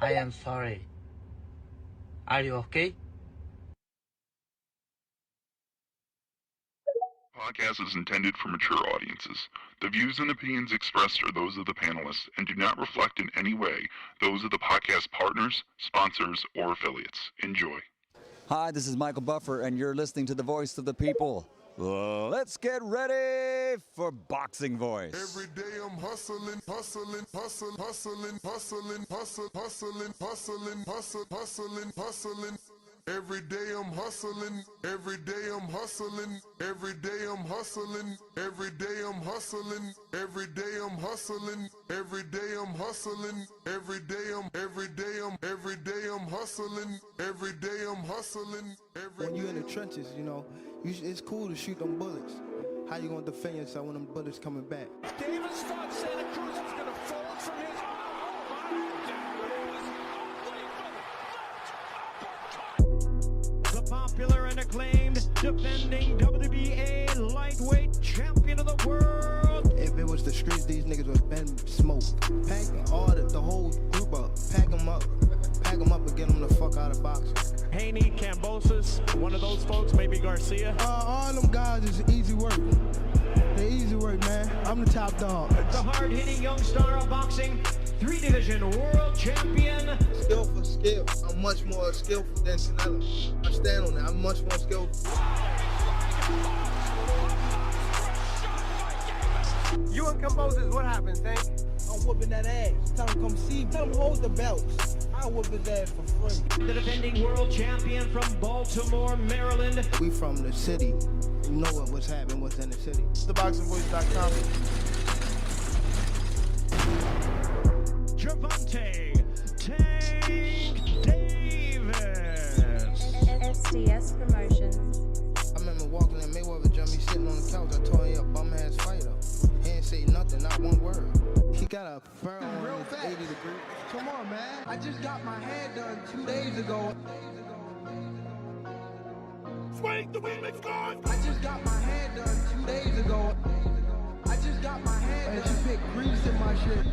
I am sorry. Are you okay? Podcast is intended for mature audiences. The views and opinions expressed are those of the panelists and do not reflect in any way those of the podcast partners, sponsors, or affiliates. Enjoy. Hi, this is Michael Buffer, and you're listening to the Voice of the People. Let's get ready for Boxing Voice. Every day I'm hustling, hustling, hustling, hustling, hustling, hustling, hustling, hustling, hustling, hustling, hustling. Every day I'm hustling, every day I'm hustling, every day I'm hustling, every day I'm hustling, every day I'm hustling, every day I'm hustling, every day I'm hustling, every day I'm hustling. When you're in the trenches, you know, it's cool to shoot them bullets. How you gonna defend yourself when them bullets coming back? Davis thought Santa Cruz was gonna fold from his. The popular and acclaimed defending WBA lightweight champion of the world. If it was the streets, these niggas would have been smoked. Pack the whole group up. Pack them up and get them the fuck out of boxing. Haney, Cambosis, one of those folks, maybe Garcia. All them guys is easy work. They easy work, man. I'm the top dog. The hard-hitting young star of boxing, 3-division world champion. Skill for skill. I'm much more skillful than Canelo. I stand on that. I'm much more skillful. You and Cambosis, what happens, Tank? I'm whooping that ass. Tell him come see me. Tell him hold the belts. I'll whoop his ass for free. The defending world champion from Baltimore, Maryland. We from the city. You know what's happening, what's in the city. TheBoxingVoice.com. Gervonta Tank Davis. SDS Promotions. I remember walking in Mayweather gym, he sitting on the couch. I told him, he a bum-ass fighter. He ain't say nothing, not one word. He got a fur on real 80 degrees. Come on, man. I just got my hair done 2 days ago. Swing the women's guard. I just got my hair done 2 days ago. I just got my hair done. And she picked grease in my shit.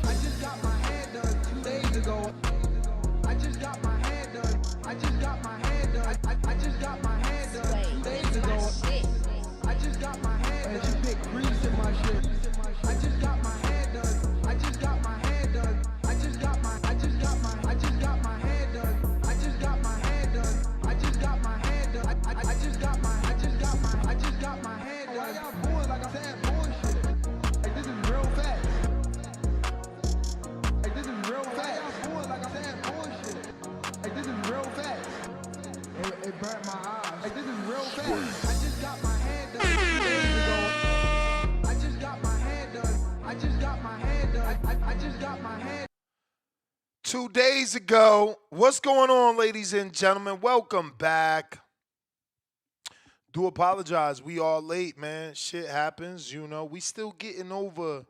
I just got my hair done 2 days ago. I just got my hair done. I just got my hair done. I just got my hair done 2 days ago. I just got my hair done. And she picked grease in my shit. I just got my hair done. I just got my hair done. I just got my hair done. I just got my hair done. I just got my hair done. I just got my hair done. Why y'all boys like I'm saying bullshit? Like this is real facts. Like this is real facts. Why y'all boys like I'm saying bullshit? Like this is real facts. It burnt my eyes. Like this is real facts. I just got my hair done 2 days ago. I just got my hair done. I just got my hair done. I just got my hair. 2 days ago. What's going on, ladies and gentlemen? Welcome back. Do apologize. We are late, man. Shit happens, you know. We still getting over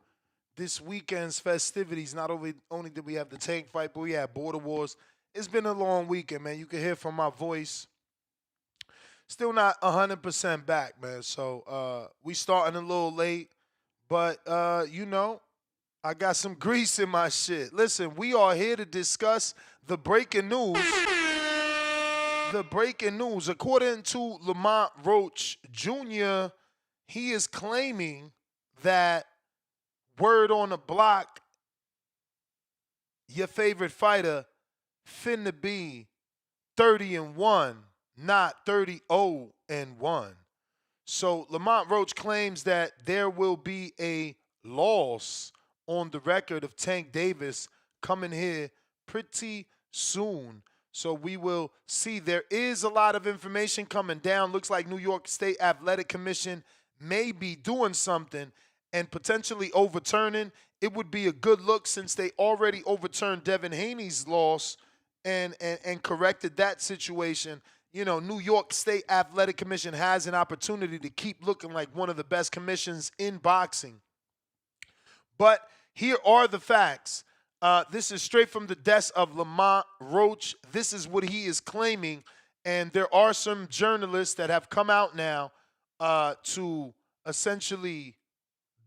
this weekend's festivities. Not only did we have the tank fight, but we had Border Wars. It's been a long weekend, man. You can hear from my voice. Still not 100% back, man. So we starting a little late. But, you know, I got some grease in my shit. Listen, we are here to discuss the breaking news. The breaking news. According to Lamont Roach Jr., he is claiming that word on the block, your favorite fighter finna be 30-1, not 30-0-1. So Lamont Roach claims that there will be a loss on the record of Tank Davis coming here pretty soon. So we will see. There is a lot of information coming down. Looks like New York State Athletic Commission may be doing something and potentially overturning. It would be a good look since they already overturned Devin Haney's loss and corrected that situation. You know, New York State Athletic Commission has an opportunity to keep looking like one of the best commissions in boxing. But here are the facts. This is straight from the desk of Lamont Roach. This is what he is claiming. And there are some journalists that have come out now to essentially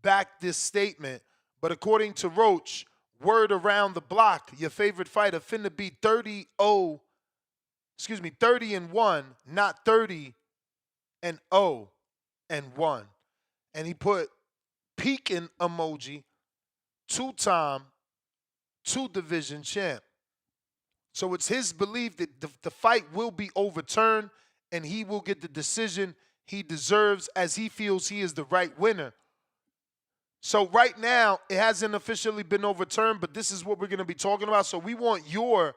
back this statement. But according to Roach, word around the block, your favorite fighter finna be 30-1, not 30-0 and 1. And he put peeking emoji, 2-time, 2-division champ. So it's his belief that the fight will be overturned and he will get the decision he deserves as he feels he is the right winner. So right now, it hasn't officially been overturned, but this is what we're going to be talking about. So we want your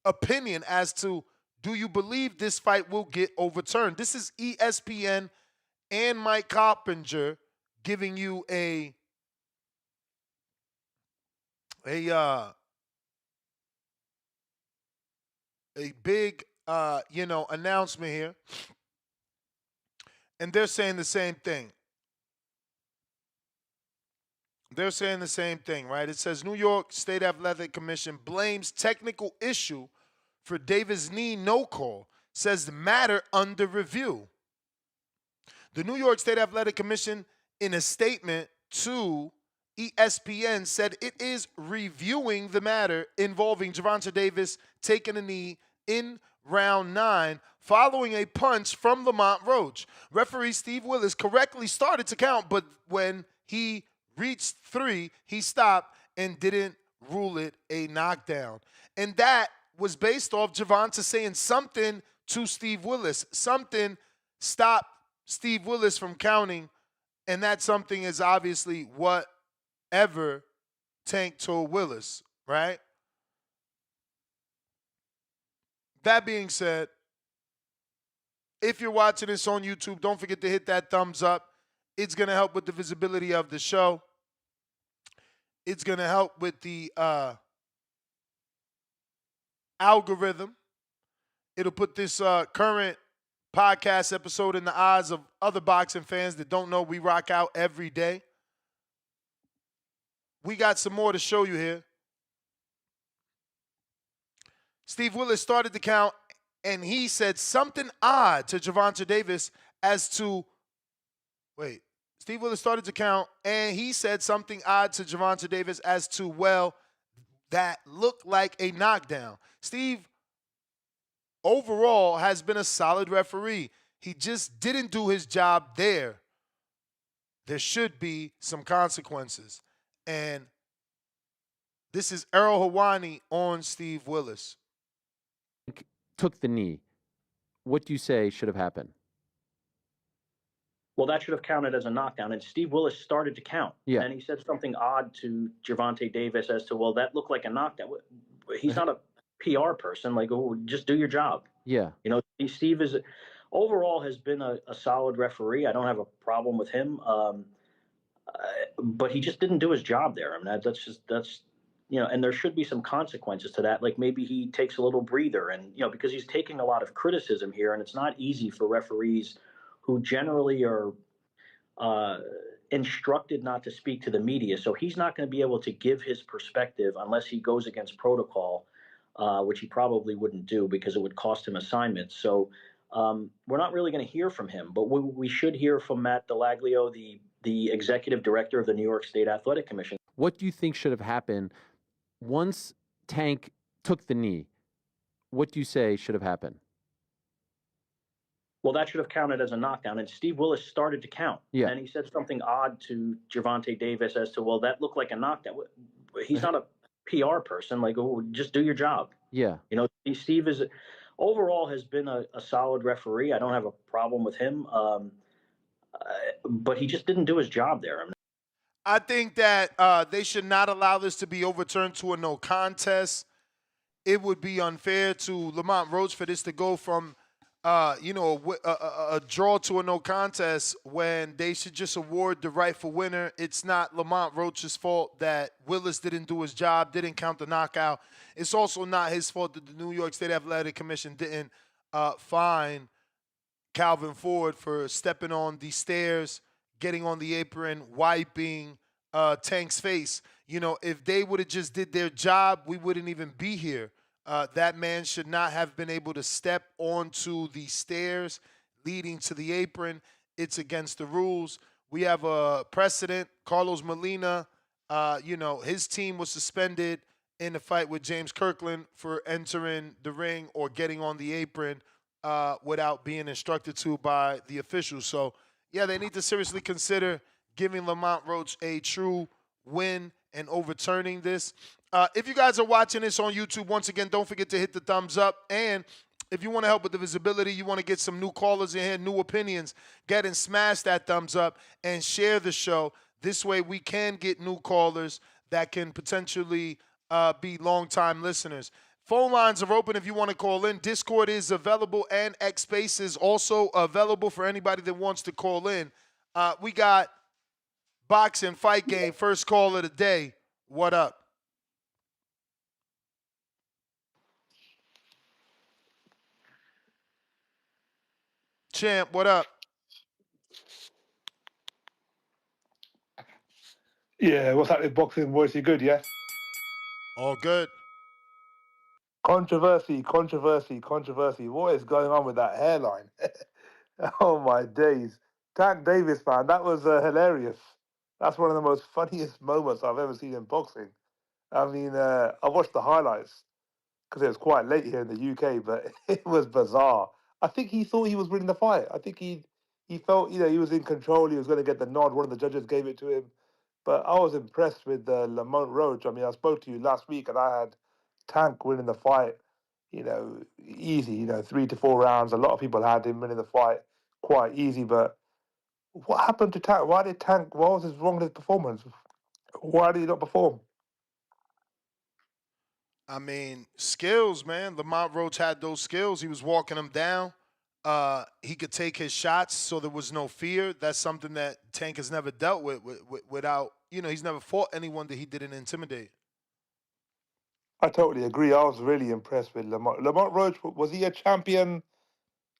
opinion as to, do you believe this fight will get overturned? This is ESPN and Mike Coppinger giving you a big announcement here. And they're saying the same thing. They're saying the same thing, right? It says New York State Athletic Commission blames technical issue for Davis' knee no call, says the matter under review. The New York State Athletic Commission, in a statement to ESPN, said it is reviewing the matter involving Gervonta Davis taking a knee in round 9 following a punch from Lamont Roach. Referee Steve Willis correctly started to count, but when he reached 3, he stopped and didn't rule it a knockdown. And that was based off Gervonta saying something to Steve Willis. Something stopped Steve Willis from counting, and that something is obviously whatever Tank told Willis, right? That being said, if you're watching this on YouTube, don't forget to hit that thumbs up. It's going to help with the visibility of the show. It's going to help with the algorithm. It'll put this current podcast episode in the eyes of other boxing fans that don't know we rock out every day. We got some more to show you here. Steve Willis started the count, and he said something odd to Gervonta Davis as to, Steve Willis started to count, and he said something odd to Gervonta Davis as to, well, that looked like a knockdown. Steve, overall, has been a solid referee. He just didn't do his job there. There should be some consequences. And this is Errol Hawani on Steve Willis. Took the knee. What do you say should have happened? Well, that should have counted as a knockdown. And Steve Willis started to count. Yeah. And he said something odd to Gervonta Davis as to, well, that looked like a knockdown. He's not a PR person. Like, oh, just do your job. Yeah. You know, Steve is overall has been a solid referee. I don't have a problem with him. But he just didn't do his job there. I mean, that's and there should be some consequences to that. Like maybe he takes a little breather and, because he's taking a lot of criticism here, and it's not easy for referees who generally are instructed not to speak to the media. So he's not going to be able to give his perspective unless he goes against protocol, which he probably wouldn't do because it would cost him assignments. So we're not really going to hear from him, but we should hear from Matt Delaglio, the executive director of the New York State Athletic Commission. What do you think should have happened once Tank took the knee? What do you say should have happened? Well, that should have counted as a knockdown. And Steve Willis started to count. Yeah. And he said something odd to Gervonta Davis as to, well, that looked like a knockdown. He's not a PR person. Like, oh, just do your job. Yeah. Steve is overall has been a solid referee. I don't have a problem with him. But he just didn't do his job there. I think that they should not allow this to be overturned to a no contest. It would be unfair to Lamont Roach for this to go from a draw to a no contest when they should just award the rightful winner. It's not Lamont Roach's fault that Willis didn't do his job, didn't count the knockout. It's also not his fault that the New York State Athletic Commission didn't fine Calvin Ford for stepping on the stairs, getting on the apron, wiping Tank's face. If they would have just did their job, we wouldn't even be here. That man should not have been able to step onto the stairs leading to the apron. It's against the rules. We have a precedent. Carlos Molina His team was suspended in the fight with James Kirkland for entering the ring or getting on the apron without being instructed to by the officials. So, yeah, they need to seriously consider giving Lamont Roach a true win and overturning this. If you guys are watching this on YouTube, once again, don't forget to hit the thumbs up. And if you want to help with the visibility, you want to get some new callers in here, new opinions, get and smash that thumbs up and share the show. This way we can get new callers that can potentially be longtime listeners. Phone lines are open if you want to call in. Discord is available and X Space is also available for anybody that wants to call in. We got Boxing Fight Game, first call of the day. What up? Champ, what up? Yeah, what's happening, boxing boys? You good, yeah? All good. Controversy. What is going on with that hairline? Oh my days. Tank Davis, man, that was hilarious. That's one of the most funniest moments I've ever seen in boxing. I mean, I watched the highlights because it was quite late here in the UK, but it was bizarre. I think he thought he was winning the fight. I think he felt, he was in control. He was going to get the nod. One of the judges gave it to him. But I was impressed with Lamont Roach. I mean, I spoke to you last week, and I had Tank winning the fight, easy, 3 to 4 rounds. A lot of people had him winning the fight quite easy. But what happened to Tank? What was wrong with his performance? Why did he not perform? I mean, skills, man. Lamont Roach had those skills. He was walking them down. He could take his shots, so there was no fear. That's something that Tank has never dealt with without, he's never fought anyone that he didn't intimidate. I totally agree. I was really impressed with Lamont. Lamont Roach, was he a champion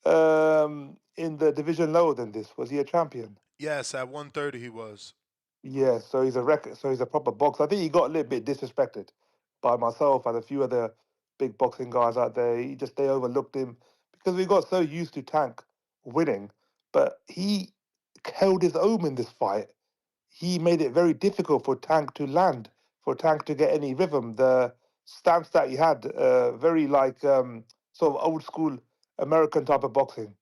in the division lower than this? Was he a champion? Yes, at 130 he was. Yeah, so he's a record. So he's a proper boxer. I think he got a little bit disrespected by myself and a few other big boxing guys out there. They overlooked him because we got so used to Tank winning, but he held his own in this fight. He made it very difficult for Tank to land, for Tank to get any rhythm. The stance that he had, very like sort of old school American type of boxing.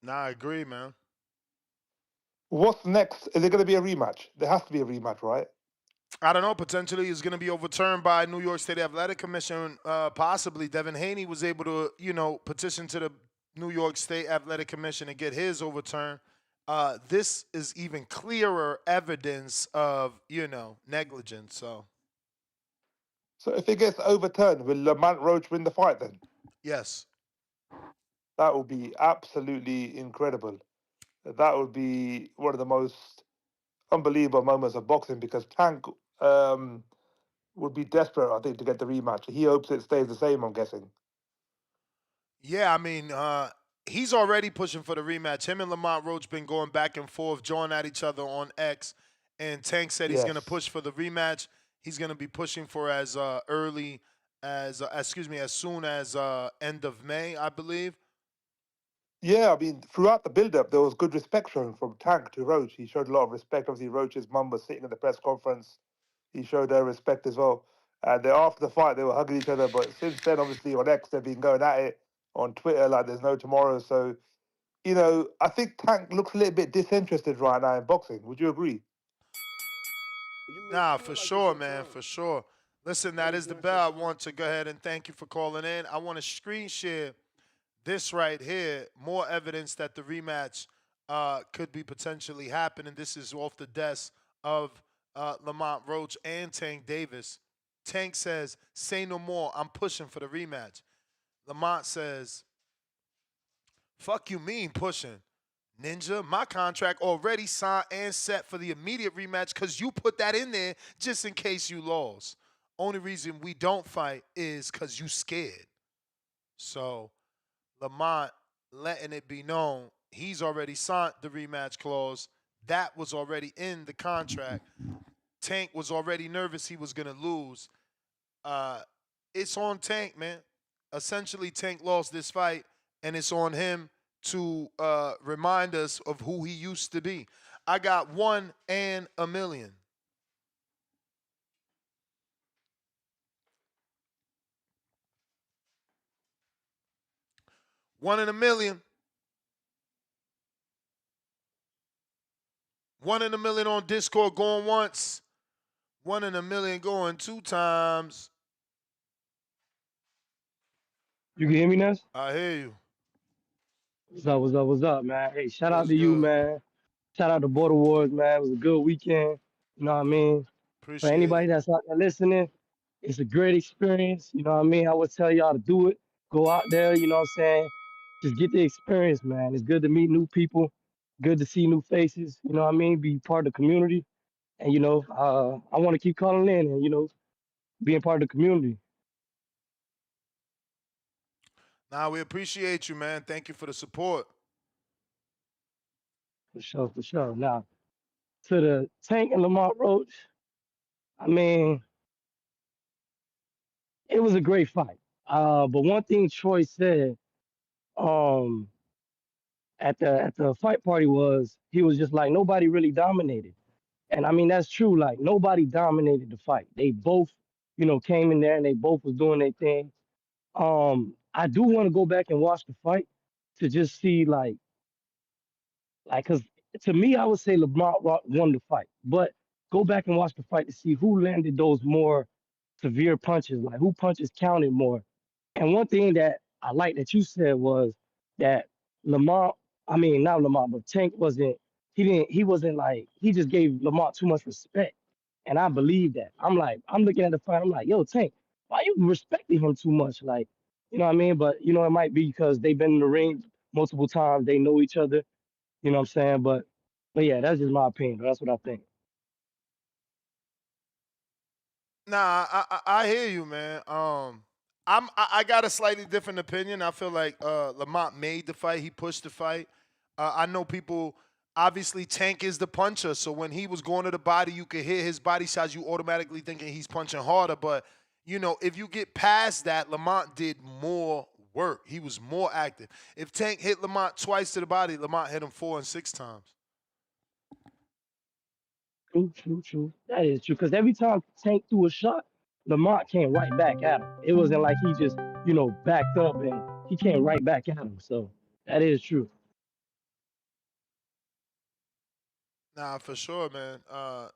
Nah, I agree, man. What's next? Is there going to be a rematch? There has to be a rematch, right? I don't know. Potentially, it's going to be overturned by New York State Athletic Commission. Possibly, Devin Haney was able to, petition to the New York State Athletic Commission and get his overturned. This is even clearer evidence of, negligence. So if it gets overturned, will Lamont Roach win the fight then? Yes. That would be absolutely incredible. That would be one of the most unbelievable moments of boxing because Tank would be desperate, I think, to get the rematch. He hopes it stays the same, I'm guessing. Yeah, I mean, he's already pushing for the rematch. Him and Lamont Roach been going back and forth, jawing at each other on X. And Tank said he's going to push for the rematch. He's going to be pushing for as soon as end of May, I believe. Yeah, I mean, throughout the build-up, there was good respect shown from Tank to Roach. He showed a lot of respect. Obviously, Roach's mum was sitting at the press conference. He showed her respect as well. And then after the fight, they were hugging each other. But since then, obviously, on X, they've been going at it on Twitter like there's no tomorrow. So, I think Tank looks a little bit disinterested right now in boxing. Would you agree? Nah, for sure, man, for sure. Listen, that is the bell. I want to go ahead and thank you for calling in. I want to screen share this right here, more evidence that the rematch could be potentially happening. This is off the desk of Lamont Roach and Tank Davis. Tank says, "Say no more. I'm pushing for the rematch." Lamont says, "Fuck you mean pushing? Ninja, my contract already signed and set for the immediate rematch because you put that in there just in case you lost. Only reason we don't fight is because you scared." So Lamont letting it be known he's already signed the rematch clause. That was already in the contract. Tank was already nervous he was going to lose. It's on Tank, man. Essentially, Tank lost this fight, and it's on him to remind us of who he used to be. I got 1 in a million. 1 in a million. 1 in a million on Discord going once. 1 in a million going 2 times. You can hear me, Ness? I hear you. What's up, what's up, what's up, man? Hey, shout out What's to you, good? man. Shout out to Border Wars, man. It was a good weekend. You know what I mean? For Appreciate anybody it. that's out there listening, it's a great experience. You know what I mean? I would tell y'all to do it. Go out there, you know what I'm saying? Just get the experience, man. It's good to meet new people, good to see new faces, you know what I mean? Be part of the community. And, I want to keep calling in and, being part of the community. Nah, we appreciate you, man. Thank you for the support. For sure, for sure. Now, to the Tank and Lamont Roach, I mean, it was a great fight. But one thing Troy said um, at the fight party was he was just like nobody really dominated, and I mean that's true. Like nobody dominated the fight. They both, came in there and they both was doing their thing. I do want to go back and watch the fight to just see cause to me I would say won the fight, but go back and watch the fight to see who landed those more severe punches, like who punches counted more. And one thing that I like that you said was that Lamont, I mean not Lamont, but Tank wasn't like he just gave Lamont too much respect. And I believe that. I'm looking at the fight, I'm like, yo, Tank, why you respecting him too much? Like, you know what I mean? But it might be because they've been in the ring multiple times, they know each other, you know what I'm saying? But yeah, that's just my opinion. That's what I think. Nah, I hear you, man. I got a slightly different opinion. I feel like Lamont made the fight. He pushed the fight. I know people. Obviously, Tank is the puncher, so when he was going to the body, you could hit his body shots. You automatically thinking he's punching harder. But if you get past that, Lamont did more work. He was more active. If Tank hit Lamont twice to the body, Lamont hit him 4 and 6 times. True, true, true. That is true. Because every time Tank threw a shot, Lamont came right back at him. It wasn't like he just, backed up and he came right back at him. So that is true. Nah, for sure, man.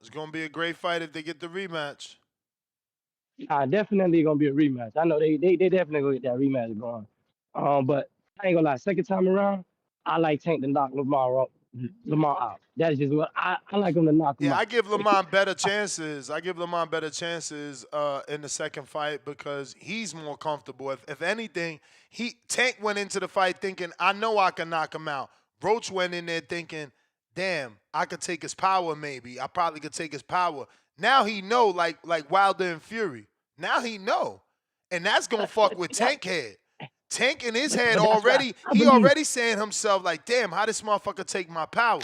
It's gonna be a great fight if they get the rematch. Definitely gonna be a rematch. I know they definitely gonna get that rematch going. But I ain't gonna lie, second time around, I like Tank to knock Lamar out. That's just what I like him to knock him Yeah, I out. give Lamont better chances. I give Lamont better chances in the second fight because he's more comfortable. If anything, Tank went into the fight thinking, I know I can knock him out. Roach went in there thinking, damn, I could take his power maybe. I probably could take his power. Now he know like Wilder and Fury. Now he know. And that's gonna fuck with That, Tank head. Tank in his head but that's what already, I he believe. already saying himself like, damn, how this motherfucker take my power?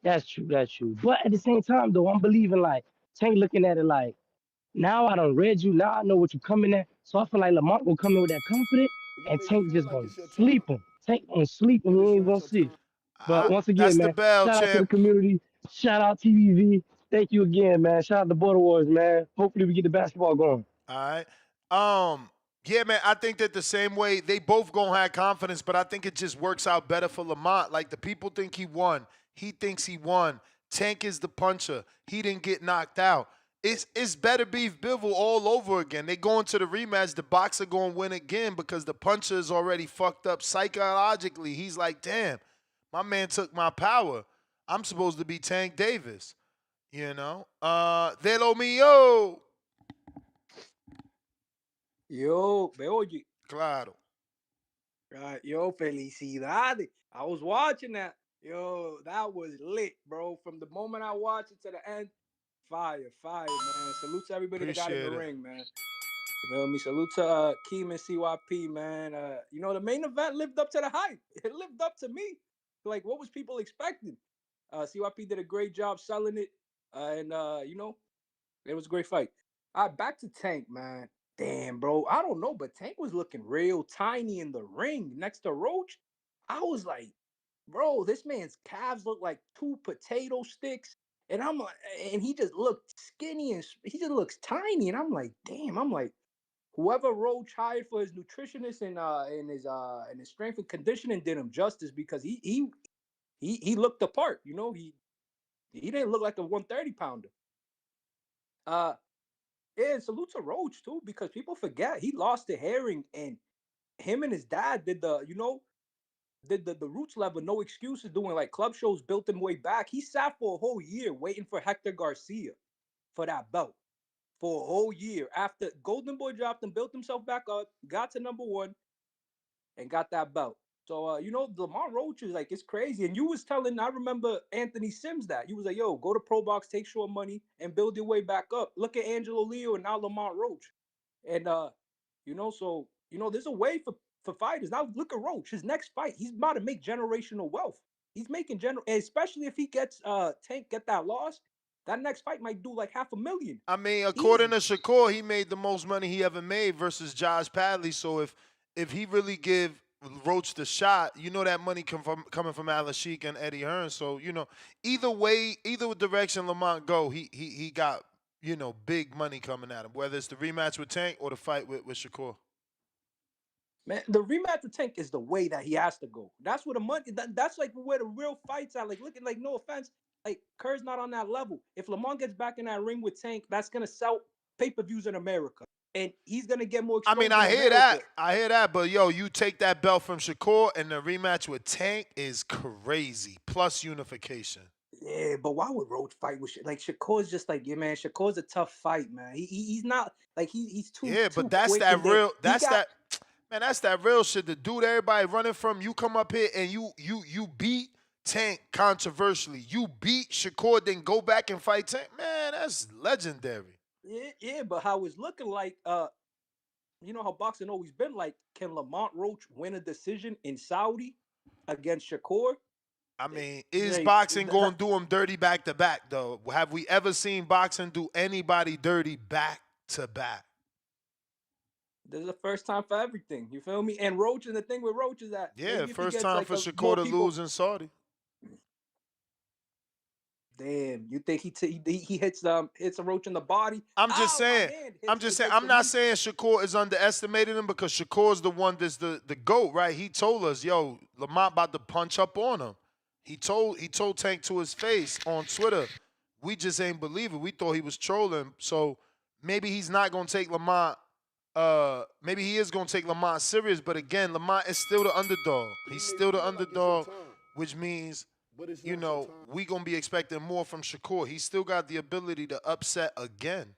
That's true. That's true. But at the same time, though, I'm believing like Tank looking at it like now I done read you. Now I know what you're coming at. So I feel like Lamont will come in with that confidence, and Tank just gonna sleep him. Tank gonna sleep him. You ain't gonna see. But once again, That's the man, bell, shout out to the champ. community. Shout out TVV. Thank you again, man. Shout out to Border Wars, man. Hopefully we get the basketball going. All right. Yeah, man, I think that the same way they both gonna have confidence, but I think it just works out better for Lamont. Like the people think he won. He thinks he won. Tank is the puncher. He didn't get knocked out. It's better beef Bivol all over again. They go into the rematch, the boxer gonna win again because the puncher is already fucked up psychologically. He's like, damn, my man took my power. I'm supposed to be Tank Davis. De lo mío. Yo, me oye. Claro. Right, yo, felicidades. I was watching that. Yo, that was lit, bro. From the moment I watched it to the end, fire, fire, man. Salute to everybody that got in the Appreciate it. ring, man. You feel me? Salute to Keem and CYP, man. The main event lived up to the hype. It lived up to me. Like, what was people expecting? CYP did a great job selling it. It was a great fight. All right, back to Tank, man. Damn, bro. I don't know, but Tank was looking real tiny in the ring next to Roach. I was like, bro, this man's calves look like 2 potato sticks. And I'm like, and he just looked skinny and he just looks tiny. And I'm like, damn, I'm like, whoever Roach hired for his nutritionist and his strength and conditioning did him justice because he looked the part, you know, he didn't look like a 130 pounder. Uh and salute to Roach too, because people forget he lost to Herring and him and his dad did the Roots level, no excuses, doing like club shows, built him way back. He sat for a whole year waiting for Hector Garcia for that belt for a whole year. After Golden Boy dropped him, built himself back up, got to #1, and got that belt. So you know, Lamont Roach is like, it's crazy. And you was telling, I remember Anthony Sims that. You was like, yo, go to Pro Box, take short money, and build your way back up. Look at Angelo Leo and now Lamont Roach. And you know, so you know, there's a way for fighters. Now look at Roach. His next fight, he's about to make generational wealth. He's making especially if he gets Tank get that loss, that next fight might do like $500,000. I mean, according Easy. to Shakur, he made the most money he ever made versus Josh Padley. So if he really give Roach the shot, you know that money coming from Alan Sheik and Eddie Hearn. So you know, either way, either direction Lamont go, he got, you know, big money coming at him. Whether it's the rematch with Tank or the fight with Shakur. Man, the rematch with Tank is the way that he has to go. That's where the money. That's like where the real fights are. Like, looking like, no offense, like Kerr's not on that level. If Lamont gets back in that ring with Tank, that's gonna sell pay-per-views in America, and he's gonna get more I exposure mean, in America. I hear that, but yo, you take that belt from Shakur and the rematch with Tank is crazy. Plus unification. Yeah, but why would Roach fight with like Shakur's just like, yeah, man, Shakur's a tough fight, man. He's not like he's Yeah, too but that's quick, and that then real. he That's got that. Man, that's that real shit. The dude everybody running from. You come up here and you beat Tank controversially. You beat Shakur, then go back and fight Tank. Man, that's legendary. yeah, but how it's looking like, you know how boxing always been like, can Lamont Roach win a decision in Saudi against Shakur? I mean, is Like, boxing going to do him dirty back to back though? Have we ever seen boxing do anybody dirty back to back? this is the first time for everything. You feel me? And Roach, and the thing with Roach is that Yeah, maybe if he first gets time like for Shakur more to people, lose in Saudi. damn, you think he hits a Roach in the body? I'm just Ow, my saying. hand I'm hits just it saying. like I'm the not knee. saying Shakur is underestimating him because Shakur's the one that's the GOAT, right? He told us, yo, Lamont about to punch up on him. He told Tank to his face on Twitter. We just ain't believe it. We thought he was trolling. So maybe he's not gonna take Lamont. Maybe he is gonna take Lamont serious. But again, Lamont is still the underdog. He's still the underdog, which means, you know, we gonna be expecting more from Shakur. He still got the ability to upset again.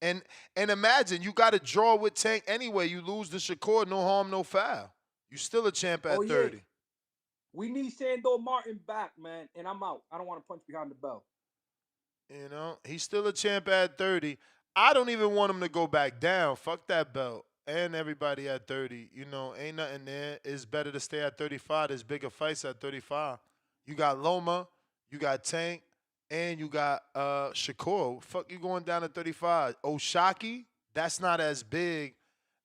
And imagine you got to draw with Tank anyway. You lose to Shakur, no harm, no foul. You still a champ Oh at yeah, 30. we need Sandor Martin back, man. And I'm out. I don't want to punch behind the belt. You know, he's still a champ at 30. I don't even want him to go back down. Fuck that belt. And everybody at 30. You know, ain't nothing there. It's better to stay at 35. There's bigger fights at 35. You got Loma, you got Tank, and you got Shakur. Fuck you going down to 35. Oshaki, that's not as big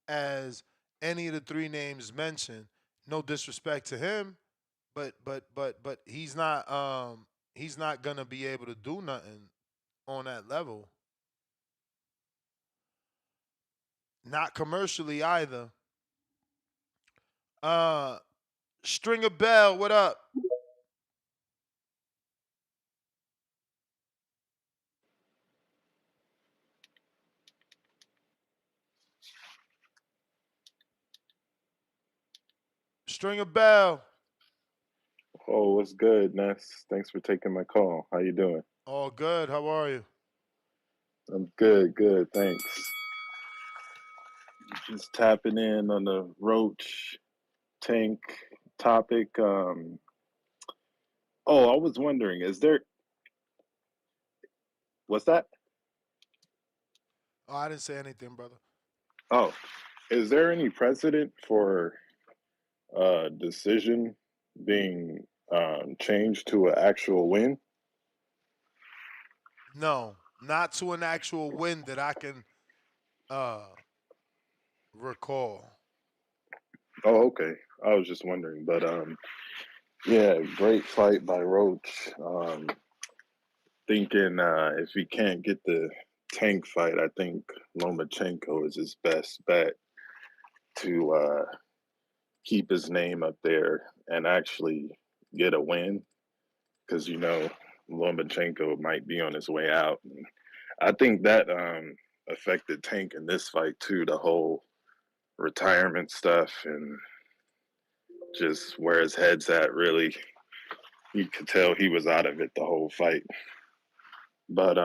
as any of the three names mentioned. No disrespect to him, but he's not gonna be able to do nothing on that level. Not commercially either. Uh Stringer Bell, what up? Stringer Bell. Oh, what's good, Ness? Thanks for taking my call. How you doing? All good. How are you? I'm good, good. Thanks. Just tapping in on the Roach Tank topic. Oh, I was wondering, what's that? Oh, I didn't say anything, brother. Oh, is there any precedent for decision being changed to an actual win? No, not to an actual win that I can recall. Oh, okay. I was just wondering, but Yeah, great fight by Roach. Thinking if he can't get the Tank fight, I think Lomachenko is his best bet to keep his name up there and actually get a win. Because, Lomachenko might be on his way out. And I think that affected Tank in this fight, too, the whole retirement stuff and just where his head's at, really. You could tell he was out of it the whole fight. But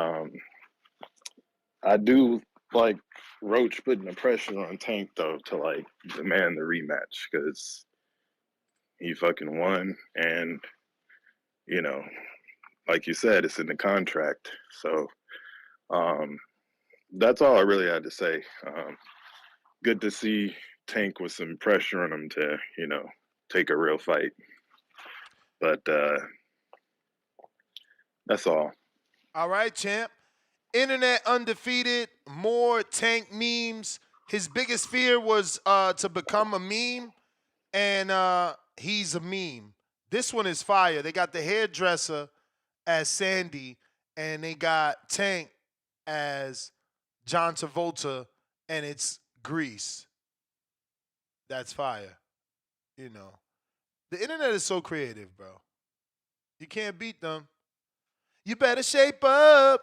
I do like Roach putting the pressure on Tank, though, to, demand the rematch because he fucking won. And, like you said, it's in the contract. So that's all I really had to say. Good to see Tank with some pressure on him to, take a real fight. But that's all. All right, champ. Internet undefeated, more Tank memes. His biggest fear was to become a meme, and he's a meme. This one is fire. They got the hairdresser as Sandy, and they got Tank as John Travolta, and it's Grease. That's fire. The internet is so creative, bro. You can't beat them. You better shape up,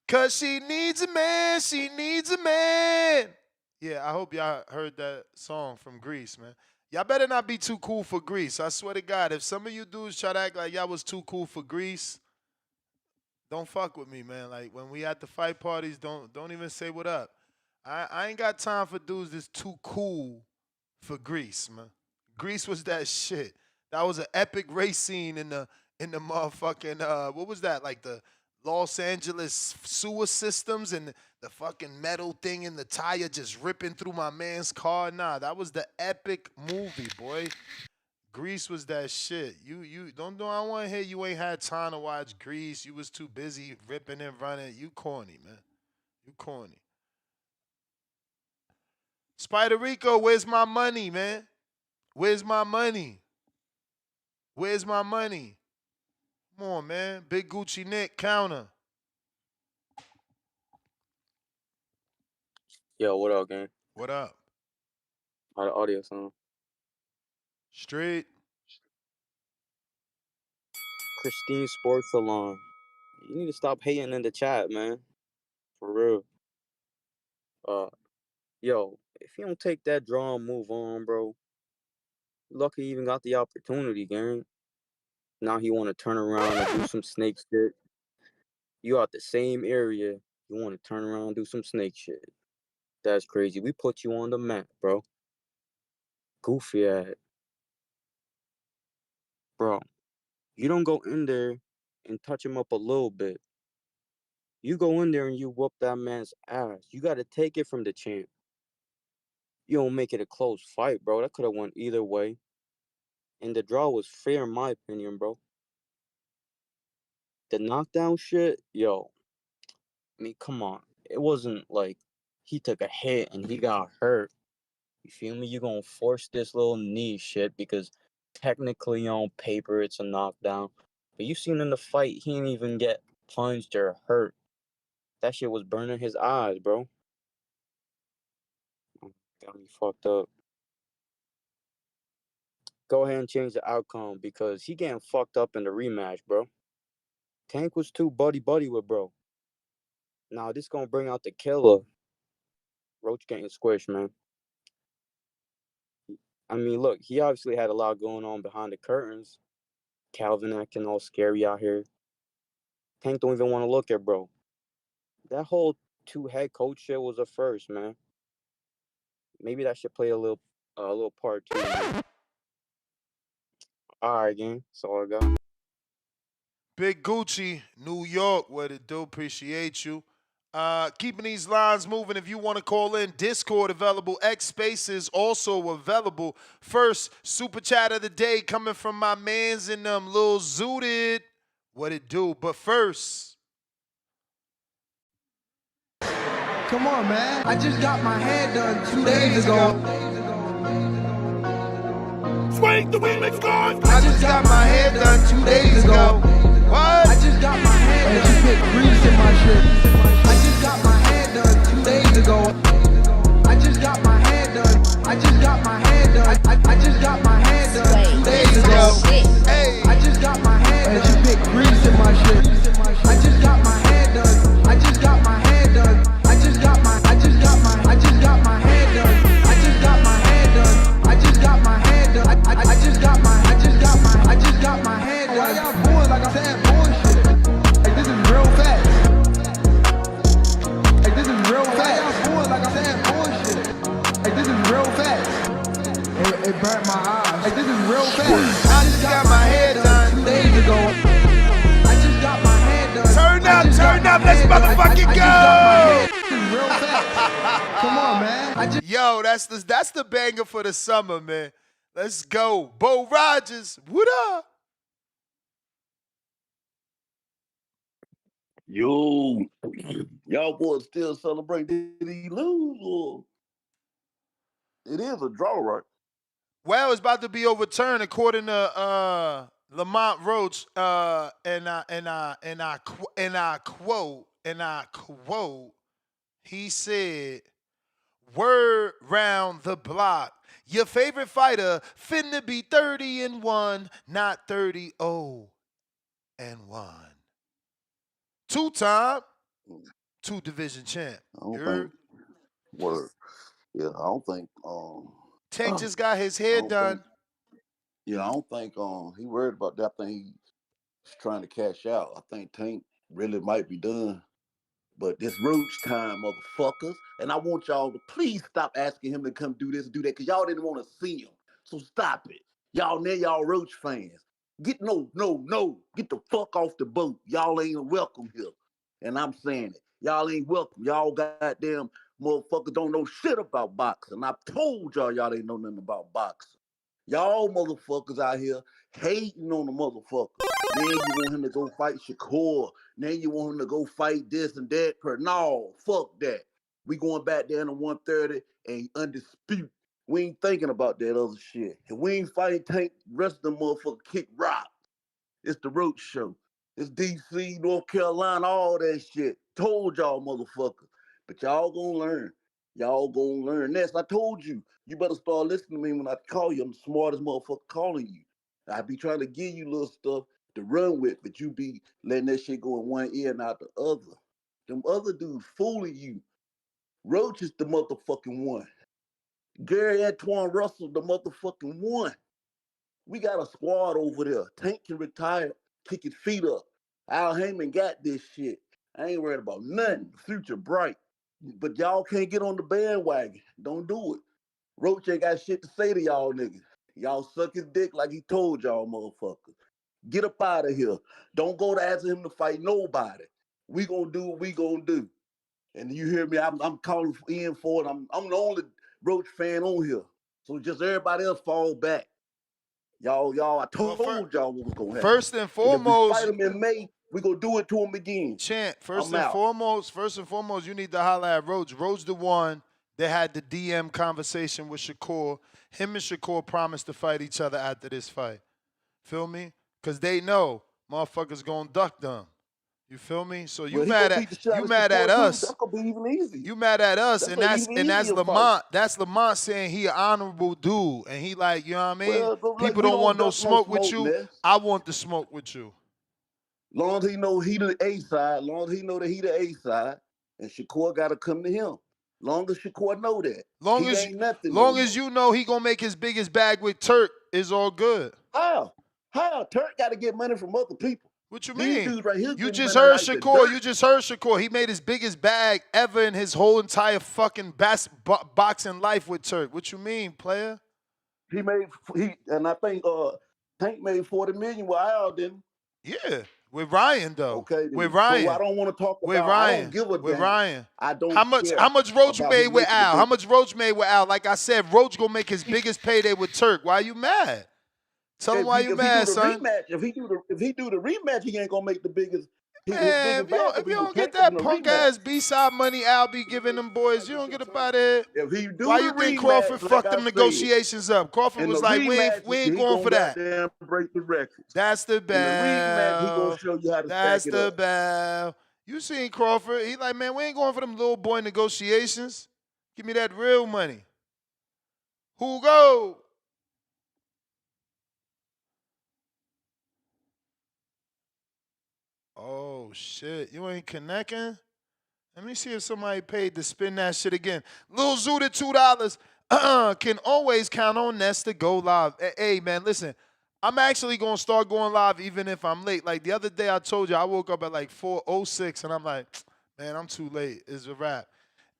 cause she needs a man, she needs a man. Yeah, I hope y'all heard that song from Grease, man. Y'all better not be too cool for Grease. I swear to God, if some of you dudes try to act like y'all was too cool for Grease, don't fuck with me, man. Like when we at the fight parties, don't even say what up. I ain't got time for dudes that's too cool for Grease, man. Grease was that shit. That was an epic race scene in the motherfucking what was that? Like the Los Angeles sewer systems and the fucking metal thing in the tire just ripping through my man's car. Nah, that was the epic movie, boy. Grease was that shit. You don't I want to hear you ain't had time to watch Grease. You was too busy ripping and running. You corny, man. You corny. Spider Rico, where's my money, man? Where's my money? Where's my money? Come on, man. Big Gucci Nick counter. Yo, what up, gang? What up? How the audio sound? Straight. Christine Sports Salon. You need to stop hating in the chat, man. For real. Yo, if you don't take that draw and move on, bro, lucky you even got the opportunity, gang. Now he want to turn around and do some snake shit. You out the same area. You want to turn around and do some snake shit. That's crazy. We put you on the map, bro. Goofy ass. Bro, you don't go in there and touch him up a little bit. You go in there and you whoop that man's ass. You got to take it from the champ. You don't make it a close fight, bro. That could have went either way. And the draw was fair in my opinion, bro. The knockdown shit, yo, I mean, come on. It wasn't like he took a hit and he got hurt. You feel me? You're going to force this little knee shit because technically on paper it's a knockdown. But you seen in the fight, he didn't even get punched or hurt. That shit was burning his eyes, bro. Got me fucked up. Go ahead and change the outcome because he getting fucked up in the rematch, bro. Tank was too buddy-buddy with bro. Now this gonna bring out the killer. Roach getting squished, man. I mean, look, he obviously had a lot going on behind the curtains. Calvin acting all scary out here. Tank don't even want to look at bro. That whole two head coach shit was a first, man. Maybe that should play a little part too. Man. All right, gang. That's all I got. Big Gucci, New York, what it do? Appreciate you. Keeping these lines moving. If you want to call in, Discord available. X Spaces also available. First super chat of the day coming from my mans in them, Lil Zooted. What it do? But first, Come on, man. I just got my hair done 2 days ago. wait, the remix gone. I just got my hair done 2 days ago. What? I just got my hair done. And she put grease in my shit. I just got my hair done 2 days ago. I just got my hair done. I just got my hair done. I just got my hair done 2 days ago. Hey. I just got my hair done. And she put grease in my shit. I just got my hair done. I just got my hair done. I just got my hair done. I just got my hair done. I just got my hair done. I just got my hair done. Why y'all going like I'm saying bullshit? Like this is real facts. Like this is real facts. Why y'all going like I'm saying bullshit? Like this is real facts. It burnt my eyes. Like this is real facts. I just got my hair done 2 days ago. I just got my hair done. Turn up, let's motherfucking go! This is real facts. Come on, man. Yo, that's the banger for the summer, man. Let's go. Bo Rogers, what up? Yo, y'all boys still celebrate? Did he lose? Or it is a draw, right? Well, it's about to be overturned according to Lamont Roach. And I quote, he said, "Word round the block. Your favorite fighter finna be 30-1, not 30-0-1. Two-time, 2-division champ. I don't think. Word. Yeah, I don't think. Tank just got his hair done. Yeah, I don't think he worried about that. I think he's trying to cash out. I think Tank really might be done. But this Roach time, motherfuckers. And I want y'all to please stop asking him to come do this, do that, because y'all didn't want to see him. So stop it. Y'all Roach fans. Get Get the fuck off the boat. Y'all ain't welcome here. And I'm saying it. Y'all ain't welcome. Y'all goddamn motherfuckers don't know shit about boxing. I've told y'all ain't know nothing about boxing. Y'all motherfuckers out here hating on the motherfucker. Then you want him to go fight Shakur. Then you want him to go fight this and that. No, fuck that. We going back there in the 130 and undisputed. We ain't thinking about that other shit. And we ain't fighting Tank. Rest of the motherfucker kick rock. It's the Roach show. It's DC, North Carolina, all that shit. Told y'all motherfuckers. But y'all gonna learn. Y'all gonna learn this. I told you. You better start listening to me when I call you. I'm the smartest motherfucker calling you. I be trying to give you little stuff to run with, but you be letting that shit go in one ear and out the other. Them other dudes fooling you. Roach is the motherfucking one. Gary Antoine Russell, the motherfucking one. We got a squad over there. Tank can retire, kick his feet up. Al Heyman got this shit. I ain't worried about nothing. Future bright. But y'all can't get on the bandwagon. Don't do it. Roach ain't got shit to say to y'all niggas. Y'all suck his dick like he told y'all motherfuckers. Get up out of here. Don't go to ask him to fight nobody. We gonna do what we gonna do. And you hear me? I'm calling in for it. I'm the only Roach fan on here. So just everybody else fall back. Y'all, I told y'all what was gonna happen. First and foremost, and if we fight him in May, we gonna do it to him again. Champ, first and foremost, you need to holler at Roach. Roach the one that had the DM conversation with Shakur. Him and Shakur promised to fight each other after this fight. Feel me? Because they know motherfuckers gonna duck them. You feel me? So you mad at us. That's gonna be even easy. You mad at us, and that's Lamont. Fight. That's Lamont saying he an honorable dude, and he like, you know what I mean? Well, people don't want no smoke with you. Man. I want the smoke with you. Long as he know he the A side, long as he know that he the A side, and Shakur gotta come to him. Long as Shakur know that. Long as you know he gonna make his biggest bag with Turk, is all good. How? Turk gotta get money from other people. What you mean? Dudes right here you just heard Shakur. You just heard Shakur. He made his biggest bag ever in his whole entire fucking boxing life with Turk. What you mean, player? And I think Tank made $40 million with Al, didn't he? Yeah, with Ryan though. Okay, with Ryan. So I don't want to talk with about. Ryan. I don't give a damn. With Ryan. I don't. How much Roach made with Al? How much Roach made with Al? Like I said, Roach gonna make his biggest payday with Turk. Why you mad? Tell him why you mad, son. Rematch, if he do the rematch, he ain't gonna make the biggest His Man, biggest bag if could you be with don't get Tank in that the punk rematch. ass B-side money Al be giving them boys, you don't get up out of here. If he do Why the you think rematch, Crawford like fucked I them said, negotiations up? Crawford in was the like, rematch, we ain't he going gonna for that. goddamn break the record. That's the In the rematch, he gonna bell. show you how to stack That's it the up. bell. You seen Crawford? He like, man, we ain't going for them little boy negotiations. Give me that real money. Who go? Oh shit, you ain't connecting? Let me see if somebody paid to spin that shit again. Lil Zoo to $2. Can always count on Ness to go live. Hey, man, listen. I'm actually going to start going live even if I'm late. Like the other day I told you, I woke up at like 4:06 and I'm like, man, I'm too late. It's a wrap.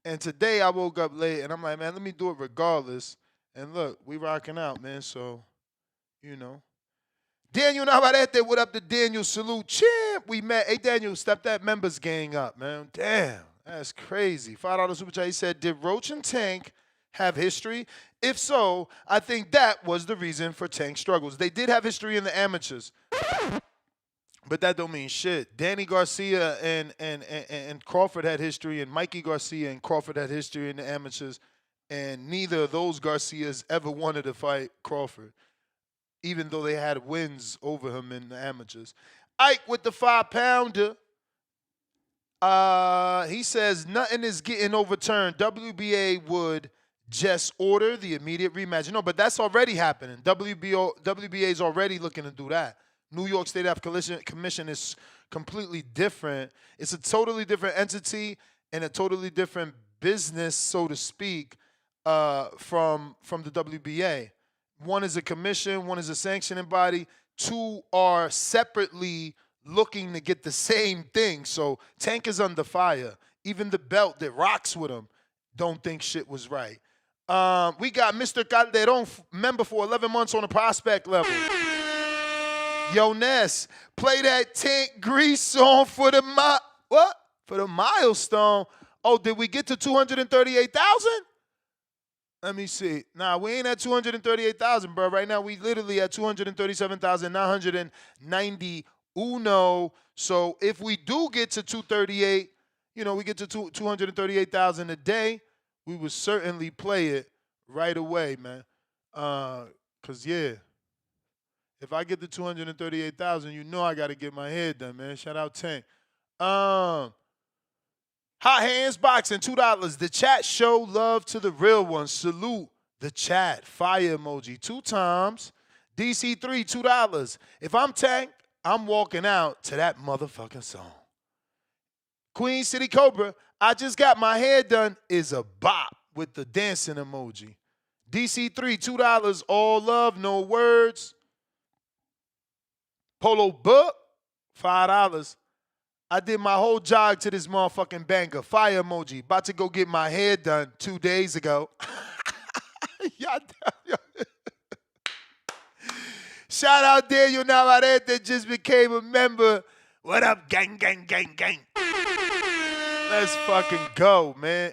And today I woke up late and I'm like, man, let me do it regardless. And look, we rocking out, man. So, you know. Daniel Navarrete, what up to Daniel? Salute, champ. We met. Hey, Daniel, step that members gang up, man. Damn, that's crazy. $5 super chat. He said, did Roach and Tank have history? If so, I think that was the reason for Tank's struggles. They did have history in the amateurs, but that don't mean shit. Danny Garcia and Crawford had history, and Mikey Garcia and Crawford had history in the amateurs, and neither of those Garcias ever wanted to fight Crawford, even though they had wins over him in the amateurs. Ike with the 5-pounder. He says nothing is getting overturned. WBA would just order the immediate rematch. No, but that's already happening. WBA is already looking to do that. New York State Athletic Commission is completely different. It's a totally different entity and a totally different business, so to speak, from the WBA. One is a commission, one is a sanctioning body. Two are separately looking to get the same thing. So Tank is under fire. Even the belt that rocks with him don't think shit was right. We got Mr. Calderon, member for 11 months on the prospect level. Yo, Ness, play that Tank Grease song for the For the milestone. Oh, did we get to 238,000? Let me see. Nah, we ain't at 238,000, bro. Right now, we literally at 237,990 uno. So if we do get to 238, we get to 238,000 a day, we would certainly play it right away, man. Cause yeah, if I get to 238,000, I got to get my head done, man. Shout out Tank. Hot Hands Boxing, $2. The chat show love to the real ones. Salute the chat. Fire emoji 2 times. DC3, $2. If I'm Tank, I'm walking out to that motherfucking song. Queen City Cobra, I just got my hair done is a bop with the dancing emoji. DC3, $2. All love, no words. Polo Book, $5. I did my whole jog to this motherfucking banger. Fire emoji. About to go get my hair done 2 days ago. Shout out Daniel Navarrete that just became a member. What up, gang, gang, gang, gang? Let's fucking go, man.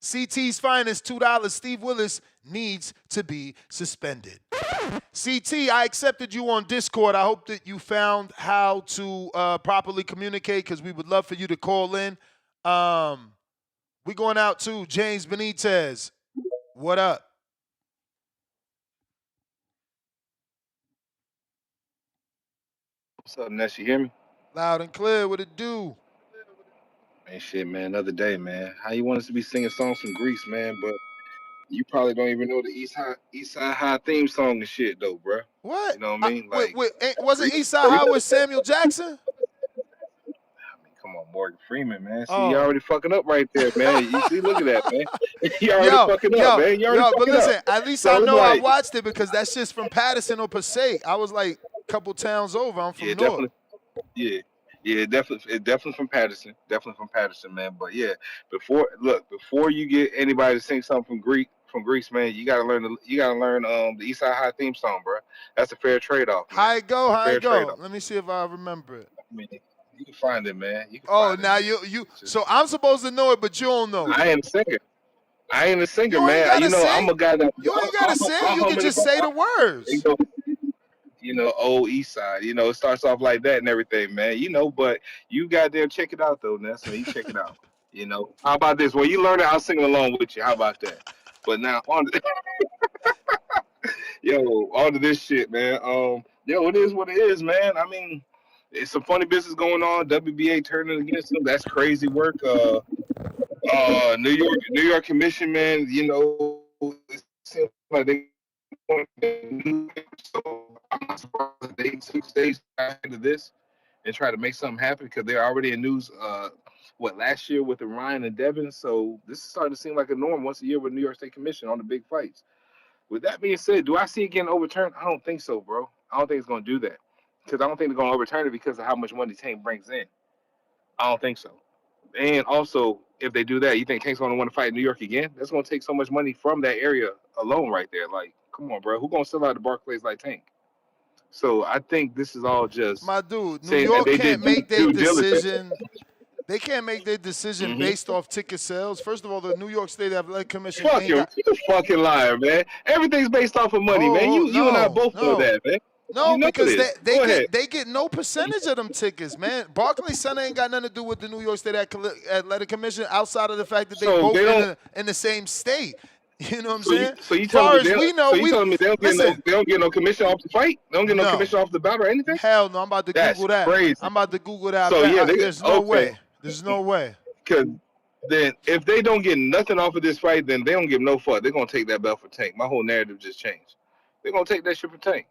CT's finest, $2. Steve Willis needs to be suspended. CT, I accepted you on Discord. I hope that you found how to properly communicate because we would love for you to call in. We going out to James Benitez. What up? What's up, Ness? You hear me? Loud and clear. What it do? Man, shit, man. Another day, man. How you want us to be singing songs from Greece, man? But you probably don't even know the East Side High theme song and shit, though, bruh. What? You know what I mean? Like, Wasn't Greece. Eastside High with Samuel Jackson? Come on, Morgan Freeman, man. See, you Oh. already fucking up right there, man. You see, look at that, man. You already Yo, fucking up, man. You already but fucking listen, up. at least I So it's know I like, watched it because that's just from Patterson or Passaic. I was like a couple towns over. I'm from yeah, North. definitely. Yeah, definitely from Patterson, man. But yeah, before you get anybody to sing something from Greece, man, you gotta learn the East Side High theme song, bro. That's a fair trade off, man. How it go? How Fair it trade go? off. Let me see if I remember it. I mean, you can find it, man. You can Oh, find it, now man. you. So I'm supposed to know it, but you don't know it. I ain't a singer. You ain't man. gotta I'm sing. a guy that You ain't gotta sing. I'll You hum can in the just say the back. words. old East Side. It starts off like that and everything, man. But you goddamn check it out though, Ness, man. You check it out. How about this? Well, you learn it, I'll sing along with you. How about that? But now on on to this shit, man. It is what it is, man. I mean, it's some funny business going on. WBA turning against them. That's crazy work. New York Commission, man. It seems like they so I'm not surprised that they took stage into this and try to make something happen because they're already in news. Last year with the Ryan and Devin. So this is starting to seem like a norm once a year with New York State Commission on the big fights. With that being said, do I see it getting overturned? I don't think so, bro. I don't think it's going to do that because I don't think they're going to overturn it because of how much money Tank brings in. I don't think so. And also, if they do that, you think Tank's going to want to fight in New York again? That's going to take so much money from that area alone right there. Like, come on, bro. Who's going to sell out the Barclays like Tank? So I think this is all just my dude. New saying that York they can't did make their due diligence. decision. They can't make their decision Mhm. based off ticket sales. First of all, the New York State Athletic Commission Fuck ain't you, got. you fucking liar, man. Everything's based off of money, man. You and I both know that, man. No, You know because this. they Go ahead. get no percentage of them tickets, man. Barclays Center ain't got nothing to do with the New York State Athletic Commission outside of the fact that they So both they don't- in the same state. You know what I'm So you, saying? so you As far telling me as they we don't, know, so you telling me they don't get listen. no commission off the fight? They don't get no commission off the bout or anything? Hell no, I'm about to That's Google that. crazy. I'm about to Google that. So yeah, There's no way. There's no way. Because then if they don't get nothing off of this fight, then they don't give no fuck. They're gonna take that belt for Tank. My whole narrative just changed. They're gonna take that shit for Tank.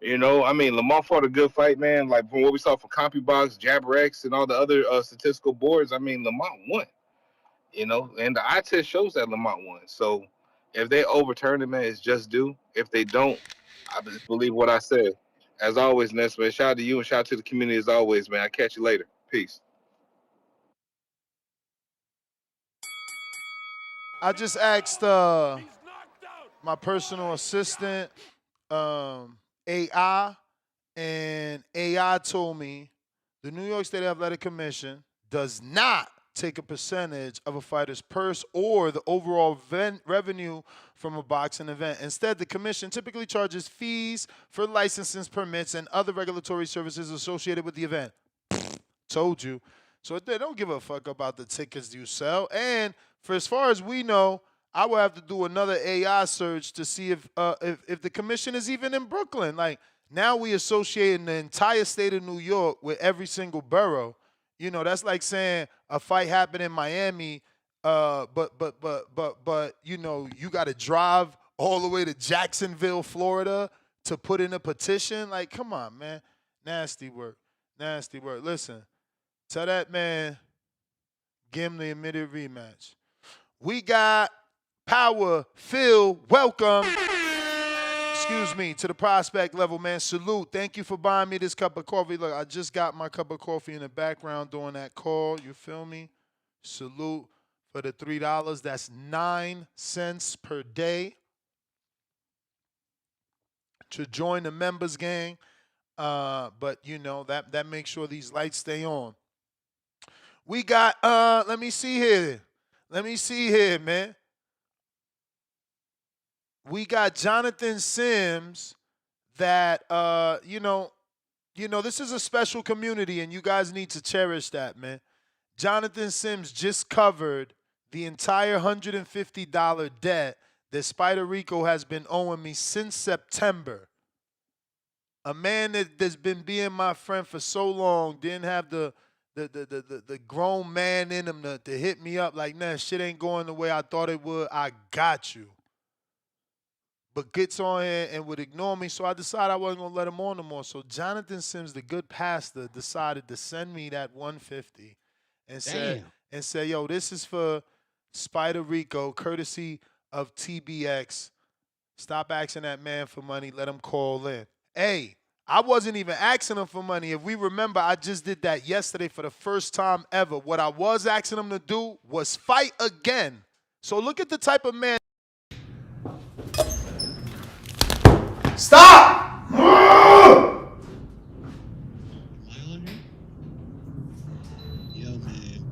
I mean, Lamont fought a good fight, man. Like from what we saw from CompuBox, JabberX, and all the other statistical boards, I mean, Lamont won. And the eye test shows that Lamont won. So if they overturn it, man, it's just due. If they don't, I just believe what I said. As always, Ness, man, shout out to you and shout out to the community as always, man. I'll catch you later. Peace. I just asked my personal assistant, AI, and AI told me the New York State Athletic Commission does not take a percentage of a fighter's purse or the overall revenue from a boxing event. Instead, the commission typically charges fees for licenses, permits, and other regulatory services associated with the event. Told you. So they don't give a fuck about the tickets you sell. And for as far as we know, I will have to do another AI search to see if the commission is even in Brooklyn. Like now we associating the entire state of New York with every single borough. That's like saying a fight happened in Miami, but you got to drive all the way to Jacksonville, Florida to put in a petition. Like, come on, man. Nasty work. Nasty work. Listen, tell that man, give him the immediate rematch. We got Power Phil. Welcome. Excuse me, to the prospect level, man. Salute. Thank you for buying me this cup of coffee. Look, I just got my cup of coffee in the background during that call. You feel me? Salute for the $3. That's 9 cents per day to join the members gang. But that makes sure these lights stay on. We got let me see here, man. We got Jonathan Sims that this is a special community and you guys need to cherish that, man. Jonathan Sims just covered the entire $150 debt that Spider Rico has been owing me since September. A man that's been being my friend for so long didn't have the grown man in him to hit me up like, nah, shit ain't going the way I thought it would. I got you. But gets on here and would ignore me, so I decided I wasn't going to let him on no more. So Jonathan Sims, the good pastor, decided to send me that $150 and said, yo, this is for Spider Rico, courtesy of TBX. Stop asking that man for money. Let him call in. Hey, I wasn't even asking him for money. If we remember, I just did that yesterday for the first time ever. What I was asking him to do was fight again. So look at the type of man. Stop! Yo, man.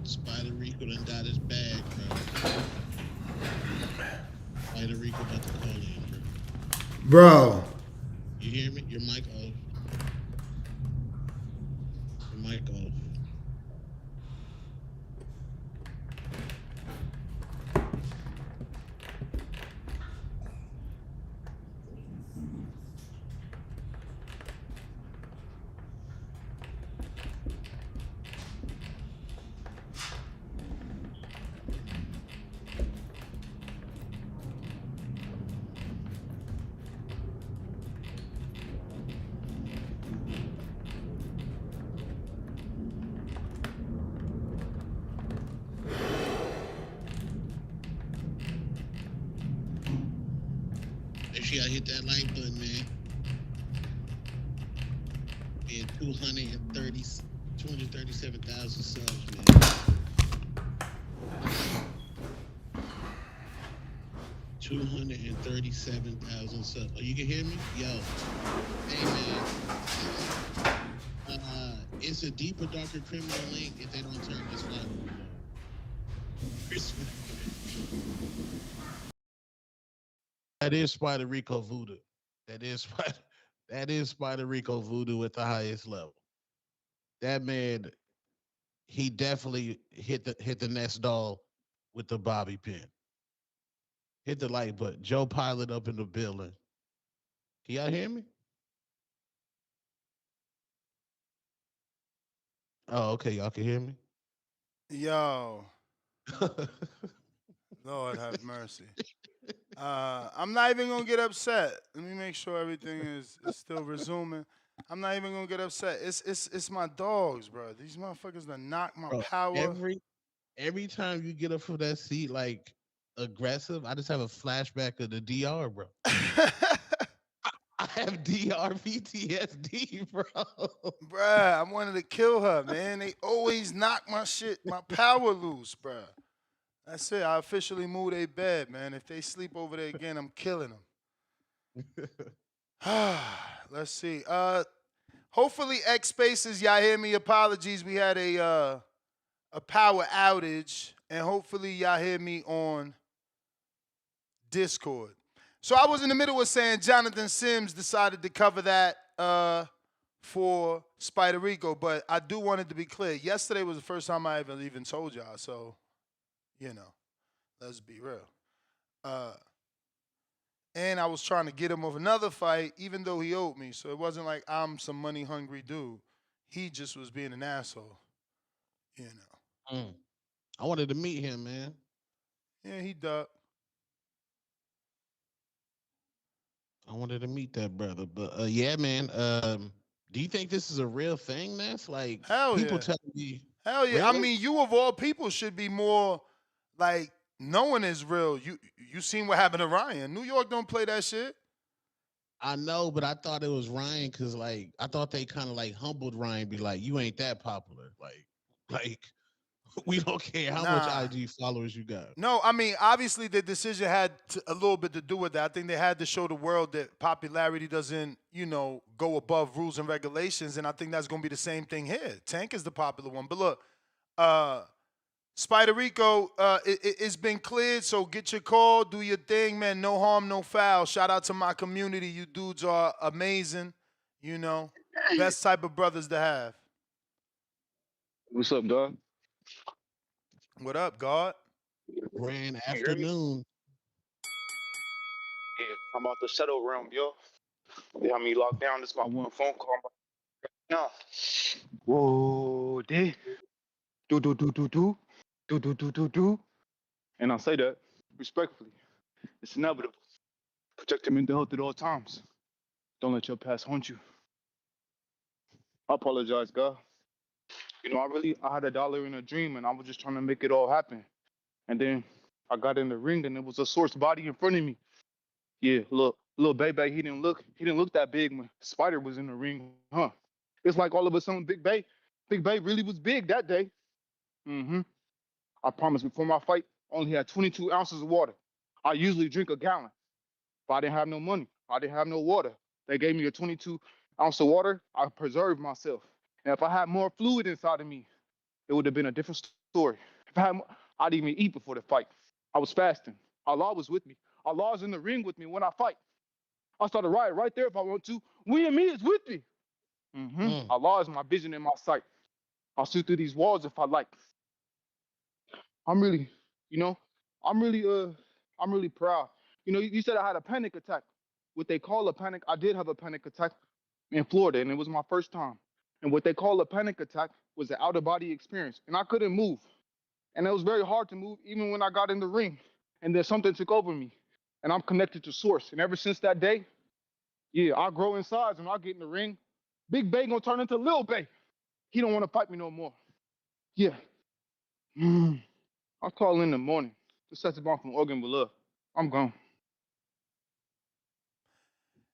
Spider Rico done got his bag, bro. Spider Rico about to call in, bro. Bro. hear me? Your mic off. Your mic off. Make sure y'all hit that like button, man. Yeah, 237,000 subs, man. $237,000 subs. Oh, you can hear me? Yo. Hey, man. It's a deeper, darker criminal link if they don't turn this live. That is Spider Rico voodoo. That is Spider Rico voodoo at the highest level. That man, he definitely hit the next doll with the bobby pin. Hit the like button. Joe Pilot up in the building. Can y'all hear me? Oh, okay. Y'all can hear me? Yo. Lord have mercy. I'm not even gonna get upset. Let me make sure everything is still resuming. I'm not even gonna get upset. It's my dogs, bro. These motherfuckers that knock my Bro, power. every time you get up from that seat like aggressive, I just have a flashback of the DR, bro. I have DR PTSD, bro. Bruh, I wanted to kill her, man. They always knock my power loose, bruh. That's it. I officially moved a bed, man. If they sleep over there again, I'm killing them. Let's see. Hopefully X Spaces, y'all hear me. Apologies. We had a power outage, and hopefully y'all hear me on Discord. So I was in the middle of saying Jonathan Sims decided to cover that for Spider Rico, but I do want it to be clear. Yesterday was the first time I even told y'all, so let's be real. And I was trying to get him of another fight, even though he owed me. So it wasn't like I'm some money hungry dude. He just was being an asshole, I wanted to meet him, man. Yeah, he ducked. I wanted to meet that brother, but yeah, man. Do you think this is a real thing, Ness? Like Hell people yeah. telling me, Hell yeah. really? I mean, you of all people should be more like knowing is real. You seen what happened to Ryan. New York don't play that shit. I know, but I thought it was Ryan because like I thought they kind of like humbled Ryan, be like, you ain't that popular. Like we don't care how much Nah. IG followers you got. No, I mean, obviously the decision had a little bit to do with that. I think they had to show the world that popularity doesn't, go above rules and regulations. And I think that's going to be the same thing here. Tank is the popular one. But look, Spider Rico, it's been cleared, so get your call, do your thing, man. No harm, no foul. Shout out to my community. You dudes are amazing, best type of brothers to have. What's up, dog? What up, God? Grand You hear me? afternoon. Yeah, I'm about to settle realm, yo. They have me locked down. This is my one phone call now. Whoa, they do. And I say that respectfully. It's inevitable. Protect your mental health at all times. Don't let your past haunt you. I apologize, God. I had $1 in a dream, and I was just trying to make it all happen. And then I got in the ring, and it was a source body in front of me. Yeah, look, little baby, he didn't look that big when Spider was in the ring, huh? It's like all of a sudden, Big Bay really was big that day. Mm-hmm. I promise. Before my fight, I only had 22 ounces of water. I usually drink a gallon. But I didn't have no money. I didn't have no water. They gave me a 22-ounce of water. I preserved myself. And if I had more fluid inside of me, it would have been a different story. If I had more, I'd even eat before the fight. I was fasting. Allah was with me. Allah was in the ring with me when I fight. I started riding right there if I want to. We and me is with me. Allah is my vision and my sight. I'll see through these walls if I like. I'm really, you know, I'm really proud. You know, you said I had a panic attack. What they call a panic, I did have a panic attack in Florida, and it was my first time. And what they call a panic attack was an out of body experience, and I couldn't move, and it was very hard to move even when I got in the ring. And then something took over me, and I'm connected to Source. And ever since that day, yeah, I grow in size and I get in the ring. Big Bay gonna turn into Lil Bay. He don't want to fight me no more. Yeah. I'll call in the morning. This sets bomb from Oregon with love. I'm gone.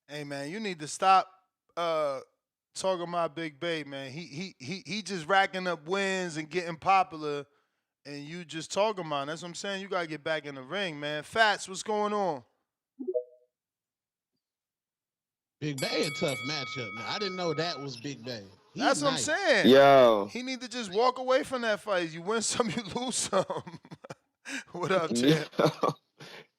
Hey man, you need to stop talking about Big Bay, man. He just racking up wins and getting popular, and you just talking about him. That's what I'm saying. You gotta get back in the ring, man. Fats, what's going on? Big Bay a tough matchup, man. I didn't know that was Big Bay. He's That's what I'm nice. saying. Yo. He need to just walk away from that fight. You win some, you lose some. What up, Yo, champ?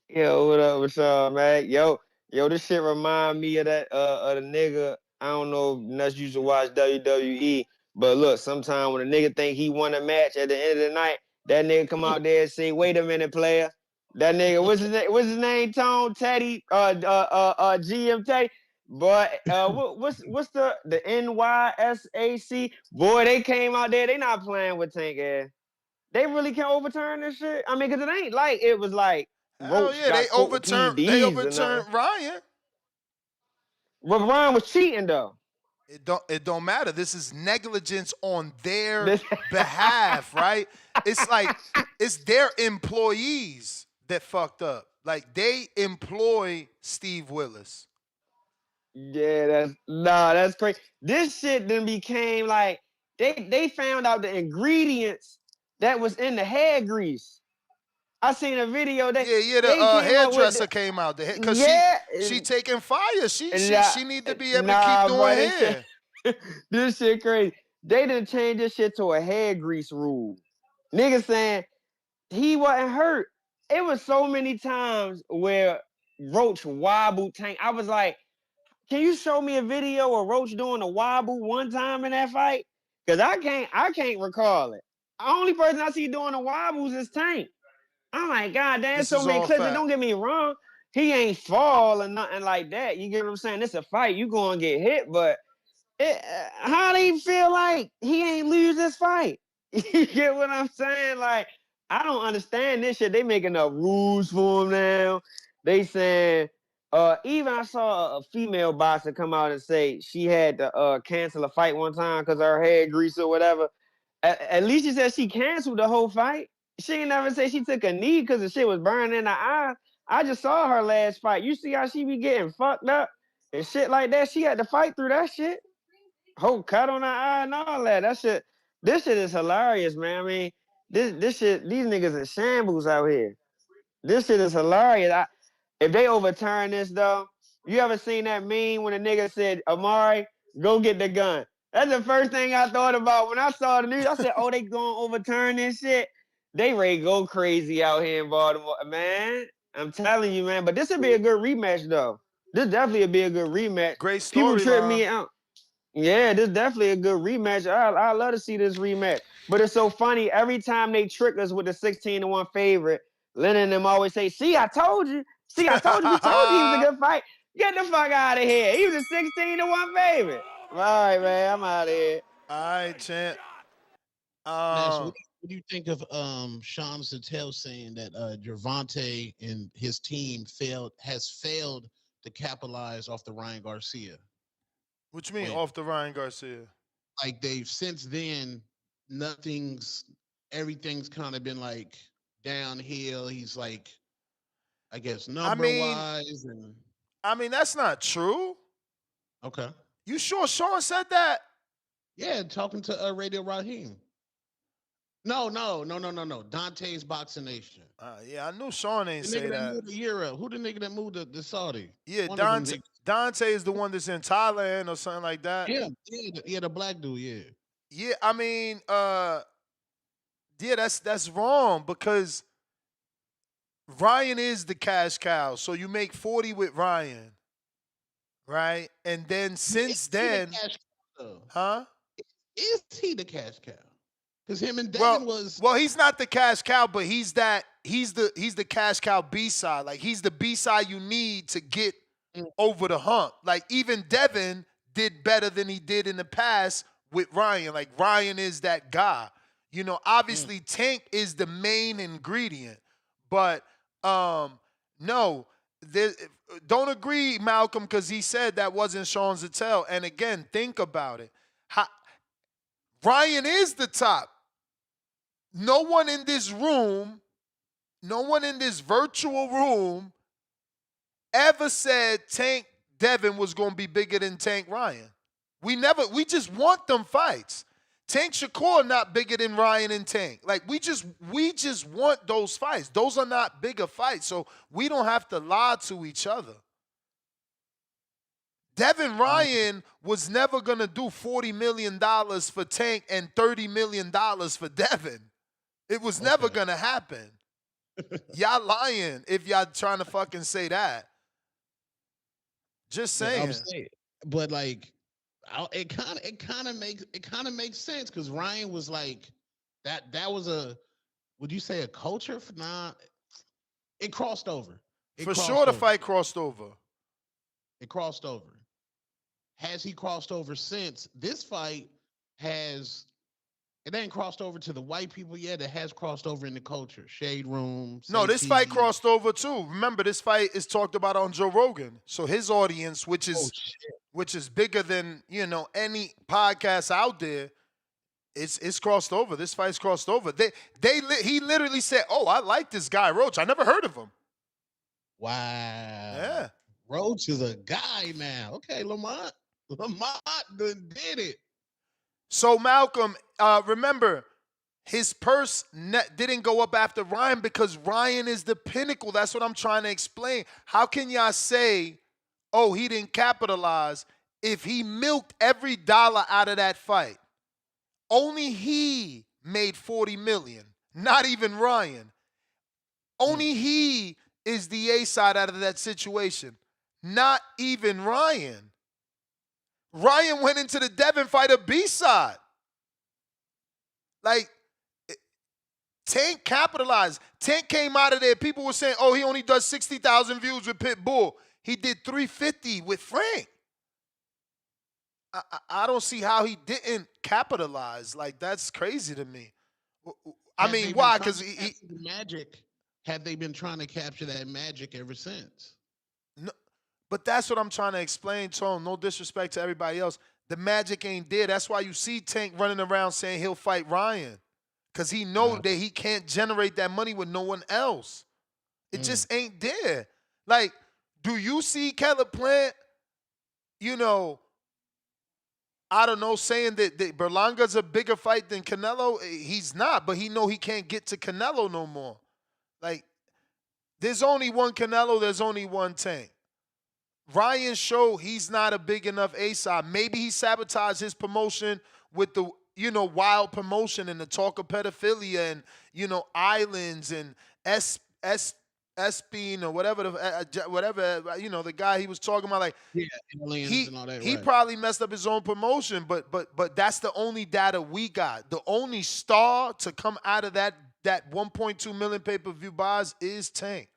yo, what up with y'all, man? Yo, this shit remind me of that of the nigga. I don't know if nuts used to watch WWE, but look, sometime when a nigga think he won a match at the end of the night, that nigga come out there and say, "Wait a minute, player." That nigga, what's his name? What's his name? Tone Teddy, GM Teddy. But what's the NYSAC? Boy, they came out there. They not playing with Tank ass. They really can overturn this shit. I mean, cause it ain't like it was like Hell Roach yeah, got caught with they PEDs or nothing. overturned Ryan. But Ryan was cheating though. It don't matter. This is negligence on their behalf, right? It's like it's their employees that fucked up. Like they employ Steve Willis. Yeah, that's crazy. This shit then became like they found out the ingredients that was in the hair grease. I seen a video that Yeah, they the came up with hairdresser came out there because yeah, she taking fire. She need to be able to keep nah, doing boy, hair. this shit crazy. They didn't change this shit to a hair grease rule. Niggas saying he wasn't hurt. It was so many times where Roach wobbled Tank. I was like, can you show me a video of Roach doing a wobble one time in that fight? Cause I can't recall it. The only person I see doing the wobbles is Tank. I'm like, God damn, This so is many all clips. And fact. don't get me wrong, he ain't fall or nothing like that. You get what I'm saying? It's a fight. You gonna get hit, but how do you feel like he ain't lose this fight? You get what I'm saying? Like, I don't understand this shit. They making up rules for him now. They saying, even I saw a female boxer come out and say she had to cancel a fight one time because her hair grease or whatever. At least she said she canceled the whole fight. She ain't never say she took a knee because the shit was burning in her eyes. I just saw her last fight. You see how she be getting fucked up and shit like that? She had to fight through that shit. Whole cut on her eye and all that. This shit is hilarious, man. I mean, this shit, these niggas are shambles out here. This shit is hilarious. If they overturn this though, you ever seen that meme when a nigga said, Amari, go get the gun? That's the first thing I thought about when I saw the news. I said, oh, they gonna overturn this shit? They ready to go crazy out here in Baltimore. Man, I'm telling you, man. But this would be a good rematch though. This definitely would be a good rematch. Great People trip storyline. me out. Yeah, this is definitely a good rematch. I love to see this rematch. But it's so funny. Every time they trick us with the 16-1 favorite, Lennon and them always say, see, I told you. See, I told you. We told you he was a good fight. Get the fuck out of here. He was a 16-1 favorite. All right, man. I'm out of here. All right, champ. Nash, what do you think of Sean Sattel saying that Gervonta and his team has failed to capitalize off the Ryan Garcia? What you mean off the Ryan Garcia? Like they've since then, everything's kind of been like downhill. He's like, I guess wise and. I mean, that's not true. Okay. You sure Sean said that? Yeah, talking to Radio Raheem. No. Dante's Boxing Nation. Yeah, I knew Sean ain't say that. that. Moved to Europe. Who the nigga that moved to Saudi? Yeah, Dante is the one that's in Thailand or something like that. Yeah, the black dude. Yeah. Yeah, I mean, yeah, that's wrong because Ryan is the cash cow. So you make 40 with Ryan. right? And then since Is he the then, cash cow, though? huh? Is he the cash cow? Because him and Well, Devin was well, he's not the cash cow, but he's the cash cow B side. Like he's the B side you need to get over the hump. Like even Devin did better than he did in the past with Ryan. Like Ryan is that guy. You know, obviously Tank is the main ingredient, but no, there, don't agree, Malcolm, because he said that wasn't Sean Zattel. And again, think about it. Ryan is the top. No one in this room, no one in this virtual room ever said Tank Devin was going to be bigger than Tank Ryan. We just want them fights. Tank Shakur not bigger than Ryan and Tank. Like we just want those fights. Those are not bigger fights. So we don't have to lie to each other. Devin Ryan was never going to do $40 million for Tank and $30 million for Devin. It was never going to happen. Y'all lying if y'all trying to fucking say that. Just saying. I'm saying, but like, it kind of makes sense because Ryan was like that. That was a, would you say a culture? Nah, it crossed over. For sure, the fight crossed over. It crossed over. Has he crossed over since? This fight has. It ain't crossed over to the white people yet. It has crossed over in the culture. Shade Room. No, this fight crossed over too. Remember, this fight is talked about on Joe Rogan. So his audience, which is bigger than, you know, any podcast out there, it's crossed over. This fight's crossed over. He literally said, "Oh, I like this guy Roach. I never heard of him." Wow. Yeah. Roach is a guy now. Okay, Lamont done did it. So Malcolm, remember, his purse didn't go up after Ryan because Ryan is the pinnacle. That's what I'm trying to explain. How can y'all say, oh, he didn't capitalize if he milked every dollar out of that fight? Only he made $40 million, not even Ryan. Only he is the A side out of that situation, not even Ryan. Ryan went into the Devin fight a B side. Like, Tank capitalized. Tank came out of there. People were saying, oh, he only does 60,000 views with Pitbull. He did 350 with Frank. I don't see how he didn't capitalize. Like, that's crazy to me. I mean, why? Because he magic. Have they been trying to capture that magic ever since? No, but that's what I'm trying to explain, Tone. No disrespect to everybody else. The magic ain't there. That's why you see Tank running around saying he'll fight Ryan. Because he know that he can't generate that money with no one else. It just ain't there. Like, do you see Caleb Plant, you know, I don't know, saying that Berlanga's a bigger fight than Canelo? He's not, but he know he can't get to Canelo no more. Like, there's only one Canelo, there's only one Tank. Ryan showed he's not a big enough A-side. Maybe he sabotaged his promotion with the, you know, wild promotion and the talk of pedophilia and, you know, islands and Espin or whatever, you know, the guy he was talking about. Like, aliens and all that. He probably messed up his own promotion, but that's the only data we got. The only star to come out of that 1.2 million pay-per-view buys is Tank.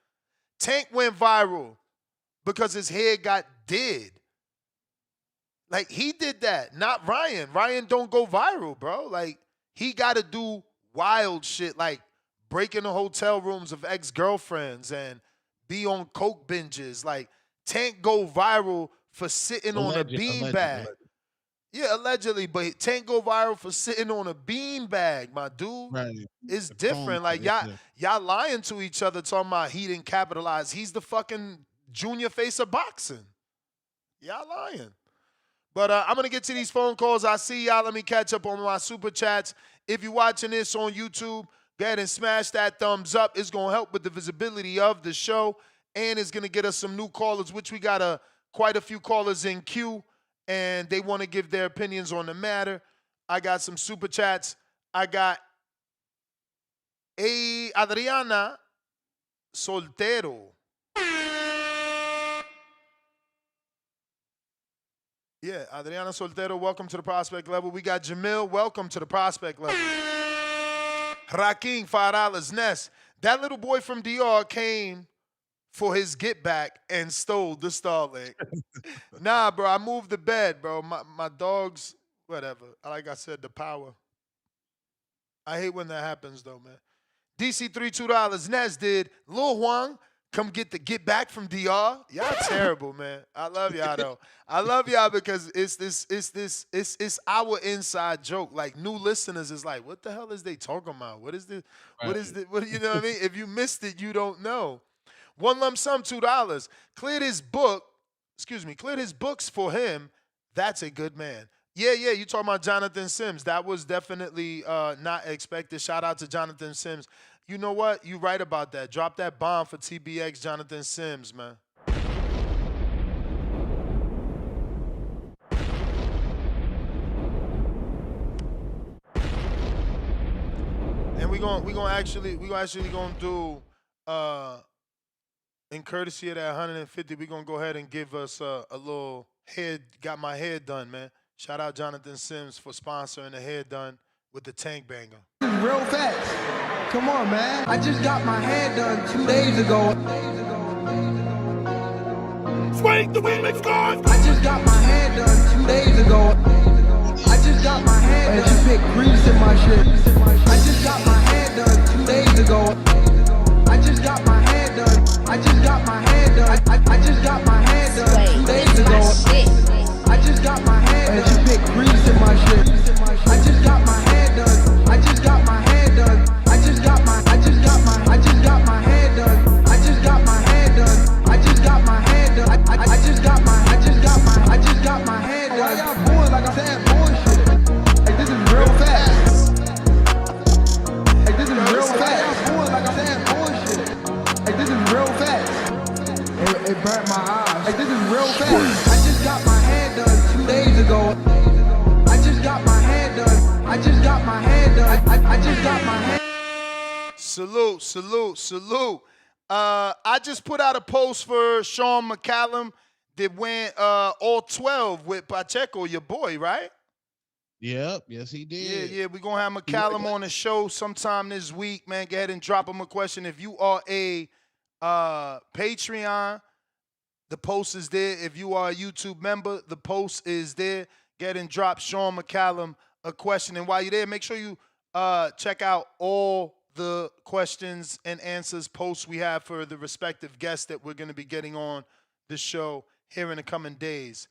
Tank went viral because his head got did. Like, he did that, not Ryan. Ryan don't go viral, bro. Like, he got to do wild shit, like break into hotel rooms of ex-girlfriends and be on coke binges. Like, Tank go viral for sitting on a beanbag. Yeah, allegedly, but Tank go viral for sitting on a beanbag, my dude. Right. It's different. Like, y'all lying to each other talking about he didn't capitalize. He's the fucking junior face of boxing. Y'all lying. But I'm going to get to these phone calls. I see y'all. Let me catch up on my super chats. If you're watching this on YouTube, go ahead and smash that thumbs up. It's going to help with the visibility of the show, and it's going to get us some new callers, which we got quite a few callers in queue, and they want to give their opinions on the matter. I got some super chats. I got Adriana Soltero. Yeah, Adriana Soltero, welcome to the prospect level. We got Jamil, welcome to the prospect level. Rakim, $5. Ness, that little boy from DR came for his get back and stole the Starlink. Nah, bro, I moved the bed, bro. My dogs, whatever. Like I said, the power. I hate when that happens, though, man. DC3, $2. Nez did. Lil Huang, come get the get back from DR. Y'all terrible, man. I love y'all, though. I love y'all because it's our inside joke. Like, new listeners is like, what the hell is they talking about? What is this? What is this? What, you know what I mean? If you missed it, you don't know. One lump sum, $2. Cleared his books for him. That's a good man. Yeah, you talking about Jonathan Sims. That was definitely not expected. Shout out to Jonathan Sims. You know what? You right about that. Drop that bomb for TBX Jonathan Sims, man. And we gonna actually do in courtesy of that 150, we're gonna go ahead and give us a little got my hair done, man. Shout out Jonathan Sims for sponsoring the hair done with the tank banger. Real fast. Come on, man. I just got my hair done 2 days ago. Swing the remix guys. I just got my hair done 2 days ago. I just got my hair done. She put grease in my shit. I just got my hair done 2 days ago. I just got my hair done. I just got my hair done. I just got my hair done 2 days ago. I just got my hair done. She put grease in my shit. I just got my hair done. I just got my hair done. I just got my hair done. I just got my hair done. I just got my hair done. I just got my hair done. Why y'all boys like I'm saying bullshit? Like this is real fast. Like this is real fast. Why y'all boys like I'm saying bullshit? Like this is real fast. It burnt my eyes. Like this is real fast. I just got my hair done 2 days ago. I just got my hair done. I just got my hair done. I just got my hair. Salute. I just put out a post for Sean McCallum that went all 12 with Pacheco, your boy, right? Yep, yes he did. Yeah, we're going to have McCallum on the show sometime this week, man. Go ahead and drop him a question. If you are a Patreon, the post is there. If you are a YouTube member, the post is there. Go ahead and drop Sean McCallum a question. And while you're there, make sure you check out all the questions and answers posts we have for the respective guests that we're going to be getting on the show here in the coming days.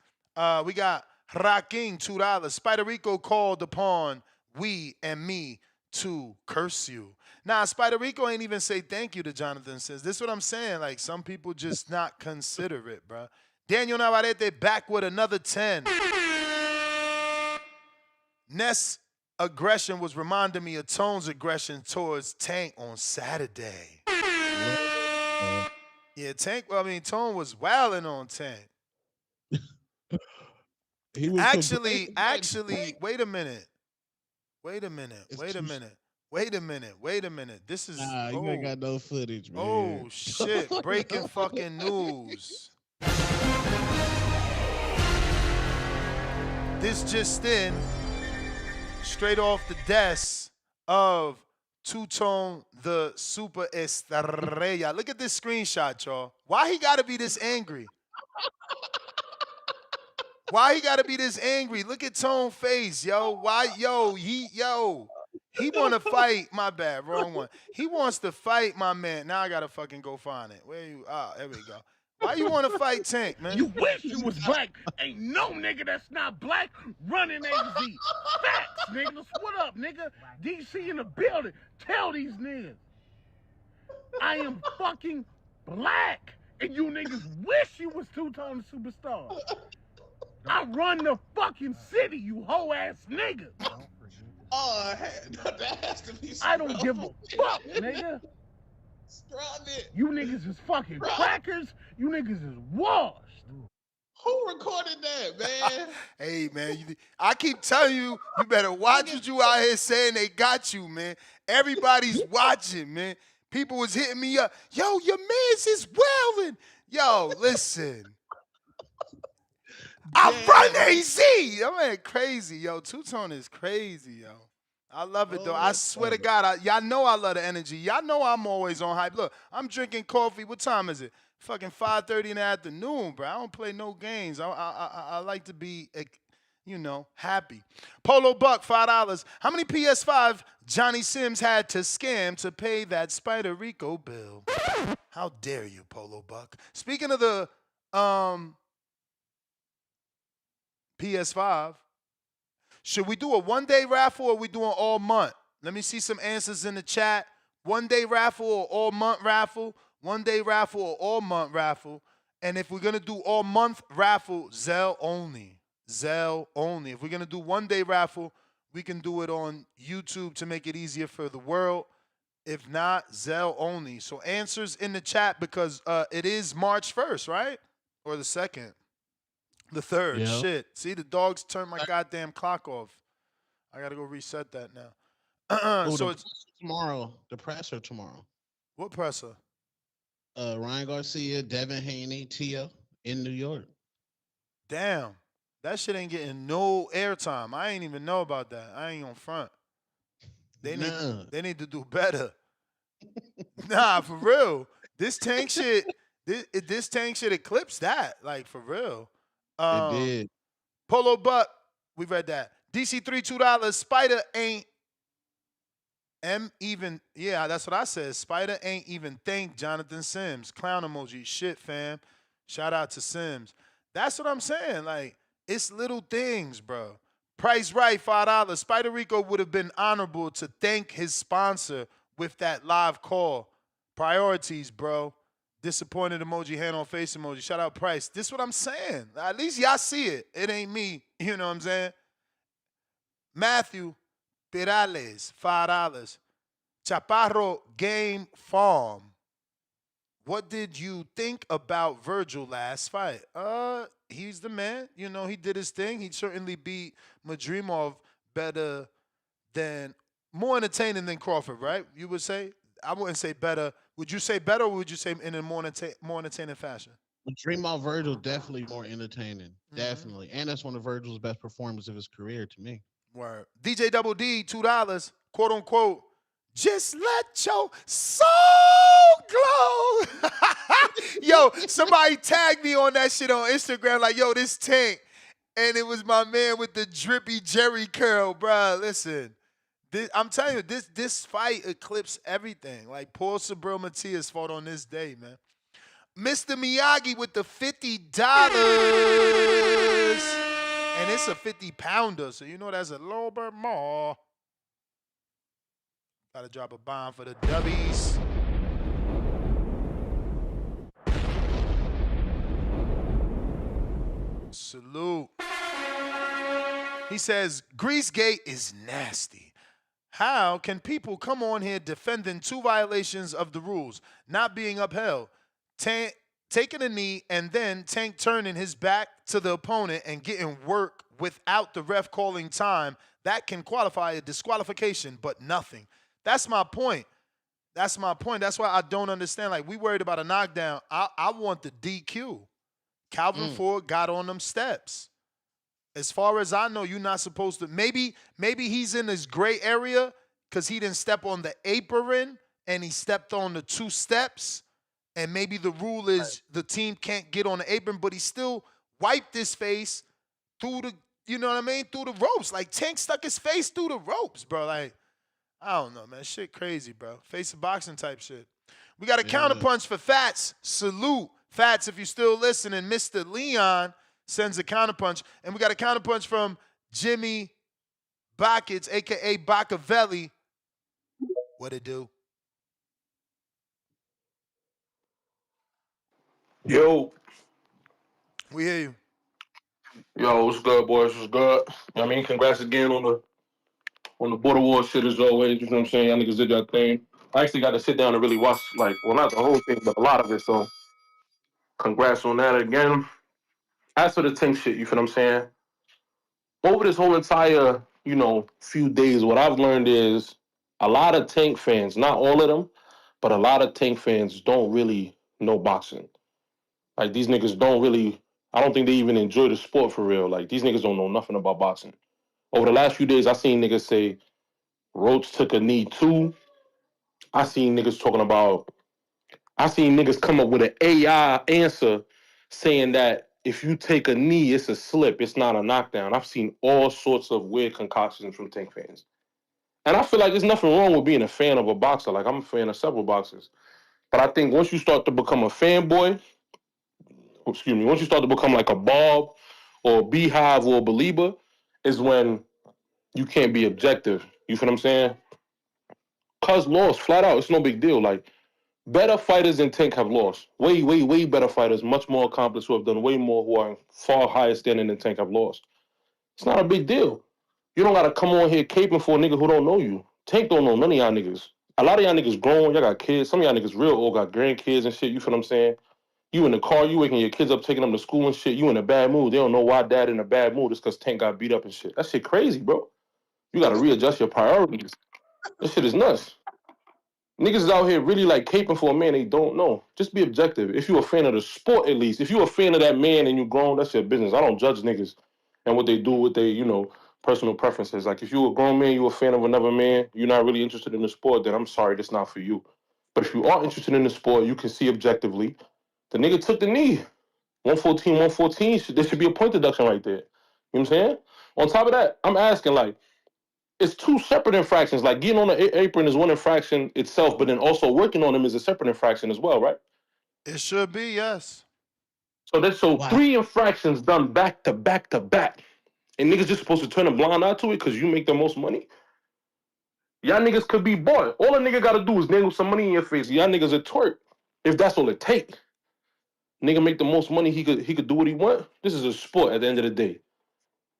We got Rakim, $2. Spider Rico called upon we and me to curse you. Nah, Spider Rico ain't even say thank you to Jonathan Sims. This is what I'm saying. Like, some people just not consider it, bro. Daniel Navarrete back with another 10. Ness aggression was reminding me of Tone's aggression towards Tank on Saturday. Yeah, Tone was wilding on Tank. Actually, wait a minute. This is you ain't got no footage, man. Oh shit! Breaking fucking news. This just in, straight off the desk of Two-Tone the Super Estrella. Look at this screenshot, y'all. Why he gotta be this angry? Look at Tone's face, yo. He wanna fight. My bad, wrong one. He wants to fight my man. Now I gotta fucking go find it. Where you? There we go. Why you wanna fight Tank, man? You wish you was black. Ain't no nigga that's not black running AZ. Facts, niggas. What up, nigga? DC in the building. Tell these niggas. I am fucking black. And you niggas wish you was Two-Tone the Superstar. I run the fucking city, you hoe ass niggas. Oh, that has to be. I don't give a fuck, nigga. You niggas is fucking crackers. You niggas is washed. Who recorded that, man? Hey, man, I keep telling you, you better watch what you out here saying. They got you, man. Everybody's watching, man. People was hitting me up. Yo, your man's is wailing. Yo, listen. I run AZ. That man crazy, yo. Two-Tone is crazy, yo. I love it, though. I swear to God, y'all know I love the energy. Y'all know I'm always on hype. Look, I'm drinking coffee. What time is it? Fucking 5:30 in the afternoon, bro. I don't play no games. I like to be, happy. Polo Buck, $5. How many PS5 Johnny Sims had to scam to pay that Spider Rico bill? How dare you, Polo Buck? Speaking of the PS5, should we do a one-day raffle or are we doing all month? Let me see some answers in the chat. One-day raffle or all-month raffle? One-day raffle or all-month raffle? And if we're going to do all-month raffle, Zelle only. Zelle only. If we're going to do one-day raffle, we can do it on YouTube to make it easier for the world. If not, Zelle only. So answers in the chat because it is March 1st, right? Or the 2nd? The 3rd. Yeah. Shit. See, the dogs turned my goddamn clock off. I got to go reset that now. So it's tomorrow. The presser tomorrow. What presser? Ryan Garcia, Devin Haney, Tia in New York. Damn. That shit ain't getting no airtime. I ain't even know about that. I ain't on front. They need to do better. Nah, for real. This tank shit, this tank shit eclipsed that. Like, for real. It did. Polo Buck, we read that. DC3, $2. Spider ain't even. Yeah, that's what I said. Spider ain't even thank Jonathan Sims. Clown emoji. Shit, fam. Shout out to Sims. That's what I'm saying. Like, it's little things, bro. Price right, $5. Spider Rico would have been honorable to thank his sponsor with that live call. Priorities, bro. Disappointed emoji, hand on face emoji. Shout out Price. This what I'm saying. At least y'all see it. It ain't me. You know what I'm saying? Matthew Perales, $5. Chaparro Game Farm. What did you think about Virgil last fight? He's the man. You know, he did his thing. He certainly beat Madrimov better than, more entertaining than Crawford, right? You would say? I wouldn't say better. Would you say better or would you say in a more entertaining fashion? Dream Virgil definitely more entertaining. Definitely. And that's one of Virgil's best performances of his career to me. Word. DJ Double D, $2, quote unquote. Just let your soul glow. Yo, somebody tagged me on that shit on Instagram like, yo, this tank. And it was my man with the drippy Jerry curl, bro. Listen, I'm telling you, this fight eclipsed everything. Like, Paul Sabril Matias fought on this day, man. Mr. Miyagi with the $50. And it's a 50-pounder, so you know that's a little bit more. Gotta drop a bomb for the dubbies. Salute. He says, Greasegate is nasty. How can people come on here defending 2 violations of the rules not being upheld? Taking a knee and then Tank turning his back to the opponent and getting work without the ref calling time, that can qualify a disqualification, but nothing. That's my point. That's my point. That's why I don't understand. Like, we worried about a knockdown. I want the DQ. Calvin Ford got on them steps. As far as I know, you're not supposed to. Maybe he's in this gray area because he didn't step on the apron and he stepped on the 2 steps. And maybe the rule is the team can't get on the apron, but he still wiped his face through the, you know what I mean, through the ropes. Like, Tank stuck his face through the ropes, bro. Like, I don't know, man. Shit crazy, bro. Face of boxing type shit. We got a counterpunch for Fats. Salute. Fats, if you're still listening, Mr. Leon sends a counterpunch. And we got a counterpunch from Jimmy Bakits, a.k.a. Bacavelli. What it do? Yo. We hear you. Yo, what's good, boys? What's good? I mean, congrats again on the Border War shit as always. You know what I'm saying? Y'all niggas did your thing. I actually got to sit down and really watch, like, well, not the whole thing, but a lot of it. So, congrats on that again. As for the Tank shit, you feel what I'm saying? Over this whole entire, few days, what I've learned is a lot of Tank fans, not all of them, but a lot of Tank fans don't really know boxing. Like, these niggas don't really I don't think they even enjoy the sport for real. Like these niggas don't know nothing about boxing. Over the last few days, I seen niggas say Roach took a knee too. I seen niggas talking about. I seen niggas come up with an AI answer saying that if you take a knee, it's a slip, it's not a knockdown. I've seen all sorts of weird concoctions from Tank fans. And I feel like there's nothing wrong with being a fan of a boxer. Like I'm a fan of several boxers. But I think once you start to become a fanboy, excuse me, once you start to become like a Bob or a Beehive or a Belieber, is when you can't be objective. You feel what I'm saying? Cuz lost, flat out. It's no big deal. Like, better fighters than Tank have lost. Way, way, way better fighters, much more accomplished, who have done way more, who are in far higher standing than Tank have lost. It's not a big deal. You don't gotta come on here caping for a nigga who don't know you. Tank don't know none of y'all niggas. A lot of y'all niggas grown, y'all got kids. Some of y'all niggas real old, got grandkids and shit. You feel what I'm saying? You in the car, you waking your kids up, taking them to school and shit. You in a bad mood. They don't know why dad in a bad mood. It's because Tank got beat up and shit. That shit crazy, bro. You gotta readjust your priorities. This shit is nuts. Niggas is out here really like caping for a man they don't know. Just be objective. If you're a fan of the sport, at least. If you're a fan of that man and you grown, that's your business. I don't judge niggas and what they do with their, personal preferences. Like if you're a grown man, you're a fan of another man, you're not really interested in the sport, then I'm sorry, that's not for you. But if you are interested in the sport, you can see objectively. The nigga took the knee. 114, 114, there should be a point deduction right there. You know what I'm saying? On top of that, I'm asking, like, it's two separate infractions. Like getting on the apron is one infraction itself, but then also working on them is a separate infraction as well, right? It should be, yes. So three infractions done back to back to back, and niggas just supposed to turn a blind eye to it because you make the most money. Y'all niggas could be bought. All a nigga gotta do is dangle some money in your face. Y'all niggas a twerk. If that's all it take. Nigga make the most money, he could do what he want. This is a sport at the end of the day.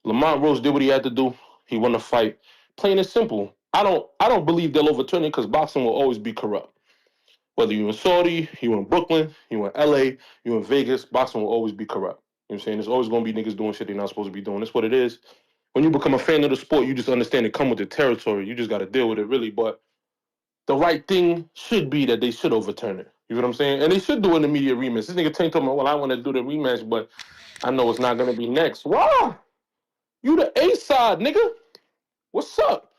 Lamont Roach did what he had to do. He won the fight. Plain and simple. I don't believe they'll overturn it because boxing will always be corrupt. Whether you in Saudi, you in Brooklyn, you in LA, you in Vegas, boxing will always be corrupt. You know what I'm saying? There's always gonna be niggas doing shit they're not supposed to be doing. That's what it is. When you become a fan of the sport, you just understand it come with the territory. You just gotta deal with it really. But the right thing should be that they should overturn it. You know what I'm saying? And they should do an immediate rematch. This nigga Tank told me, well, I want to do the rematch, but I know it's not gonna be next. Why? You the A side, nigga. What's up?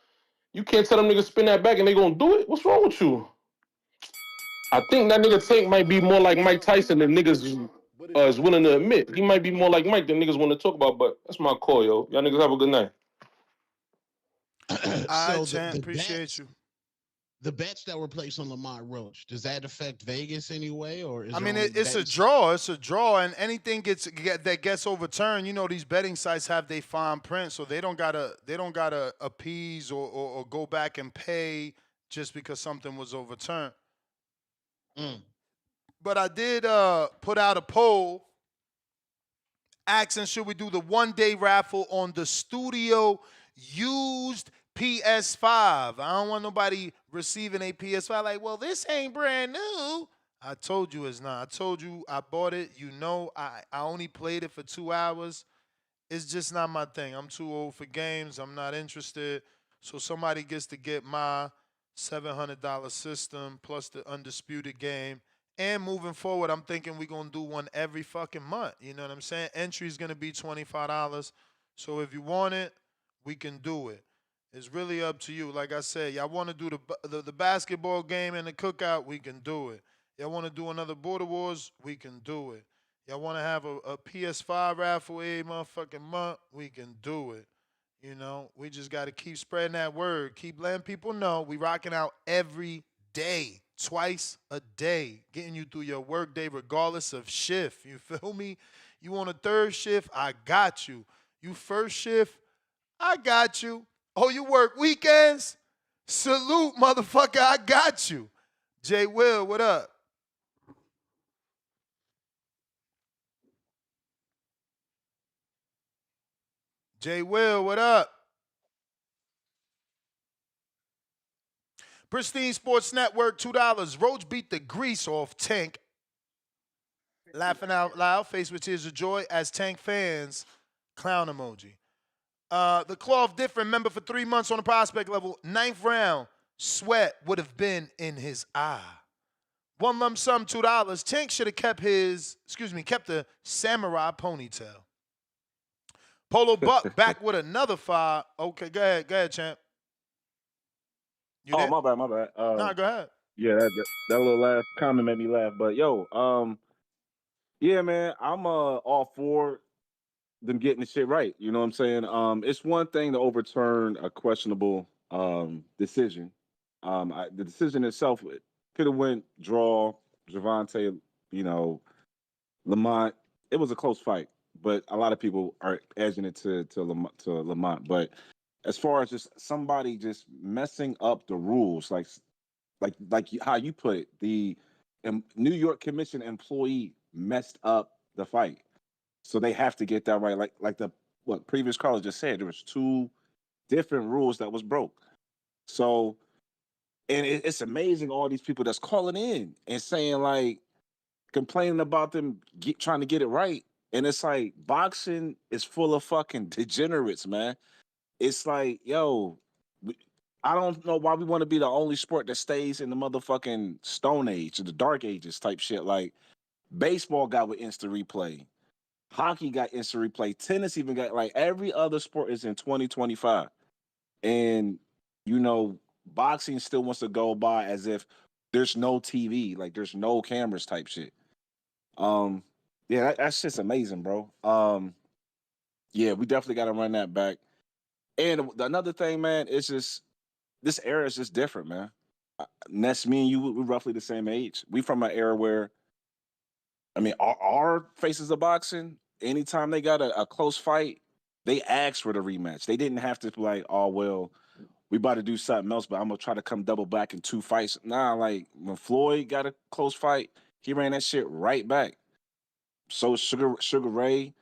You can't tell them niggas spin that back and they gonna do it? What's wrong with you? I think that nigga Tank might be more like Mike Tyson than niggas is willing to admit. He might be more like Mike than niggas want to talk about, but that's my call, yo. Y'all niggas have a good night. All right, So champ. Appreciate you. the bets that were placed on Lamont Roach, does that affect Vegas anyway, or is I there mean, only it's a bets? draw. It's a draw, and anything that gets overturned, these betting sites have they fine print, so they don't gotta appease or go back and pay just because something was overturned. But I did put out a poll asking should we do the 1-day raffle on the studio used PS5. I don't want nobody receiving a PS5 like, well, this ain't brand new. I told you it's not. I told you I bought it. I only played it for 2 hours. It's just not my thing. I'm too old for games. I'm not interested. So somebody gets to get my $700 system plus the undisputed game. And moving forward, I'm thinking we're going to do one every fucking month. You know what I'm saying? Entry is going to be $25. So if you want it, we can do it. It's really up to you. Like I said, y'all want to do the basketball game and the cookout, we can do it. Y'all want to do another Border Wars, we can do it. Y'all want to have a PS5 raffle every motherfucking month, we can do it. We just got to keep spreading that word. Keep letting people know we rocking out every day, twice a day, getting you through your work day regardless of shift. You feel me? You on a third shift, I got you. You first shift, I got you. Oh, you work weekends? Salute, motherfucker, I got you. Jay Will, what up? Jay Will, what up? Pristine Sports Network, $2. Roach beat the grease off Tank. Laughing out loud, face with tears of joy as Tank fans, clown emoji. The cloth different member for 3 months on the prospect level. 9th round, sweat would have been in his eye. One lump sum, $2. Tank should have kept the samurai ponytail. Polo Buck back with another 5. Okay, go ahead, champ. You there? My bad. Nah, go ahead. Yeah, that little last comment made me laugh. But yo, yeah, man, I'm all for them getting the shit right. You know what I'm saying? It's one thing to overturn a questionable decision. The decision itself could have went draw, Gervonta, you know, Lamont. It was a close fight, but a lot of people are edging it to Lamont. But as far as just somebody just messing up the rules, like how you put it, the New York Commission employee messed up the fight, so they have to get that right. Like the what previous caller just said, there was 2 different rules that was broke. So, and it's amazing all these people that's calling in and saying like complaining about them trying to get it right, and it's like boxing is full of fucking degenerates, man. It's like, yo, I don't know why we want to be the only sport that stays in the motherfucking Stone Age or the Dark Ages type shit. Like baseball got with instant replay, hockey got instant replay, tennis even got like every other sport is in 2025, and you know boxing still wants to go by as if there's no TV, like there's no cameras type shit. Yeah, that's just amazing, bro. Yeah, we definitely got to run that back. And another thing, man, it's just this era is just different, man. Ness, me and you, we're roughly the same age. We from an era where, I mean, our faces of boxing, anytime they got a close fight, they asked for the rematch. They didn't have to be like, oh, well, we about to do something else, but I'm going to try to come double back in 2 fights. Nah, like when Floyd got a close fight, he ran that shit right back. So Sugar Ray,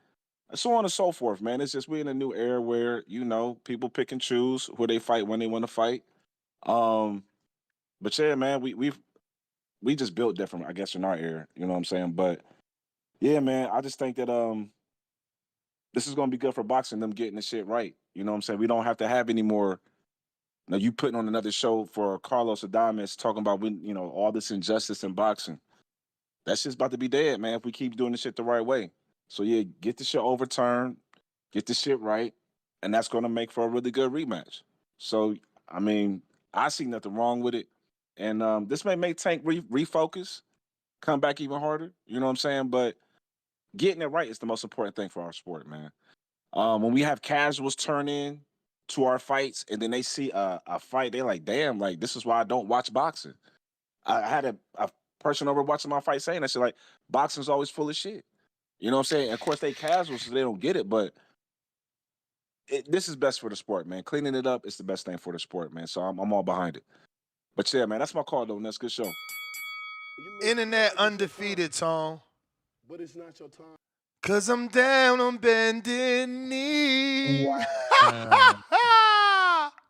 and so on and so forth, man. It's just we're in a new era where, you know, people pick and choose who they fight when they want to fight. But yeah, man, we just built different, I guess, in our era. You know what I'm saying? But yeah, man, I just think that this is gonna be good for boxing, them getting the shit right. You know what I'm saying? We don't have to have any more. Now you putting on another show for Carlos Adames talking about all this injustice in boxing. That's just about to be dead, man. If we keep doing the shit the right way. So yeah, get the shit overturned, get the shit right, and that's gonna make for a really good rematch. So I mean, I see nothing wrong with it. And this may make Tank refocus, come back even harder. You know what I'm saying? But getting it right is the most important thing for our sport, man. When we have casuals turn in to our fights and then they see a fight, they're like, damn, like this is why I don't watch boxing. I had a person over watching my fight saying that shit, like, boxing's always full of shit. You know what I'm saying? And of course, they casuals, so they don't get it, but this is best for the sport, man. Cleaning it up is the best thing for the sport, man. So I'm all behind it. But yeah, man, that's my call, though. That's a good show. Internet undefeated, Tom. But it's not your time. Cause I'm down on bended knee. Wow.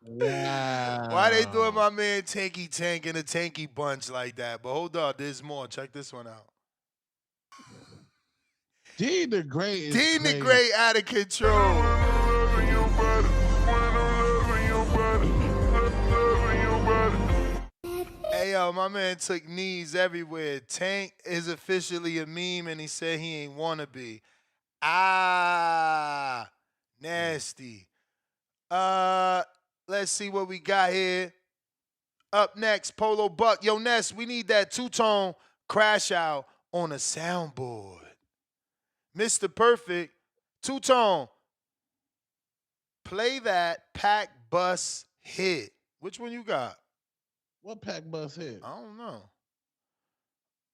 Why they doing my man Tanky Tank and a Tanky Bunch like that? But hold on, there's more. Check this one out. Dean the Great is Dean the crazy. Great out of control. Hey, yo, my man took knees everywhere. Tank is officially a meme, and he said he ain't wanna be. Nasty. Let's see what we got here. Up next, Polo Buck. Yo, Ness, we need that two-tone crash out on a soundboard. Mr. Perfect, two-tone. Play that Pack Bus hit. Which one you got? What Pack Bus hit? I don't know.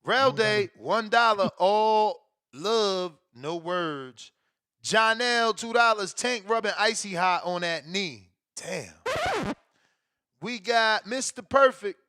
Rail Day, $1. All love, no words. Jonell, $2. Tank rubbing icy hot on that knee. Damn. We got Mr. Perfect.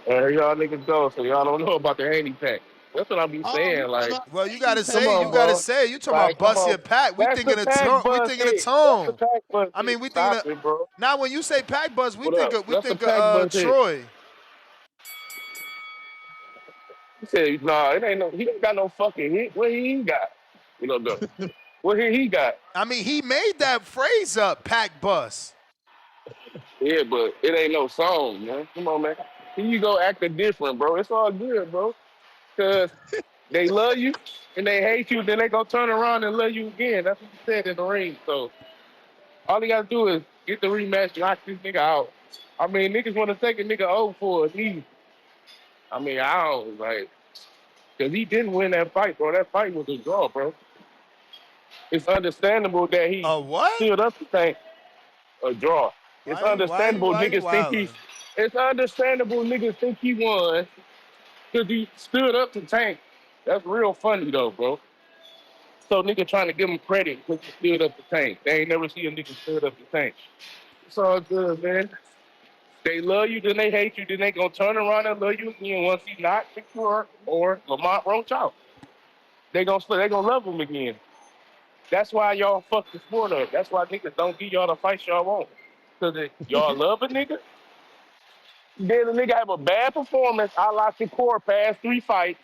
Y'all niggas go, so y'all don't know about the handy pack. That's what I be saying. Like, Well, you gotta come say, on, you gotta bro. say. You talking Like, about come bust your on. pack? We That's thinking the a pack tone. We bus thinking a hit. That's the tone. pack bus I mean, hit. we thinking Stop it, bro. now when you say pack bus, we What think up? of That's the pack bus hit. Troy. He said, nah, it ain't no, he ain't got no fucking hit. What he got? You know, what he got? I mean, he made that phrase up, pack bus. Yeah, but it ain't no song, man. Come on, man. Here you go acting different, bro. It's all good, bro. Cause they love you and they hate you, then they gonna turn around and love you again. That's what you said in the ring. So all you gotta do is get the rematch, knock this nigga out. I mean, niggas wanna take a nigga over for a knee. I mean, I don't like, cause he didn't win that fight, bro. That fight was a draw, bro. It's understandable that he A what? stood up to think a draw. It's understandable Why you niggas think wildin'? it's understandable niggas think he won because he stood up to Tank. That's real funny though, bro. So nigga trying to give him credit because he stood up to Tank. They ain't never see a nigga stood up to Tank. It's all good, man. They love you, then they hate you, then they gonna turn around and love you again once he not secure or Lamont Roach out. They gonna love him again. That's why y'all fuck the sport up. That's why niggas don't give y'all the fights y'all want. Cause y'all love a nigga, then the nigga have a bad performance, I la Shakur past 3 fights.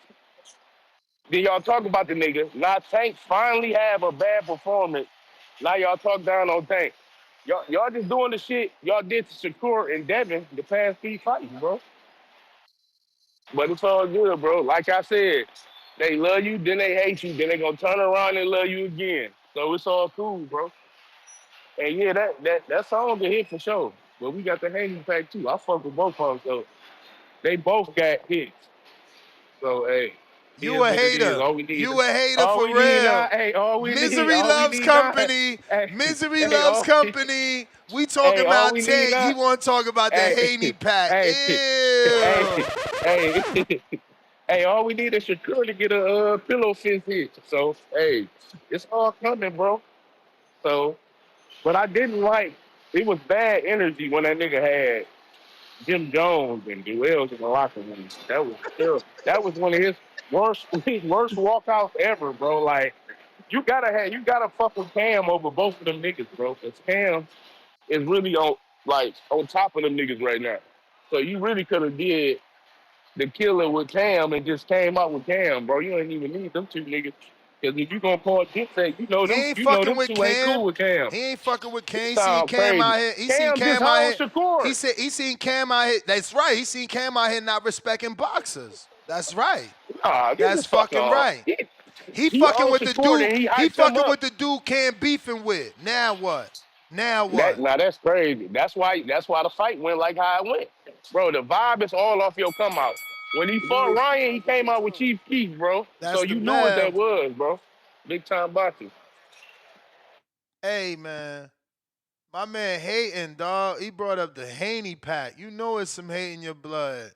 Then y'all talk about the nigga. Now Tank finally have a bad performance. Now y'all talk down on Tank. Y'all just doing the shit y'all did to Shakur and Devin the past 3 fights, bro. But it's all good, bro. Like I said, they love you, then they hate you, then they gonna turn around and love you again. So it's all cool, bro. And yeah, that song a hit for sure. But we got the hanging pack too. I fuck with both of them, so they both got hits. So hey, it You is a what it is. hater. You a hater All for we need now, real. hey, Misery all we loves need now, company. hey, Misery hey, loves company. We talking hey, all about we need Tank. He now, want to talk about the hey, Haney pack. hey, hey, Ew. hey, hey, all we need is Shakur to get a pillow fist hit. So hey, it's all coming, bro. So, but I didn't like. It was bad energy when that nigga had Jim Jones and duels in the locker room. That was still that was one of his worst walkouts ever, bro. Like you gotta fuck with Cam over both of them niggas, bro. Cause Cam is really on top of them niggas right now. So you really could have did the killer with Cam and just came out with Cam, bro. You ain't even need them 2 niggas. Cause if you gonna call Dipset, He ain't you know fucking them with 2 ain't cool Cam. with Cam. He ain't fucking with Cam. You He seen sound Cam crazy. out here. He seen Cam just Cam out held here. Shakur. He seen Cam out here. That's right. He seen Cam out here not respecting boxers. That's right. Nah, get the That's fuck fucking on. right. He He fucking owed with the Shakur dude. and he He hyped him fucking up. with the dude Cam beefing with. Now what? Now what? That's crazy. That's why the fight went like how it went. Bro, the vibe is all off your come out. When he fought Ryan, he came out with Chief Keef, bro. So That's the you knew what that Bev. was, bro. Big time boxing. Hey man. My man hating, dog. He brought up the Haney pack. You know it's some hate in your blood.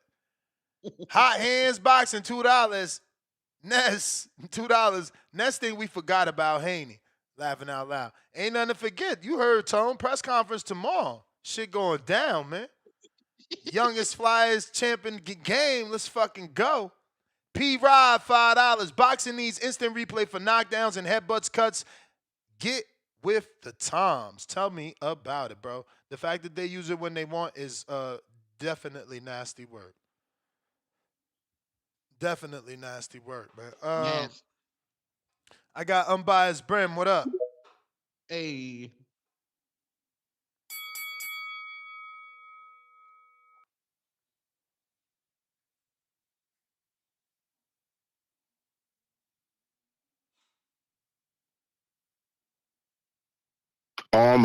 Hot hands boxing, $2. Ness, $2. Next thing we forgot about Haney. Laughing out loud. Ain't nothing to forget. You heard Tone. Press conference tomorrow. Shit going down, man. Youngest flyers champion game. Let's fucking go. P Rod, $5. Boxing needs instant replay for knockdowns and headbutts cuts. Get with the times. Tell me about it, bro. The fact that they use it when they want is definitely nasty work. Definitely nasty work, man. Yes. I got unbiased Brim. What up? Hey. I'm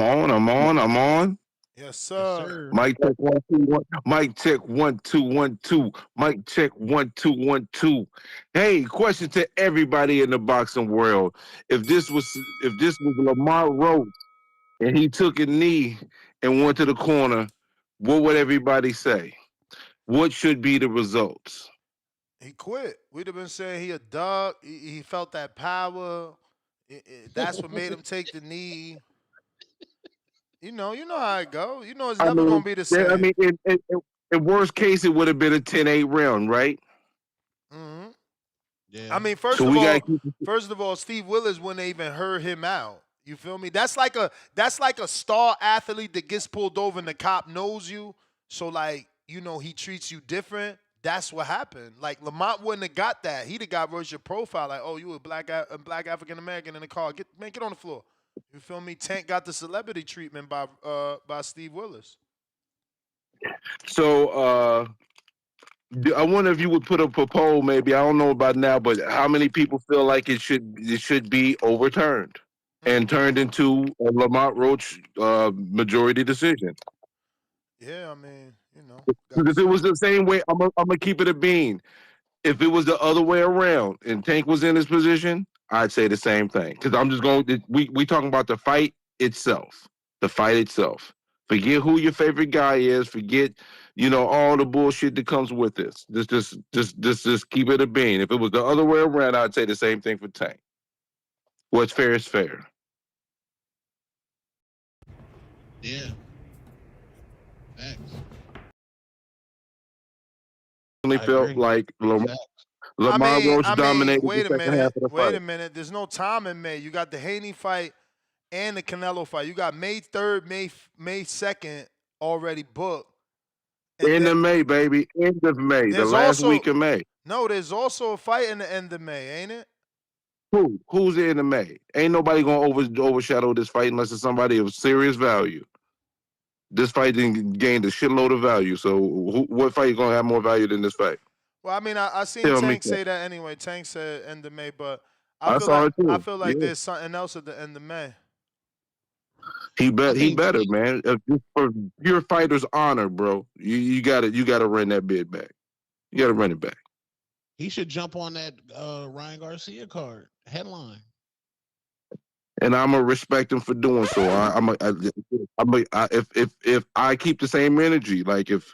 on. Yes, Yes, sir. sir. Mic check 1 2 1. Mic check 1 2 1 2. Mic check 1 2 1 2. Hey, question to everybody in the boxing world: if this was Lamont Roach and he took a knee and went to the corner, what would everybody say? What should be the results? He quit. We'd have been saying he a dog. He felt that power. That's what made him take the knee. You know how it go. You know it's I never mean, gonna be the I same. mean, in worst case, it would have been a 10-8 round, right? hmm I Yeah. mean, So we got to keep. first of all, Steve Willis wouldn't even heard him out. You feel me? That's like a star athlete that gets pulled over and the cop knows you. So like, he treats you different. That's what happened. Like Lamont wouldn't have got that. He'd have got racial profile. Like, oh, you a black African American in the car. Get on the floor. You feel me? Tank got the celebrity treatment by Steve Willis. So I wonder if you would put up a poll, maybe I don't know about now, but how many people feel like it should be overturned and turned into a Lamont Roach majority decision? Yeah, I mean, you know, Because gotta if it was see. the same way, I'm gonna keep it a bean. If it was the other way around and Tank was in his position, I'd say the same thing. Because I'm just going. We talking about the fight itself. The fight itself. Forget who your favorite guy is. Forget, all the bullshit that comes with this. Just keep it a bean. If it was the other way around, I'd say the same thing for Tank. What's fair is fair. Yeah. Facts. I I felt agree. like Facts. Lamar Roach I mean, dominated the wait a second half minute. of the Wait fight. a minute. There's no time in May. You got the Haney fight and the Canelo fight. You got May 3rd, May 2nd already booked. And End then of May, baby. End of May. The there's last also week of May. no, there's also a fight in the end of May, ain't it? Who? Who's in the May? Ain't nobody gonna overshadow this fight unless it's somebody of serious value. This fight didn't gain a shitload of value. So, what fight gonna have more value than this fight? Well, I mean, I seen Tell me Tank that. say that anyway. Tank said end of May, but I saw it I too. feel like Yeah, there's something else at the end of May. I he think better, man. Just for pure fighter's honor, bro. You gotta run that bid back. You gotta run it back. he should jump on that Ryan Garcia card headline. And I'm gonna respect him for doing so. If I keep the same energy, like if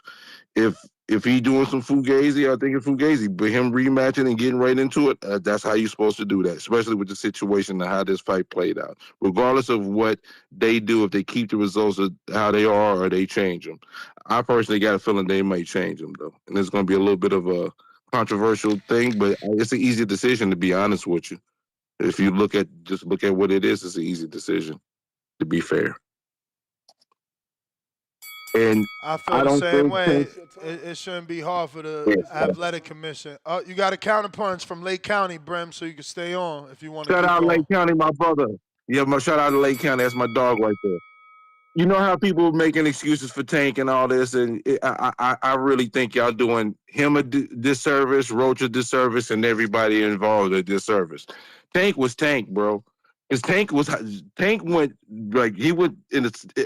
he doing some fugazi, I think it's fugazi. But him rematching and getting right into it, that's how you're supposed to do that, especially with the situation and how this fight played out. Regardless of what they do, if they keep the results of how they are or they change them, I personally got a feeling they might change them though, and it's gonna be a little bit of a controversial thing, but it's an easy decision to be honest with you. If you look at what it is, it's an easy decision. To be fair, and I feel I the don't same think way. It shouldn't be hard for the athletic commission. You got a counterpunch from Lake County, Brim, so you can stay on if you want to shout keep out going. Lake County, my brother. Yeah, shout out to Lake County. That's my dog right there. You know how people making excuses for Tank and all this, and I really think y'all doing him a disservice, Roach a disservice, and everybody involved a disservice. Tank was Tank, bro. His Tank went like he went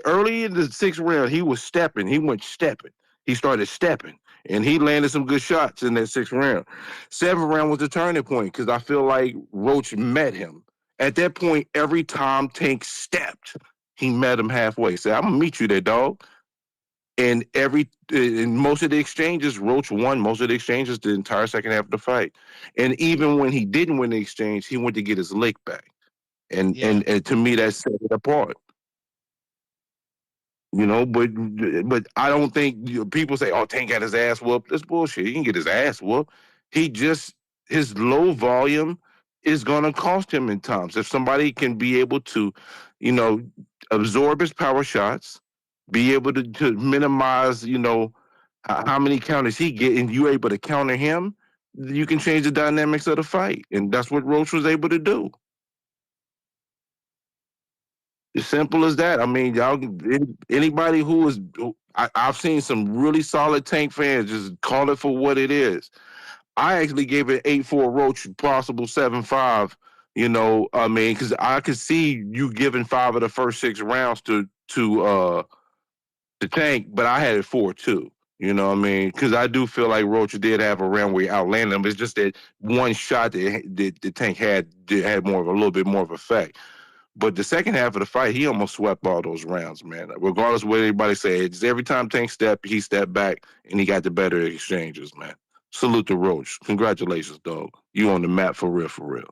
early in the sixth round. He was stepping. He went stepping. He started stepping, and he landed some good shots in that sixth round. Seventh round was the turning point because I feel like Roach met him. At that point, every time Tank stepped, he met him halfway. Said, "I'm gonna meet you there, dog." And in most of the exchanges, Roach won most of the exchanges the entire second half of the fight. And even when he didn't win the exchange, he went to get his lick back. And Yeah. and, and to me, that set it apart. But I don't think people say, "Oh, Tank got his ass whooped." That's bullshit. He can get his ass whooped. He just his low volume is going to cost him in times. If somebody can be able to, you know, absorb his power shots, be able to minimize, how many counters he get, and you're able to counter him, you can change the dynamics of the fight, and that's what Roach was able to do. As simple as that. I mean, anybody I've seen some really solid Tank fans just call it for what it is. I actually gave it 8-4 Roach, possible 7-5. I mean, because I could see you giving 5 of the first 6 rounds to Tank, but I had it 4-2. You know what I mean? Because I do feel like Roach did have a round where he outlanded him. It's just that one shot that the Tank had more of a little bit more of effect. But the second half of the fight, he almost swept all those rounds, man. Regardless of what anybody says, every time Tank stepped, he stepped back and he got the better exchanges, man. Salute to Roach. Congratulations, dog. You on the map for real, for real.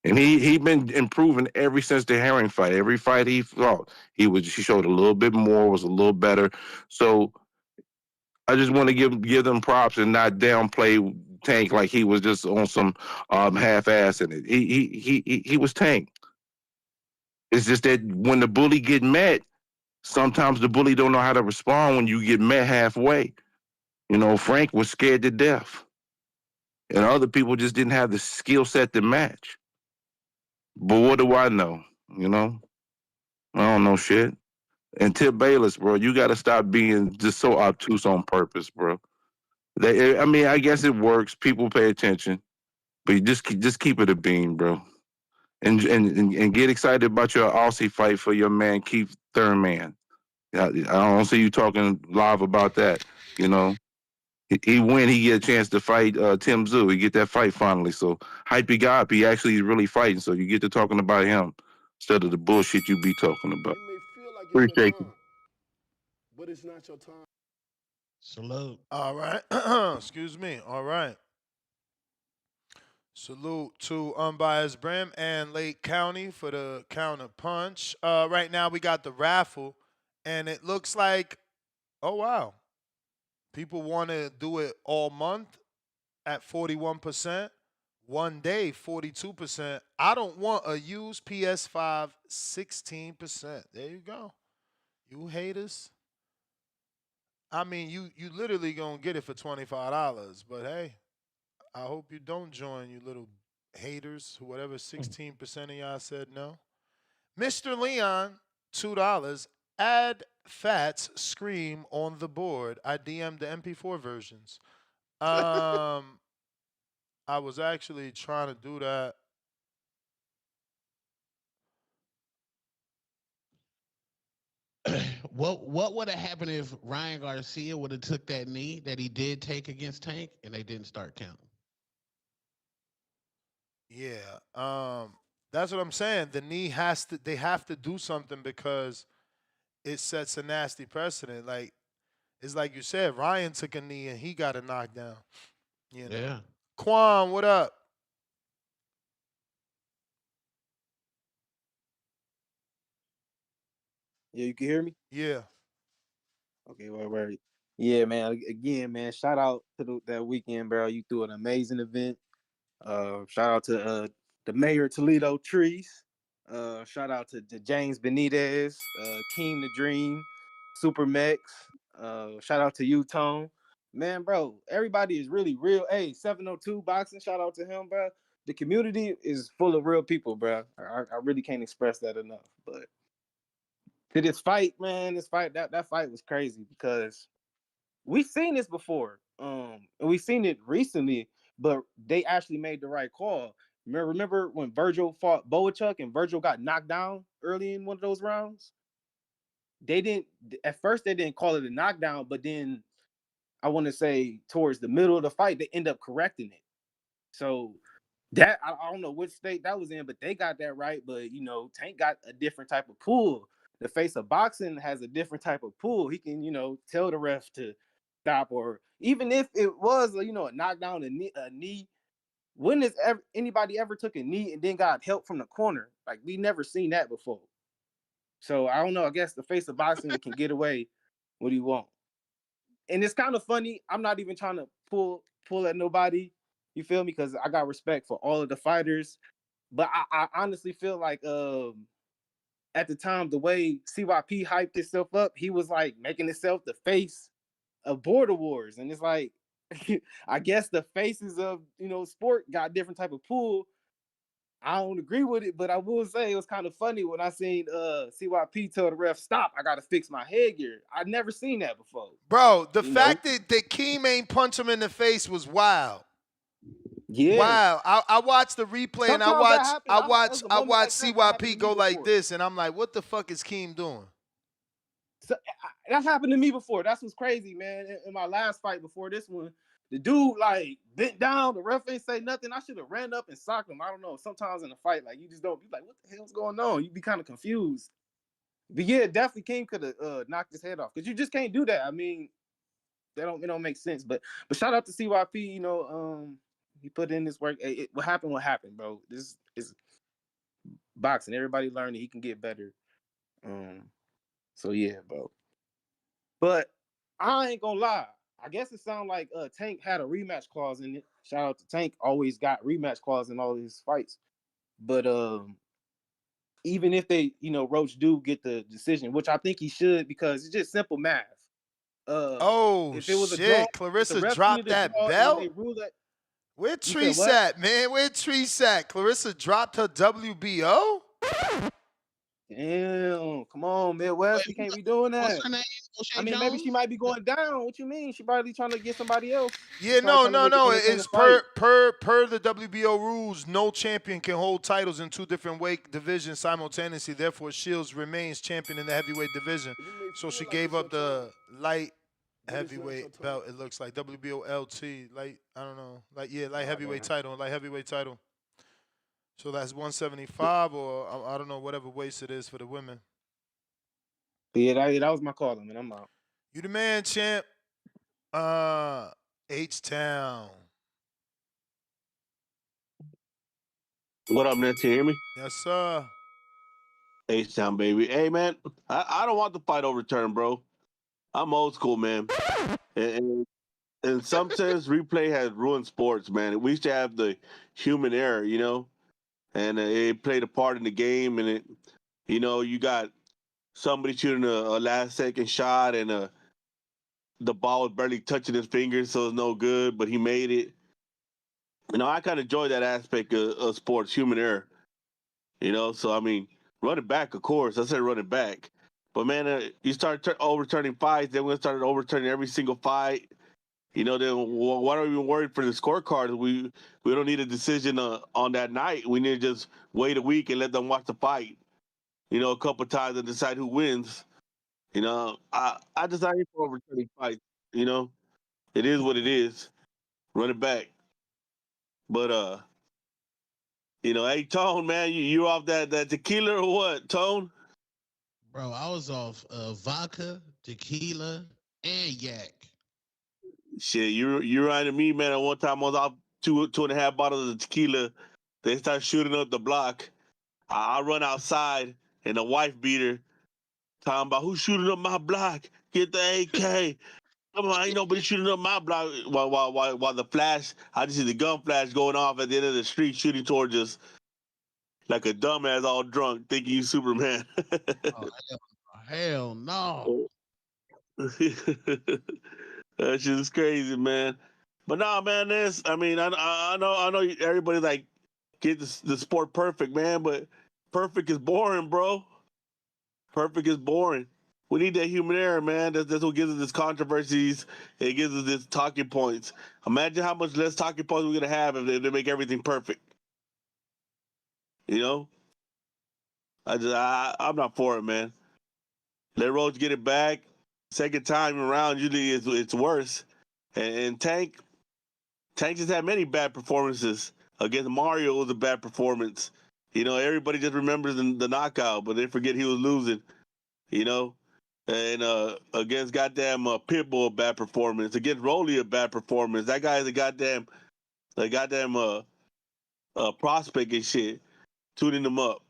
And he been improving ever since the Herring fight. Every fight he fought, he showed a little bit more, was a little better. So I just want to give them props and not downplay Tank like he was just on some half ass in it. He was Tank. It's just that when the bully get met, sometimes the bully don't know how to respond when you get met halfway. Frank was scared to death, and other people just didn't have the skill set to match. But what do I know? I don't know shit. And Tip Bayless, bro, you got to stop being just so obtuse on purpose, bro. I mean, I guess it works. People pay attention, but you just keep it a bean, bro. And get excited about your Aussie fight for your man Keith Thurman. I don't see you talking live about that. You know, he win, he get a chance to fight Tim Tszyu. He get that fight finally. So hype your guy up. He actually is really fighting. So you get to talking about him instead of the bullshit you be talking about. You may feel like it's your Appreciate you. time, but it's not your time. Salute. All right. Excuse me. All right. Salute to Unbiased Brim and Lake County for the counter punch. Right now we got the raffle, and it looks like, oh wow, people want to do it all month at 41%. One day, 42%. I don't want a used PS5, 16%. There you go. You haters. I mean, you literally gonna get it for $25, but hey, I hope you don't join, you little haters. Whatever 16% of y'all said no. Mr. Leon, $2. Add Fats Scream on the board. I DM'd the MP4 versions. I was actually trying to do that. What would have happened if Ryan Garcia would have took that knee that he did take against Tank and they didn't start counting? Yeah. That's what I'm saying. The knee has to they have to do something because it sets a nasty precedent. Like it's like you said, Ryan took a knee and he got a knockdown. You know. Yeah. Quan, what up? Yeah, you can hear me? Yeah. Okay, right. Yeah, man. Again, man, shout out to that weekend, bro. You threw an amazing event. Shout out to the mayor of Toledo, Trees. Shout out to James Benitez, Keem the Dream, Super Mex. Shout out to you, Tone. Man, bro, everybody is really real. Hey, 702 Boxing, shout out to him, bro. The community is full of real people, bro. I really can't express that enough. But to this fight, man, that fight was crazy because we've seen this before. And we've seen it recently, but they actually made the right call. Remember when Virgil fought Boachuk and Virgil got knocked down early in one of those rounds? They didn't at first they didn't call it a knockdown, but then I want to say towards the middle of the fight, they end up correcting it. So that I don't know which state that was in, but they got that right. But you know, Tank got a different type of pull. The face of boxing has a different type of pull. He can, tell the ref to stop, or even if it was, a knockdown, a knee. When has anybody ever took a knee and then got help from the corner? Like we never seen that before. So I don't know. I guess the face of boxing can get away what he want. And it's kind of funny. I'm not even trying to pull at nobody. You feel me? Because I got respect for all of the fighters. But I honestly feel like at the time, the way CYP hyped himself up, he was like making himself the face of Border Wars. And it's like, I guess the faces of, sport got different type of pull. I don't agree with it, but I will say it was kind of funny when I seen CYP tell the ref, stop, I got to fix my headgear. I'd never seen that before. Bro, the fact that Keem ain't punch him in the face was wild. Yeah. Wow. I watched the replay and I watched CYP go like this, and I'm like, what the fuck is Keem doing? So that happened to me before. That's what's crazy, man. In my last fight before this one, the dude like bent down, the ref ain't say nothing. I should have ran up and socked him. I don't know. Sometimes in a fight, like you just don't be like, what the hell's going on? You be kind of confused. But yeah, definitely King could have knocked his head off because you just can't do that. I mean, it don't make sense. But shout out to CYP. He put in this work. What happened, bro. This is boxing. Everybody learning. He can get better. So yeah, bro. But I ain't gonna lie. I guess it sounds like Tank had a rematch clause in it. Shout out to Tank. Always got rematch clause in all his fights. But even if they, Roach do get the decision, which I think he should, because it's just simple math. If it was a draw, Clarissa dropped that belt. Where Treese at, man? Where Treese at? Clarissa dropped her WBO? Damn, come on, Midwest. We can't be doing What's that. her name? O'Shea I mean, maybe she Jones? might be going down. What you mean? She probably trying to get somebody else. Yeah, Probably no, trying to no, make an no. entertaining It's fight. per the WBO rules. No champion can hold titles in two different weight divisions simultaneously. Therefore, Shields remains champion in the heavyweight division. You may So she feel like gave it's your up the time, light but it's not your heavyweight time. belt. It looks like WBO LT light. I don't know, light Oh, heavyweight damn. title, light heavyweight title. So that's 175 or I don't know whatever weight it is for the women. But yeah, that was my call, man. I'm out. You the man, champ. H Town. What up, Ness? Can you hear me? Yes, sir. H-Town, baby. Hey, man, I don't want the fight overturned, bro. I'm old school, man. And in some sense, replay has ruined sports, man. We used to have the human error, and it played a part in the game. And you got somebody shooting a last-second shot, and the ball was barely touching his fingers, so it's no good, but he made it. I kind of enjoy that aspect of sports, human error. So I mean, running back, of course. I said running back, but man, you start overturning fights. Then we started overturning every single fight. Then why are we even worried for the scorecard? We don't need a decision on that night. We need to just wait a week and let them watch the fight. A couple times and decide who wins. I decided for overturning fights. It is what it is. Run it back, but hey Tone, man, you off that tequila or what, Tone? Bro, I was off vodka, tequila, and yak. Shit, you reminded me, man. At one time, I was off two and a half bottles of tequila. They start shooting up the block. I run outside, and the wife beater talking about who's shooting up my block. Get the AK. Come on, ain't nobody shooting up my block. While the flash, I just see the gun flash going off at the end of the street, shooting towards us like a dumbass, all drunk, thinking you Superman. Oh, hell no. That shit is crazy, man. But nah, man, I know everybody like get the sport perfect, man, but perfect is boring, bro. Perfect is boring. We need that human error, man. That's what gives us this controversies. It gives us this talking points. Imagine how much less talking points we're gonna have if they make everything perfect. You know, I'm not for it, man. Let Roach get it back. Second time around, usually it's worse. And Tank just had many bad performances. Against Mario, it was a bad performance. Everybody just remembers the knockout, but they forget he was losing. You know, and against goddamn Pitbull, a bad performance. Against Rolly, a bad performance. That guy is a prospect and shit. Tuning him up,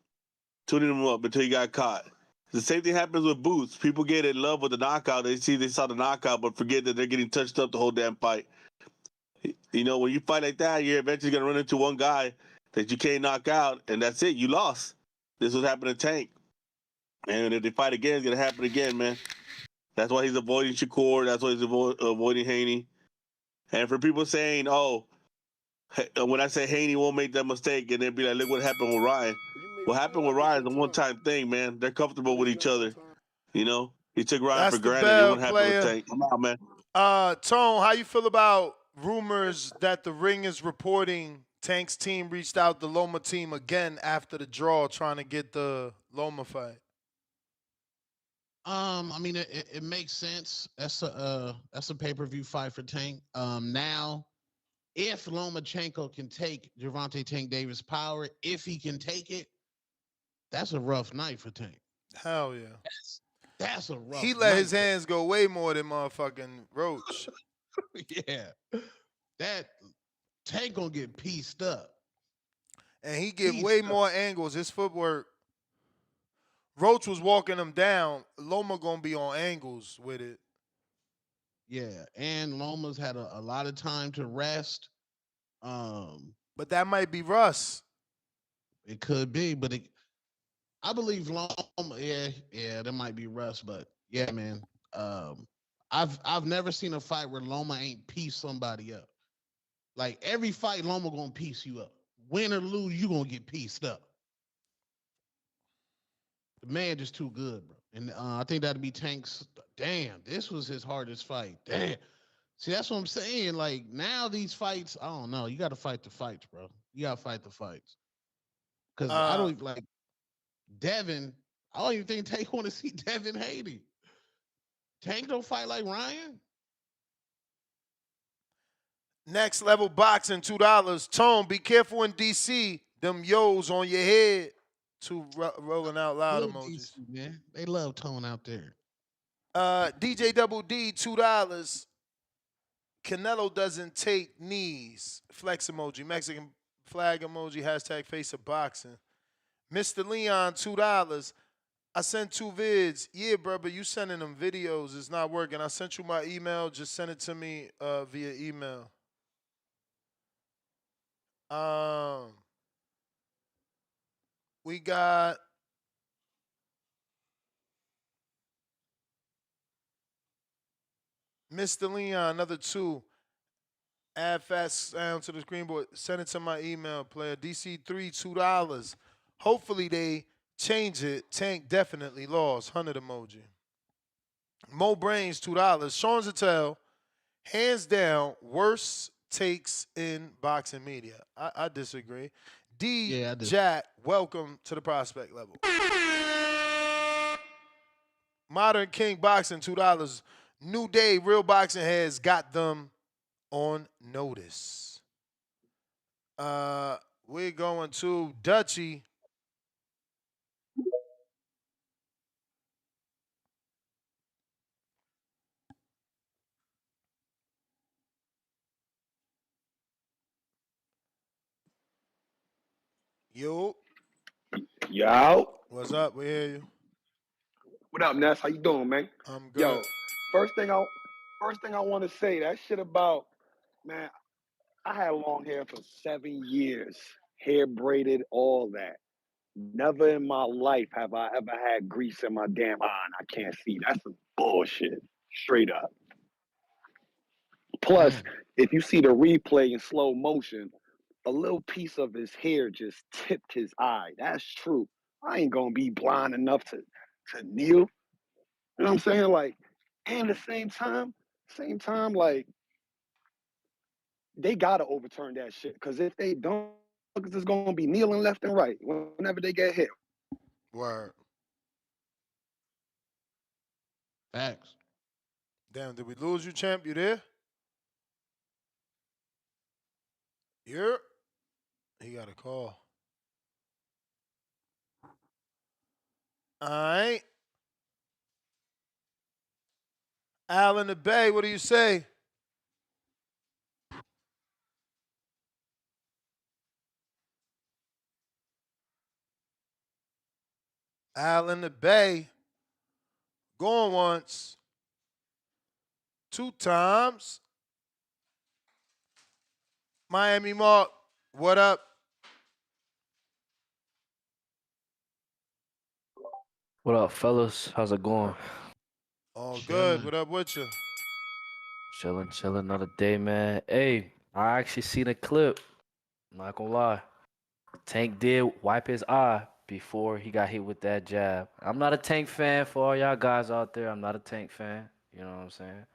until he got caught. The same thing happens with Boots. People get in love with the knockout. They saw the knockout, but forget that they're getting touched up the whole damn fight. When you fight like that, you're eventually gonna run into one guy that you can't knock out, and that's it. You lost. This was happening to Tank, and if they fight again, it's gonna happen again, man. That's why he's avoiding Shakur. That's why he's avoiding Haney. And for people saying, "Oh, when I say Haney won't make that mistake," and they'll be like, "Look what happened with Ryan." You may What feel happened with like it's Ryan your is a time, one-time thing, man. They're comfortable but with it's each not your other. time. He took Ryan That's for the granted. It bell wouldn't happen with player. Tank. I'm out, man. Tone, how you feel about rumors that the Ring is reporting Tank's team reached out the Loma team again after the draw, trying to get the Loma fight? I mean, it makes sense. That's a pay-per-view fight for Tank. Now, if Lomachenko can take Gervonta Tank Davis power, if he can take it, that's a rough night for Tank. Hell yeah. That's a rough He let night. his hands go way more than motherfucking Roach. Yeah. That Tank gonna get pieced up. And he give way more angles. His footwork. Roach was walking him down. Loma gonna be on angles with it. Yeah, and Loma's had a lot of time to rest. But that might be Russ. It could be, but I believe Loma. Yeah, that might be Russ, but yeah, man. I've never seen a fight where Loma ain't piece somebody up. Like every fight, Loma gonna piece you up. Win or lose, you gonna get pieced up. The man just too good, bro. And I think that'd be Tank's. Damn, this was his hardest fight. Damn. See, that's what I'm saying. Like now, these fights, I don't know. You got to fight the fights, bro. You got to fight the fights. Because I Uh, don't like Devin. I don't even think Tank want to see Devin Haney. Tank don't fight like Ryan. Next level boxing, $2. Tone, be careful in DC. Them yo's on your head. Two rolling out loud Good emojis. DC, man. They love Tone out there. DJ Double D, $2. Canelo doesn't take knees. Flex emoji. Mexican flag emoji. Hashtag face of boxing. Mr. Leon, $2. I sent 2 vids. Yeah, bro, but you sending them videos. It's not working. I sent you my email. Just send it to me via email. We got Mr. Leon, another 2. Add fast sound to the screen board. Send it to my email player. DC3, $2. Hopefully they change it. Tank definitely lost. 100 emoji. Mo Brains, $2. Sean Zattel, hands down, worst takes in boxing media. I disagree. D Yeah, I did. Jack, welcome to the prospect level. Modern King Boxing, $2. New Day, Real Boxing Heads got them on notice. We're going to Dutchy. Yo, Yo, what's up? We hear you. what up, Ness? How you doing, man? I'm good. Yo, first thing I first thing I want to say, that shit about, man. I had long hair for 7 years, hair braided, all that. Never in my life have I ever had grease in my damn eye, and I can't see. That's some bullshit, straight up. Plus, Mm. if you see the replay in slow motion, a little piece of his hair just tipped his eye. That's true. I ain't gonna be blind enough to kneel. You know what I'm saying? Like, and at the same time, like they gotta overturn that shit. Cause if they don't, it's just gonna be kneeling left and right whenever they get hit. Word. Facts. Damn, did we lose you, champ? You there? Yeah. He got a call. All right. Al in the Bay, what do you say? Al in the Bay, going once, 2 times. Miami Mark, what up? What up, fellas? How's it going? All good. Chilling. What up with you? Chilling, chilling. Another day, man. Hey, I actually seen a clip. Not gonna lie. Tank did wipe his eye before he got hit with that jab. I'm not a Tank fan for all y'all guys out there. I'm not a Tank fan. You know what I'm saying?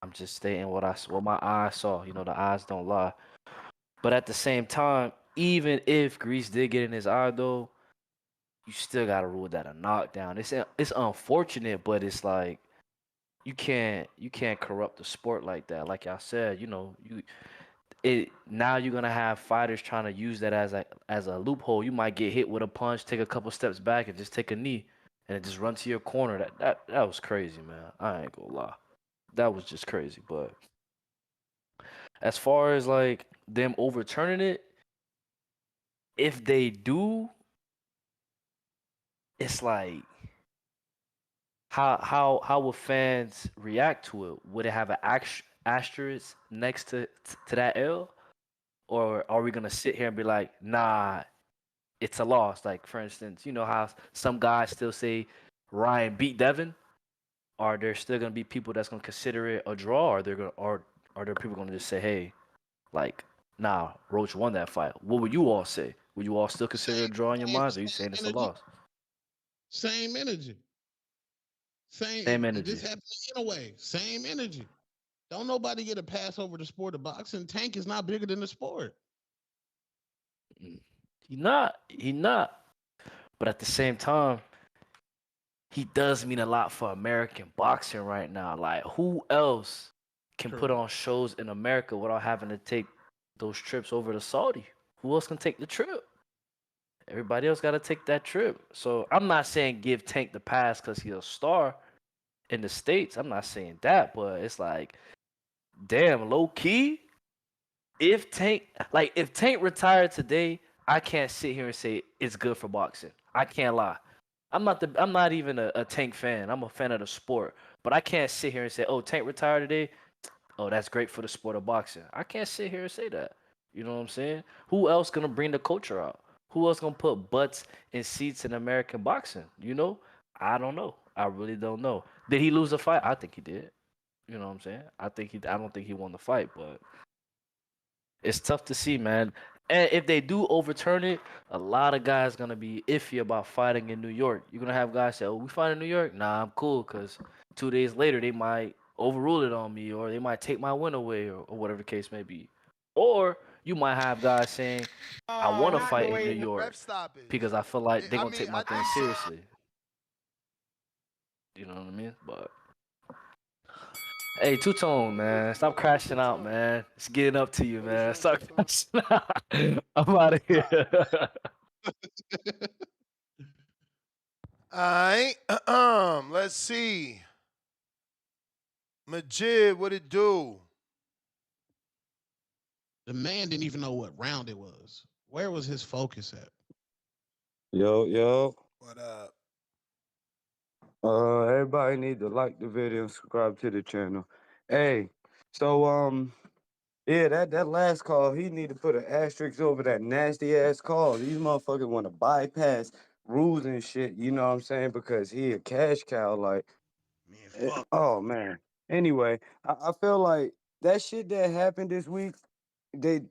I'm just stating what my eyes saw. You know, the eyes don't lie. But at the same time, even if Grease did get in his eye, though, you still gotta rule that a knockdown. It's unfortunate, but it's like you can't corrupt the sport like that. Like I said, it now you're gonna have fighters trying to use that as a loophole. You might get hit with a punch, take a couple steps back, and just take a knee, and just run to your corner. That was crazy, man. I ain't gonna lie, that was just crazy. But as far as like them overturning it, if they do, it's like how will fans react to it? Would it have an asterisk next to that L, or are we gonna sit here and be like, nah, it's a loss? Like for instance, you know how some guys still say Ryan beat Devin. Are there still gonna be people that's gonna consider it a draw, or are there people gonna just say, hey, like, nah, Roach won that fight? What would you all say? Would you all still consider it a draw in your minds, or are you saying it's a loss? Same energy. Same This energy. happened in a way. Same energy. Don't nobody get a pass over the sport of boxing. Tank is not bigger than the sport. He not. He not. But at the same time, he does mean a lot for American boxing right now. Like, who else can put Correct. on shows in America without having to take those trips over to Saudi? Who else can take the trip? Everybody else got to take that trip. So I'm not saying give Tank the pass because he's a star in the States. I'm not saying that, but it's like, damn, low key. If Tank retired today, I can't sit here and say it's good for boxing. I can't lie. I'm not even a Tank fan. I'm a fan of the sport. But I can't sit here and say, oh, Tank retired today. Oh, that's great for the sport of boxing. I can't sit here and say that. You know what I'm saying? Who else gonna bring the culture out? Who else gonna put butts in seats in American boxing? You know? I don't know. I really don't know. Did he lose the fight? I think he did. You know what I'm saying? I don't think he won the fight, but it's tough to see, man. And if they do overturn it, a lot of guys gonna be iffy about fighting in New York. You're gonna have guys say, "Oh, we fight in New York? Nah, I'm cool." Cause 2 days later they might overrule it on me, or they might take my win away, or whatever the case may be. Or you might have guys saying, "I want to fight in New Ref York stoppage. because I feel like they're I gonna mean, take my I thing think seriously." You know what I mean? But hey, Two Tone, man, stop crashing out, man. It's getting up to you, man. Stop crashing out. I'm out of here. All right. Let's see. Majid, what it do? The man didn't even know what round it was. Where was his focus at? Yo. What up? Everybody need to like the video and subscribe to the channel. Hey, so yeah, that last call, he need to put an asterisk over that nasty ass call. These motherfuckers want to bypass rules and shit. You know what I'm saying? Because he a cash cow. Like, Man, fuck. oh man. Anyway, I feel like that shit that happened this week,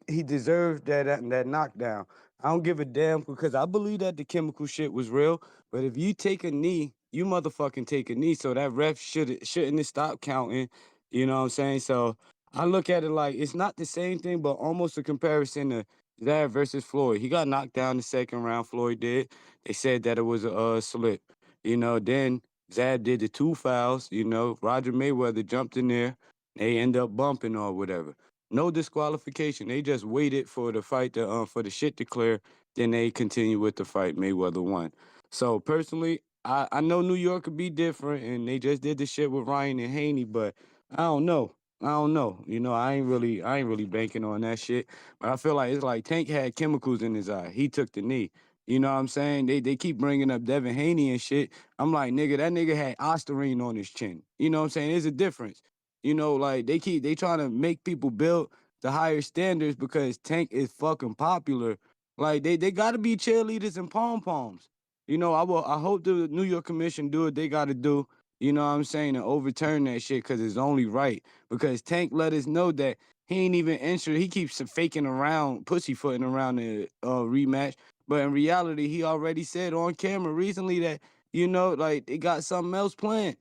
he deserved that knockdown. I don't give a damn because I believe that the chemical shit was real. But if you take a knee, you motherfucking take a knee. So that ref shouldn't have stopped counting. You know what I'm saying? So I look at it like it's not the same thing, but almost a comparison to that versus Floyd. He got knocked down the second round. Floyd did. They said that it was a slip. You know, then Zab did the two fouls. You know, Roger Mayweather jumped in there. They end up bumping or whatever. No disqualification. They just waited for the fight to for the shit to clear. Then they continue with the fight. Mayweather won. So personally, I know New York could be different, and they just did the shit with Ryan and Haney, but I don't know. I don't know. You know, I ain't really banking on that shit. But I feel like it's like Tank had chemicals in his eye. He took the knee. You know what I'm saying? They keep bringing up Devin Haney and shit. I'm like, nigga, that nigga had Ostarine on his chin. You know what I'm saying? There's a difference. You know, like they trying to make people build the higher standards because Tank is fucking popular. Like they gotta be cheerleaders and pom poms. You know, I hope the New York Commission do what they gotta do. You know what I'm saying, and overturn that shit because it's only right. Because Tank let us know that he ain't even interested. He keeps faking around, pussyfooting around the rematch. But in reality, he already said on camera recently that, you know, like they got something else planned.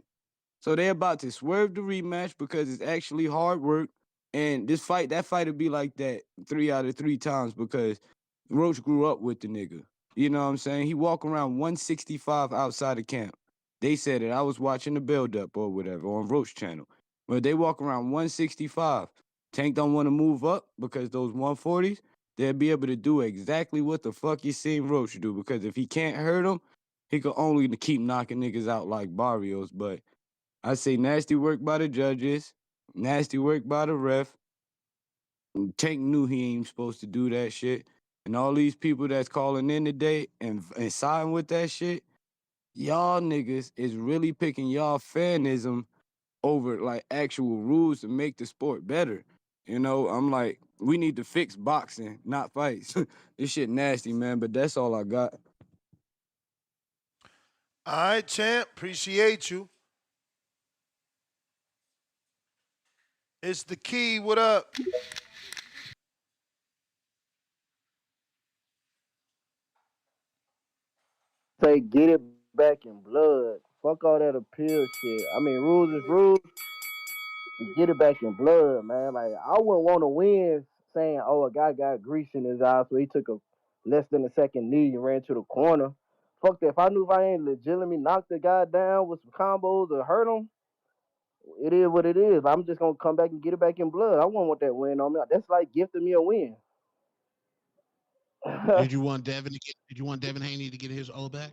So they're about to swerve the rematch because it's actually hard work. And that fight would be like that 3 out of 3 times because Roach grew up with the nigga. You know what I'm saying? He walk around 165 outside of camp. They said it. I was watching the build up or whatever on Roach channel. But they walk around 165. Tank don't want to move up because those 140s, they'll be able to do exactly what the fuck you seen Roach do. Because if he can't hurt him, he could only keep knocking niggas out like Barrios. But I say nasty work by the judges, nasty work by the ref. Tank knew he ain't supposed to do that shit. And all these people that's calling in today and siding with that shit, y'all niggas is really picking y'all fanism over like actual rules to make the sport better. You know, I'm like, we need to fix boxing, not fights. This shit nasty, man, but that's all I got. All right, champ. Appreciate you. It's the key. What up? Say, get it back in blood. Fuck all that appeal shit. I mean, rules is rules. Get it back in blood, man. Like I wouldn't want to win saying, "Oh, a guy got grease in his eye, so he took a less than a second knee and ran to the corner." Fuck that. If I knew if I ain't legitimately knocked the guy down with some combos or hurt him, it is what it is. I'm just gonna come back and get it back in blood. I wouldn't want that win on me. That's like gifting me a win. Did you want Devin to get? Did you want Devin Haney to get his O back?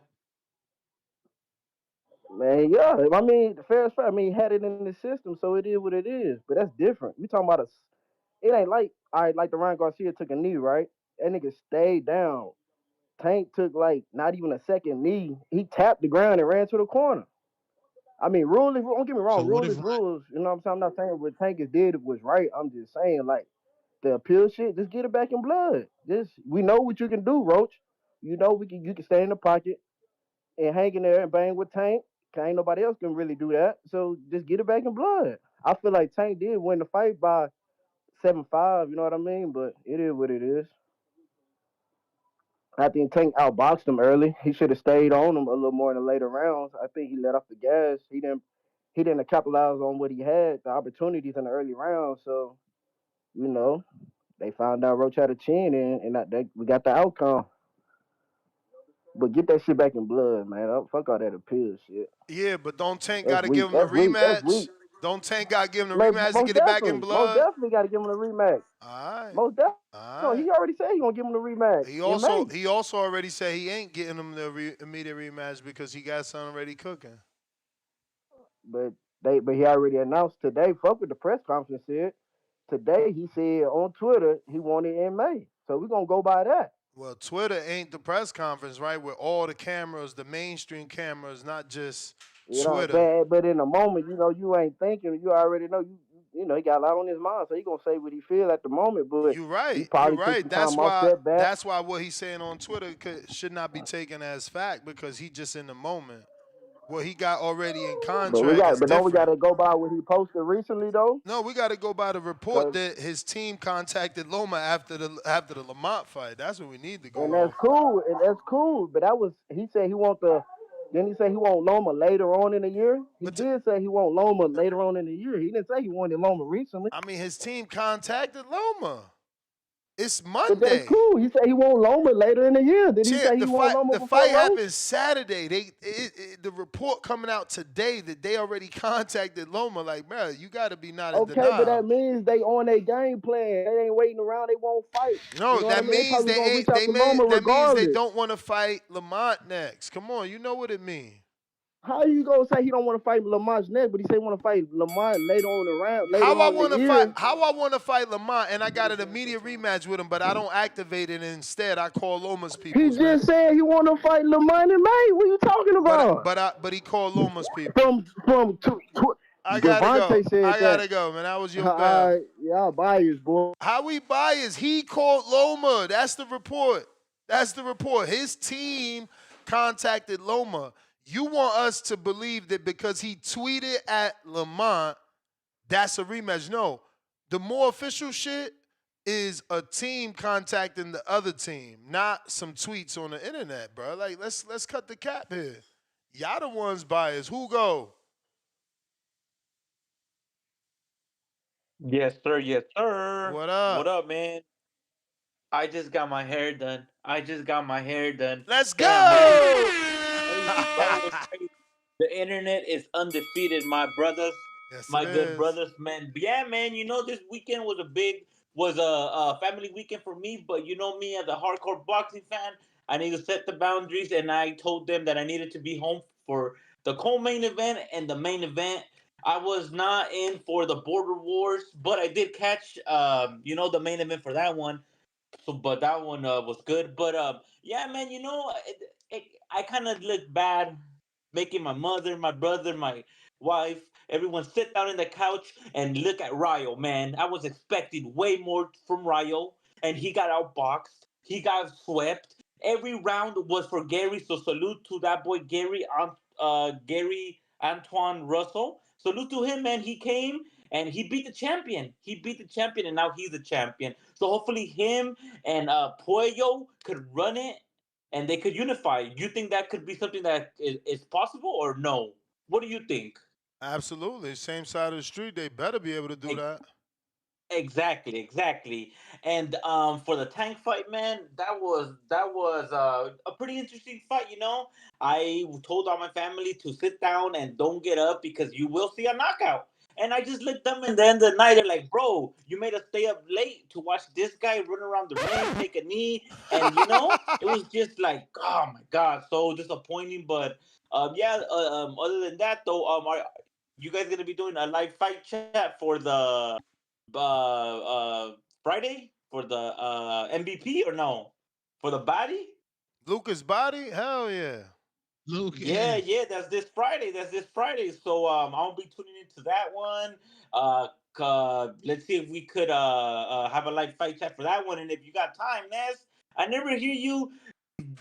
Man, yeah. I mean, fair is fair. I mean, he had it in the system, so it is what it is. But that's different. We talking about it ain't like all right, like the Ryan Garcia took a knee, right? That nigga stayed down. Tank took like not even a second knee. He tapped the ground and ran to the corner. I mean, rule is don't get me wrong, So what rule if is rules. You know what I'm saying? I'm not saying what Tank has did was right. I'm just saying like the appeal shit, just get it back in blood. Just we know what you can do, Roach. You know you can stay in the pocket and hang in there and bang with Tank. 'Cause ain't nobody else can really do that. So just get it back in blood. I feel like Tank did win the fight by 7-5, you know what I mean? But it is what it is. I think Tank outboxed him early. He should have stayed on him a little more in the later rounds. I think he let off the gas. He didn't capitalize on what he had, the opportunities in the early rounds. So, you know, they found out Roach had a chin and we got the outcome. But get that shit back in blood, man. Fuck all that appeal shit. Yeah, but don't Tank got That's to give weak. him the That's weak. That's rematch? weak. Don't Tank got to give him the Like, rematch to most get it back in definitely. Most blood? definitely got to give him a rematch. All right, Most definitely. all No, right. he already said he gonna give him the rematch He in also May. he also already said he ain't getting him the immediate rematch because he got something already cooking. But he already announced today. Fuck what the press conference said. Today he said on Twitter he wanted in May. So we're gonna go by that. Well, Twitter ain't the press conference, right? With all the cameras, the mainstream cameras, not just You know, Twitter. but in the moment, you know, you ain't thinking. You already know. You know, he got a lot on his mind, so he gonna say what he feel at the moment. But You he right. You probably took right. some time off, step back. That's why what he's saying on Twitter should not be taken as fact because he just in the moment. What he got already in contract is But don't we got different. to go by what he posted recently though? No, we got to go by the report Cause that his team contacted Loma after the Lamont fight. That's what we need to go and that's off. cool, and that's cool. But that was he said he want the. Then he said he want Loma later on in the year. He But did say he want Loma later on in the year. He didn't say he wanted Loma recently. I mean, his team contacted Loma. It's But that's Monday. cool. He said he want Loma later in the year. Did he say Champ, he the want fight Loma the before fight Roach? happened Saturday. The report coming out today that they already contacted Loma. Like, bro, you got to be not in Okay, but that denial. means they on their game plan. They ain't waiting around. They won't fight. You No, know what I that mean? They means probably they gonna reach ain't. out to Loma That means they regardless. don't want to fight Lamont next. Come on, you know what it means. How you gonna say he don't want to fight Lamont's next, but he say want to fight Lamont later on the round, later How I on in the want to fight? year? How I want to fight Lamont, and I got an immediate rematch with him, but I don't activate it. Instead, I call Loma's He peoples, man. just said he want to fight Lamont in May. What you talking about? But he called Loma's people. From I gotta go. Gervonta said I that. gotta go, man. That was All your bell. right, y'all biased, boy. How we biased? He called Loma. That's the report. That's the report. His team contacted Loma. You want us to believe that because he tweeted at Lamont, that's a rematch. No. The more official shit is a team contacting the other team, not some tweets on the internet, bro. Like, let's cut the cap here. Y'all the ones biased. Who go? Yes, sir. Yes, sir. What What up? up, man? I just got my hair done. I just got my hair done. Let's Damn, man. go! Crazy, bro. It's crazy. The internet is undefeated, my brothers, Yes, it my good is. brothers, man. But yeah, man. You know, this weekend was a family weekend for me. But you know me, as a hardcore boxing fan, I need to set the boundaries, and I told them that I needed to be home for the co-main event and the main event. I was not in for the Border Wars, but I did catch, the main event for that one. So, but that one was good. But yeah, man, I kind of look bad making my mother, my brother, my wife, everyone sit down in the couch and look at Ryo. Man, I was expecting way more from Ryo, and he got outboxed. He got swept. Every round was for Gary. So salute to that boy Gary Antoine Russell. Salute to him, man. He came and he beat the champion. He beat the champion, and now he's the champion. So hopefully him and Puello could run it and they could unify. You think that could be something that is possible or no? What do you think? Absolutely. Same side of the street. They better be able to do that. Exactly, exactly. And for the tank fight, man, that was a pretty interesting fight. I told all my family to sit down and don't get up because you will see a knockout. And I just looked them in the end of the night. They're like, "Bro, you made us stay up late to watch this guy run around the ring, take a knee," and it was just like, oh my god, so disappointing. But yeah. Other than that, though, are you guys gonna be doing a live fight chat for the Friday for the MVP or no? For the body? Lucas Body? Hell yeah. Yeah, Lucas. yeah, that's this Friday. That's this Friday. So I'll be tuning into that one. Let's see if we could have a live fight chat for that one. And if you got time, Ness, I never hear you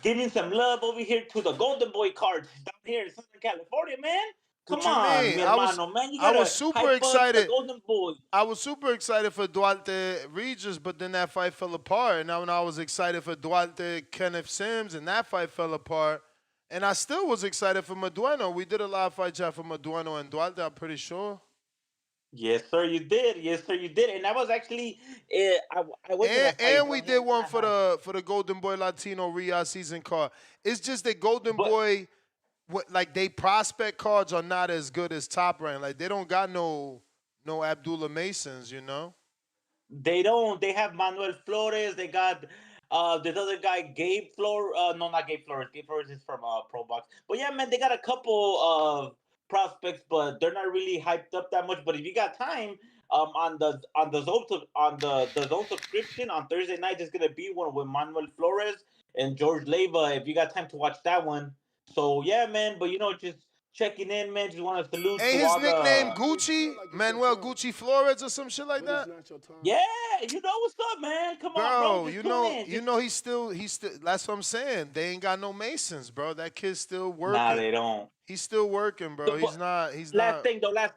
giving some love over here to the Golden Boy cards down here in Southern California, man. Come What you on, mean? mi hermano, man. You I was gotta super hype up the excited. Golden Boy. I was super excited for Duarte Regis, but then that fight fell apart. And now when I was excited for Duarte Kenneth Sims, and that fight fell apart. And I still was excited for Madueno. We did a live fight chat for Madueno and Duarte, I'm pretty sure. Yes, sir, you did. Yes, sir, you did. And I was actually, I went to And, that fight and we going did hand one to for hand. the Golden Boy Latino Riyadh season card. It's just that Golden But Boy, like they prospect cards are not as good as Top Rank. Like they don't got no Abdullah Masons, they don't. They have Manuel Flores. They got this other guy, Gabe Flores. No, not Gabe Flores. Gabe Flores is from Pro Box. But yeah, man, they got a couple of prospects, but they're not really hyped up that much. But if you got time, on the zone subscription on Thursday night, there's gonna be one with Manuel Flores and George Leva. If you got time to watch that one, so yeah, man. But just checking in, man. Just want to salute Ain't to his all nickname the. Gucci? Manuel Gucci Flores or some shit like that? Yeah, you know what's up, man. Come on, bro. Bro, Just tune in. he's still that's what I'm saying. They ain't got no Masons, bro. That kid's still Nah, working. they don't. He's still working, bro. He's But not. last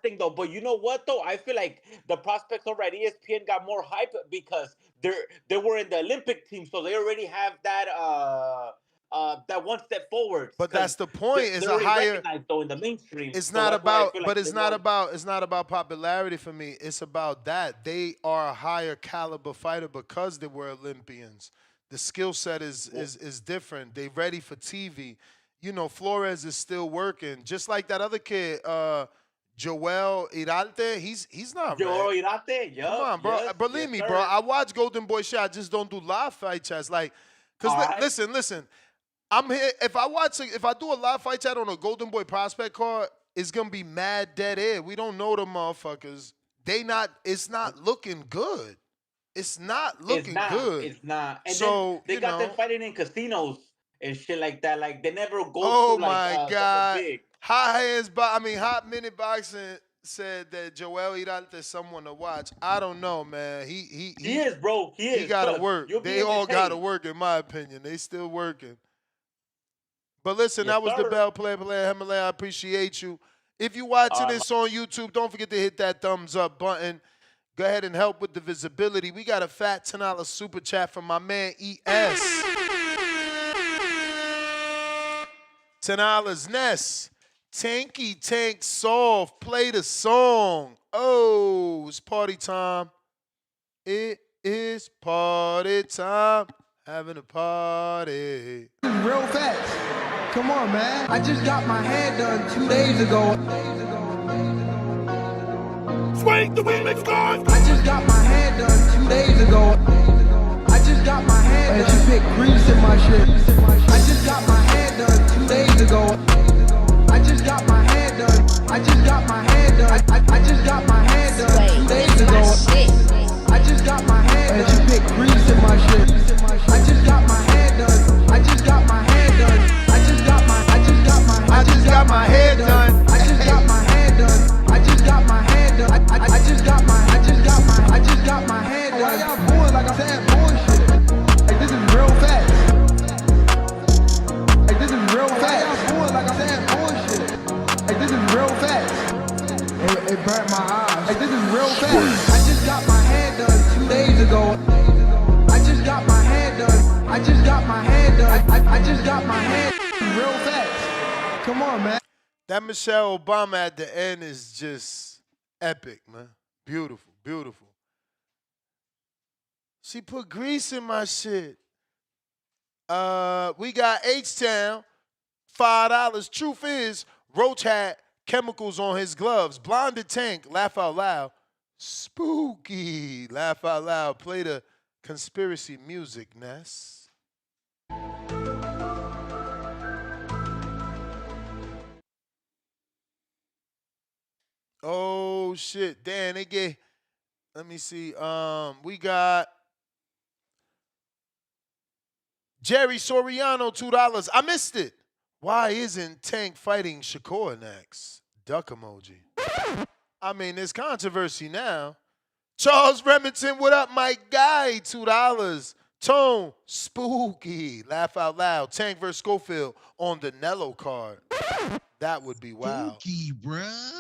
thing though. But you know what though? I feel like the prospects over at ESPN got more hype because they were in the Olympic team, so they already have that one step forward. But that's the They're, point. It's they're a already higher. recognized though in the mainstream. It's So not that's why I about, feel but like it's not about. It's not about popularity for me. It's about that they are a higher caliber fighter because they were Olympians. The skill set is different. They ready for TV. Flores is still working, just like that other kid, Joel Iralte. He's not Joel ready. Irate. Come on, bro. Yes, Believe yes, me, sir. bro. I watch Golden Boy shit. I just don't do live fight chats. All right. Listen. I'm here. If I do a live fight chat on a Golden Boy prospect card, it's gonna be mad dead air. We don't know the motherfuckers. It's not looking good. It's not looking good. It's not. And So then they got them fighting in casinos and shit like that. Like they never go oh to my somewhere God. big. Hot Minute Boxing said that Joel Irante is someone to watch. I don't know, man. He is, bro. He is. He gotta 'cause work. you'll be They all gotta entertained. work, in my opinion. They still working. But listen, Yes, that was the sir. Bell Player Himalaya. I appreciate you. If you're watching this on YouTube, don't forget to hit that thumbs up button. Go ahead and help with the visibility. We got a fat $10 super chat from my man ES. $10 Ness. Tanky Tank Soft. Play the song. Oh, it's party time. It is party time. Having a party. Real facts. Come on, man. I just got my hair done 2 days ago. Swing the remix guys. I just got my hair done 2 days ago. I just got my hair done. She put grease in my shit. I just got my hair done 2 days ago. I just got my hair done. I just got my hair done. I just got my hair done 2 days ago. I just got my hair done. She put grease in my shit. I just got my hair done. I just got my hair done. I just got my hair done. I just got my hair done. I just got my hair done. I just got my hair done. Why y'all boys like I'm saying bullshit? Like this is real facts. Like this is real facts. Why y'all boys like I'm saying bullshit? Like this is real facts. It burnt my eyes. Like this is real facts. I just got my hair done 2 days ago. I just got my hair done. I just got my hair done. I just got my hand real fast. Come on, man. That Michelle Obama at the end is just epic, man. Beautiful, beautiful. She put grease in my shit. We got H-Town, $5. Truth is, Roach had chemicals on his gloves. Blonded Tank, laugh out loud. Spooky, laugh out loud. Play the conspiracy music, Ness. Oh shit. Damn, they get. Let me see. We got Jerry Soriano, $2. I missed it. Why isn't Tank fighting Shakur next? Duck emoji. I mean, there's controversy now. Charles Remington, what up, my guy? $2. Tone, spooky. Laugh out loud. Tank vs. Schofield on the Nello card. That would be wild. Spooky, bruh.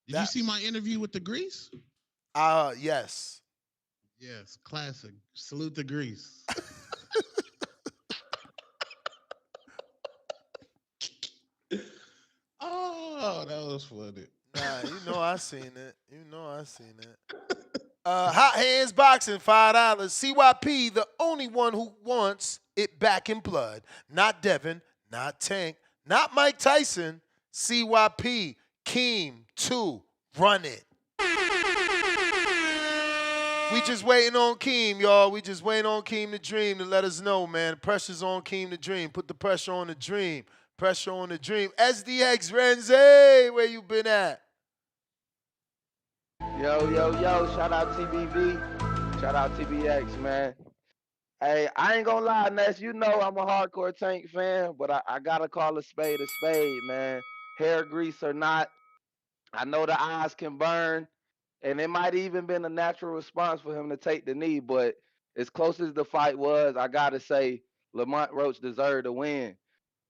Did you see my interview with the Grease? Yes. Yes, classic. Salute the Grease. Oh, that was funny. Nah, you know I seen it. Hot Hands Boxing, $5. CYP, the only one who wants it back in blood. Not Devin, not Tank, not Mike Tyson. CYP, Keem, 2, run it. We just waiting on Keem, y'all. We just waiting on Keem the Dream to let us know, man. Pressure's on Keem the Dream. Put the pressure on the Dream. Pressure on the Dream. SDX Renze, where you been at? Yo. Shout out TBV. Shout out TBX, man. Hey, I ain't gonna lie, Ness. You know I'm a hardcore Tank fan, but I gotta call a spade, man. Hair grease or not, I know the eyes can burn, and it might even been a natural response for him to take the knee, but as close as the fight was, I gotta say Lamont Roach deserved to win.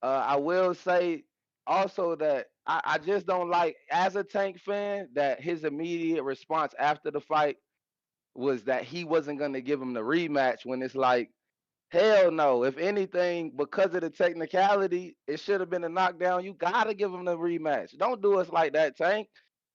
I will say also that I just don't like, as a Tank fan, that his immediate response after the fight was that he wasn't going to give him the rematch when it's like, hell no. If anything, because of the technicality, it should have been a knockdown. You got to give him the rematch. Don't do us like that, Tank.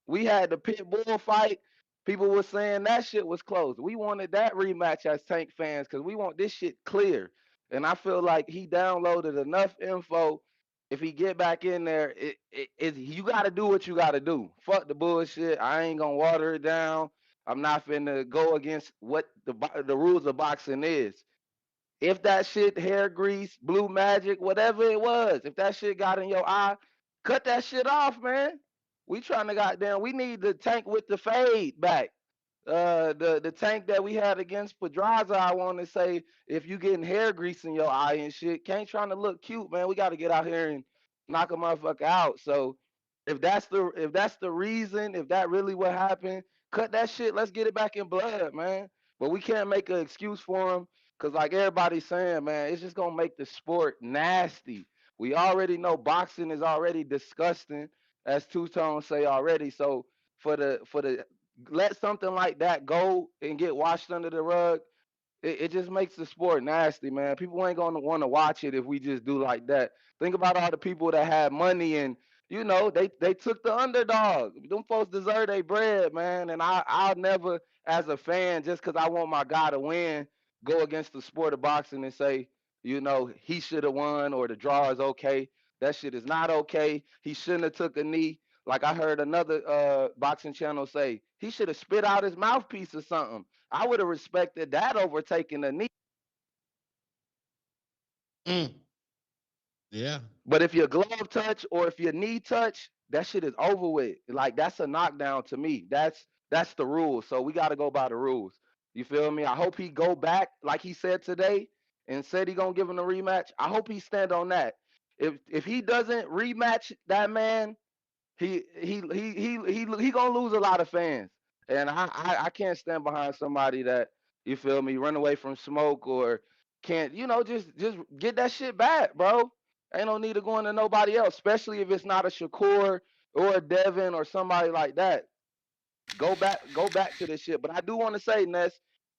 We had the pit bull fight. People were saying that shit was close. We wanted that rematch as Tank fans because we want this shit clear. And I feel like he downloaded enough info. If he get back in there, you got to do what you got to do. Fuck the bullshit. I ain't gonna water it down. I'm not finna go against what the rules of boxing is. If that shit, hair grease, blue magic, whatever it was, if that shit got in your eye, cut that shit off, man. We trying to goddamn, we need the Tank with the fade back. The Tank that we had against Pedraza, I want to say, if you getting hair grease in your eye and shit, can't trying to look cute, man. We got to get out here and knock a motherfucker out. So if that's the reason, if that really what happened, cut that shit. Let's get it back in blood, man. But we can't make an excuse for him, cause like everybody's saying, man, it's just gonna make the sport nasty. We already know boxing is already disgusting, as Two Tone say already. So for the let something like that go and get washed under the rug, it just makes the sport nasty, man. People ain't gonna want to watch it if we just do like that. Think about all the people that had money and they took the underdog. Them folks deserve their bread, man. And I'll never, as a fan, just because I want my guy to win, go against the sport of boxing and say, he should have won or the draw is okay. That shit is not okay. He shouldn't have took a knee. Like I heard another boxing channel say, he should have spit out his mouthpiece or something. I would have respected that over taking a knee. Yeah. But if your glove touch or if your knee touch, that shit is over with. Like that's a knockdown to me. That's the rule. So we got to go by the rules. You feel me? I hope he go back like he said today and said he gonna give him a rematch. I hope he stand on that. If he doesn't rematch that man, he gonna lose a lot of fans, and I can't stand behind somebody that, you feel me, run away from smoke or can't, just get that shit back, bro. Ain't no need to go into nobody else, especially if it's not a Shakur or a Devin or somebody like that. Go back to this shit. But I do want to say, Ness,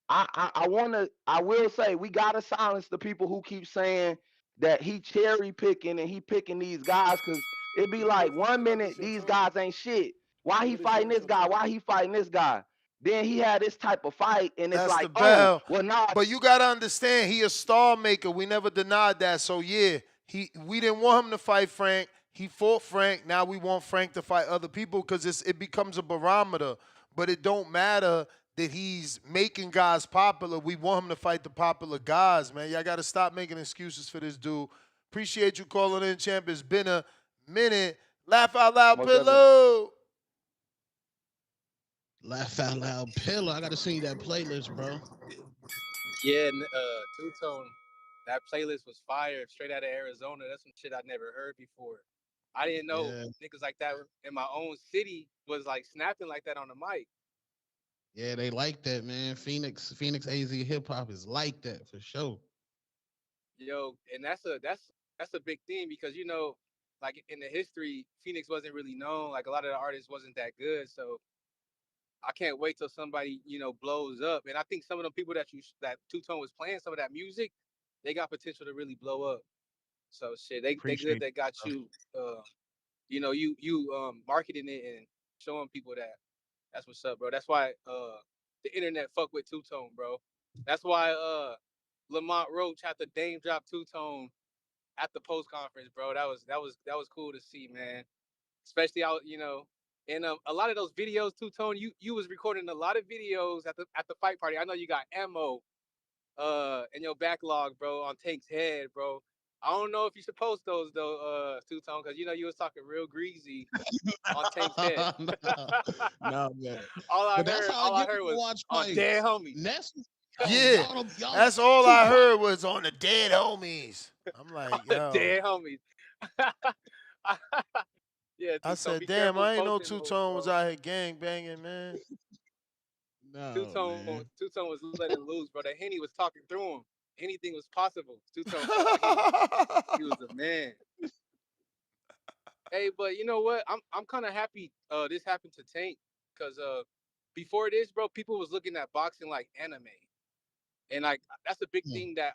I will say we gotta silence the people who keep saying that he cherry picking and he picking these guys, because it be like I one feel like minute it's your these time, guys ain't shit. Why he but it's fighting not this your guy? time. Why he fighting this guy? Then he had this type of fight, and it's That's like, the oh, bell. well, nah. But you gotta understand, he a star maker. We never denied that. So yeah, we didn't want him to fight Frank. He fought Frank. Now we want Frank to fight other people because it becomes a barometer. But it don't matter that he's making guys popular. We want him to fight the popular guys, man. Y'all gotta stop making excuses for this dude. Appreciate you calling in, champ. It's been a minute. Laugh out loud, Most definitely. pillow. Laugh out loud, pillow. I gotta see that playlist, bro. Yeah, Two Tone. That playlist was fire, straight out of Arizona. That's some shit I never heard before. I didn't know Yeah, niggas like that in my own city was like snapping like that on the mic. yeah, they like that, man. Phoenix AZ hip hop is like that for sure. Yo, and that's a big thing because like in the history, Phoenix wasn't really known. Like a lot of the artists wasn't that good. So I can't wait till somebody blows up. And I think some of the people that Two Tone was playing, some of that music, they got potential to really blow up. So shit, they good. Appreciate They got you, you. You marketing it and showing people that. That's what's up, bro. That's why the internet fuck with Two Tone, bro. That's why Lamont Roach had to Dame drop Two Tone at the post conference, bro. That was cool to see, man. Especially out, and a lot of those videos, Two Tone, you was recording a lot of videos at the fight party. I know you got ammo in your backlog, bro, on Tank's head, bro. I don't know if you should post those though, Two Tone, because you was talking real greasy on Tank's head. bro. No, man. all I But that's heard, how I all I get heard when I was watch on dead fights. homies. Ness, Yeah, y'all that's all I Tupac. heard was on the dead homies. I'm On like, the yo. dead homies. Yeah, I Two Tone, said, be damn, careful I ain't know posting Two those, Tone was bro. out here gang banging, man. No, man. Two Tone was letting loose, bro. That Henny was talking through him. Anything was possible. Two Tone felt like he was a man. Hey, but you know what? I'm kind of happy this happened to Tank because before this, bro, people was looking at boxing like anime, and like that's a big Hmm. thing that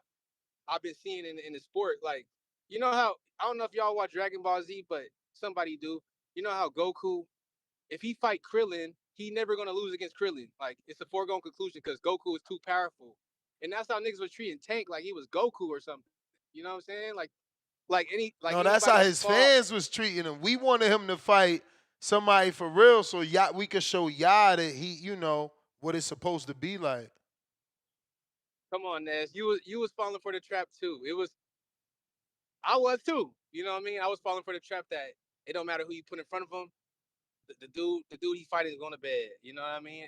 I've been seeing in the sport. Like, you know how I don't know if y'all watch Dragon Ball Z, but somebody do. You know how Goku, if he fight Krillin, he never gonna lose against Krillin. Like it's a foregone conclusion because Goku is too powerful, and that's how niggas was treating Tank like he was Goku or something. You know what I'm saying? Like No, that's anybody how that his fought. fans was treating him. We wanted him to fight somebody for real, so we could show y'all that he, what it's supposed to be like. Come on, Ness. You was falling for the trap too. I was too. You know what I mean? I was falling for the trap that it don't matter who you put in front of him. The dude he fighting is going to bed. You know what I mean?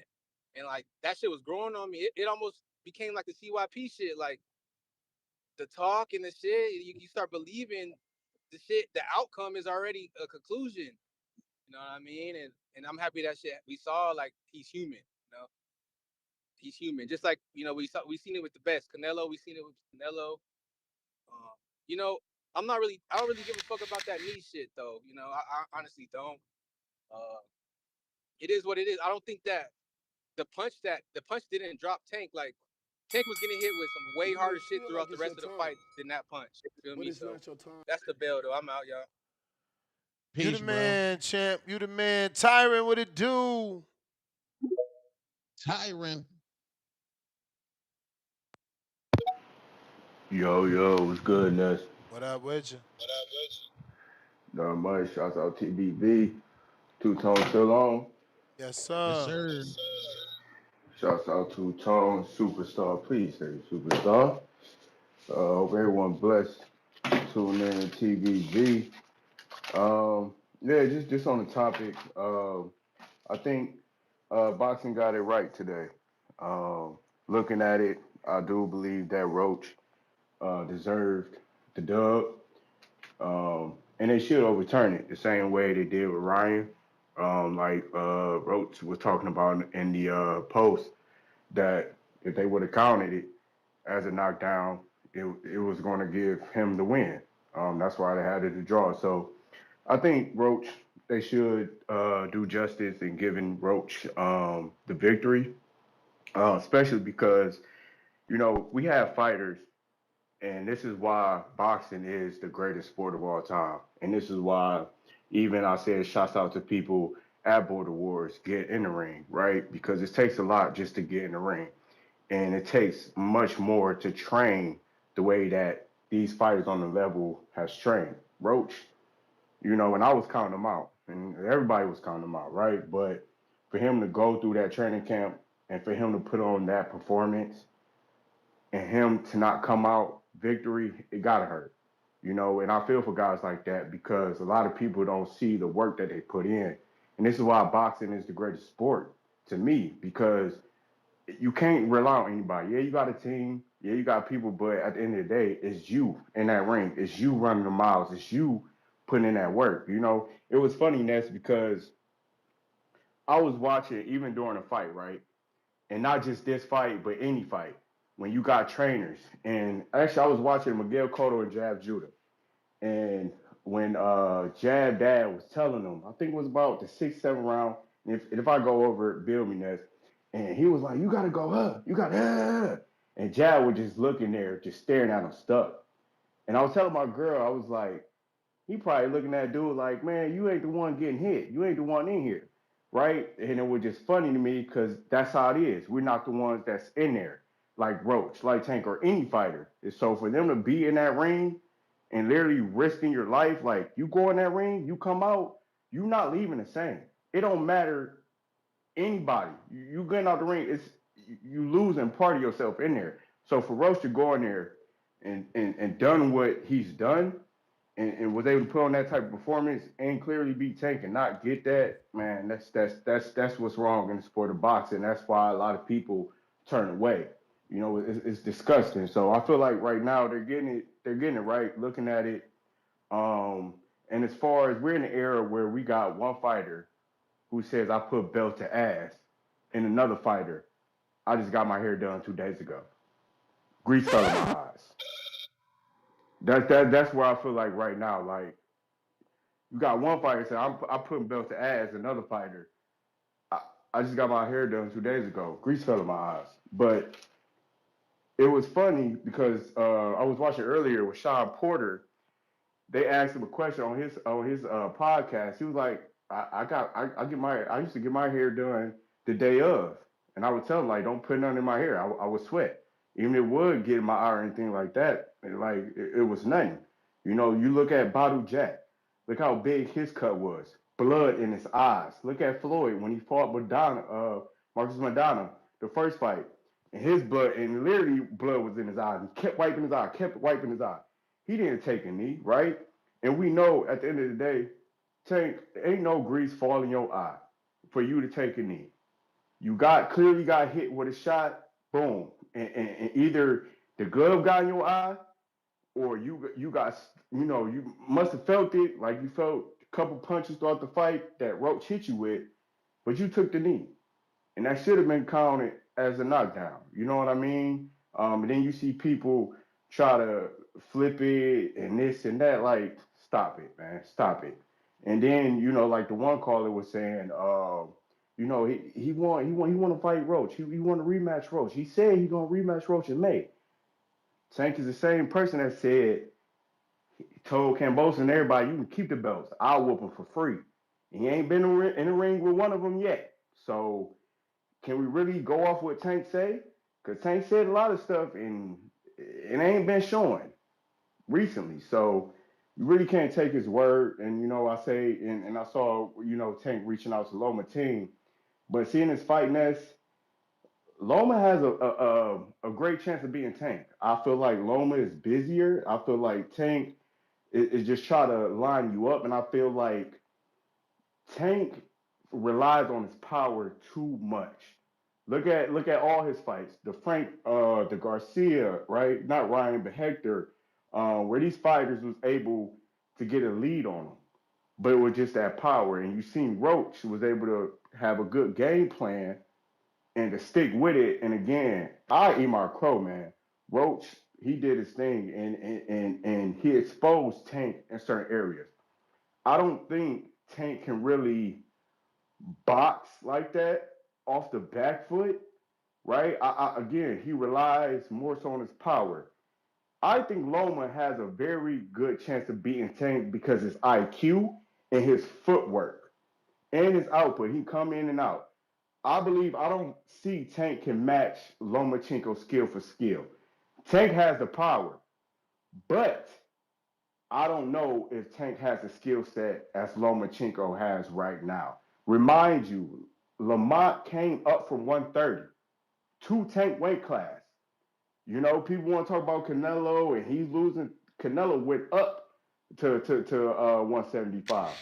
And like that shit was growing on me. It almost became like the CYP shit. Like the talk and the shit. You start believing the shit. The outcome is already a conclusion. You know what I mean? And I'm happy that shit we saw. Like he's human. He's human. Just like we seen it with the best Canelo. We seen it with Canelo. Um, you know, I don't really give a fuck about that knee shit though. I honestly don't. Uh, it is what it is. I don't think that the punch didn't drop Tank. Like Tank was getting hit with some way You may harder shit feel like throughout the it's your rest of the time, fight than that punch. You feel but me? it's So not your time. that's the bell though. I'm out, y'all. You the Peace, bro. man, champ. You the man. Tyrant, what it do? Tyron. Yo, what's good, Ness? What up with you? Not much. Shouts out TBV. Two Tone still on. Yes, Yes, sir. sir. Shouts out Two Tone. Superstar. Please say superstar. Hope everyone blessed. Tune in TBV. Yeah, just on the topic. I think boxing got it right today. Looking at it, I do believe that Roach deserved the dub. And they should overturn it the same way they did with Ryan. Like Roach was talking about in the post that if they would have counted it as a knockdown, it was going to give him the win. That's why they had it to draw. So I think Roach, they should do justice in giving Roach the victory. especially because we have fighters, and this is why boxing is the greatest sport of all time, and this is why even I said shouts out to people at Border Wars get in the ring, right? Because it takes a lot just to get in the ring, and it takes much more to train the way that these fighters on the level has trained. Roach, and I was counting them out, and everybody was counting them out, right? But for him to go through that training camp and for him to put on that performance and him to not come out victory, it gotta hurt. And I feel for guys like that because a lot of people don't see the work that they put in. And this is why boxing is the greatest sport to me because you can't rely on anybody. Yeah, you got a team. Yeah, you got people, but at the end of the day, it's you in that ring. It's you running the miles. It's you putting in that work. It was funny, Ness, because I was watching even during a fight, right? And not just this fight, but any fight. When you got trainers, and actually, I was watching Miguel Cotto and Jab Judah, and when Jab Dad was telling them, I think it was about the 6th, 7th round. And if I go over it, bill me, Ness. And he was like, "You gotta go up, you gotta." And Jab was just looking there, just staring at him, stuck. And I was telling my girl, I was like, he probably looking at dude like, man, you ain't the one getting hit. You ain't the one in here, right? And it was just funny to me because that's how it is. We're not the ones that's in there, like Roach, like Tank, or any fighter. And so for them to be in that ring and literally risking your life, like you go in that ring, you come out, you not leaving the same. It don't matter anybody. You getting out the ring, it's you losing part of yourself in there. So for Roach to go in there and done what he's done and was able to put on that type of performance and clearly beat Tank and not get that, man, that's what's wrong in the sport of boxing. That's why a lot of people turn away. It's disgusting. So I feel like right now they're getting it right, looking at it. And as far as we're in an era where we got one fighter who says I put belt to ass, and another fighter, I just got my hair done 2 days ago. Grease fell in my eyes. That's where I feel like right now, like you got one fighter say I'm putting belt to ass. Another fighter, I, I just got my hair done 2 days ago. Grease fell in my eyes. But it was funny because I was watching earlier with Sean Porter. They asked him a question on his podcast. He was like, I used to get my hair done the day of, and I would tell him like, don't put nothing in my hair. I would sweat, even if it would get in my eye or anything like that. And like it was nothing. You look at Badu Jack. Look how big his cut was. Blood in his eyes. Look at Floyd when he fought Madonna, Marcus Madonna, the first fight. And his blood, and literally blood was in his eyes. He kept wiping his eye, kept wiping his eye. He didn't take a knee, right? And we know at the end of the day, Tank, ain't no grease fall in your eye for you to take a knee. You clearly got hit with a shot, boom. And either the glove got in your eye or you got, you must have felt it, like you felt a couple punches throughout the fight that Roach hit you with, but you took the knee. And that should have been counted as a knockdown. You know what I mean? And then you see people try to flip it and this and that. Like, stop it, man, stop it. And then like the one caller was saying, he want to fight Roach. He want to rematch Roach. He said he gonna rematch Roach in May. Tank is the same person that said he told Cambosa and everybody, you can keep the belts. I'll whoop him for free. He ain't been in the ring with one of them yet. So can we really go off what Tank say? Because Tank said a lot of stuff and it ain't been showing recently. So you really can't take his word. And I say, and I saw, Tank reaching out to Loma team. But seeing his fight Ness, Loma has a great chance of being Tank. I feel like Loma is busier. I feel like Tank is just trying to line you up. And I feel like Tank relies on his power too much. Look at all his fights. The Garcia, right? Not Ryan, but Hector, where these fighters was able to get a lead on them. But it was just that power. And you seen Roach was able to have a good game plan and to stick with it. And again, I eat my crow, man. Roach, he did his thing and he exposed Tank in certain areas. I don't think Tank can really box like that off the back foot. right? Again, he relies more so on his power. I think Loma has a very good chance of beating Tank because his IQ and his footwork and his output. He come in and out. I don't see Tank can match Lomachenko skill for skill. Tank has the power, but I don't know if Tank has the skill set as Lomachenko has right now. Remind you, Lamont came up from 130 to Tank weight class. You know, people want to talk about Canelo and he's losing. Canelo went up to 175.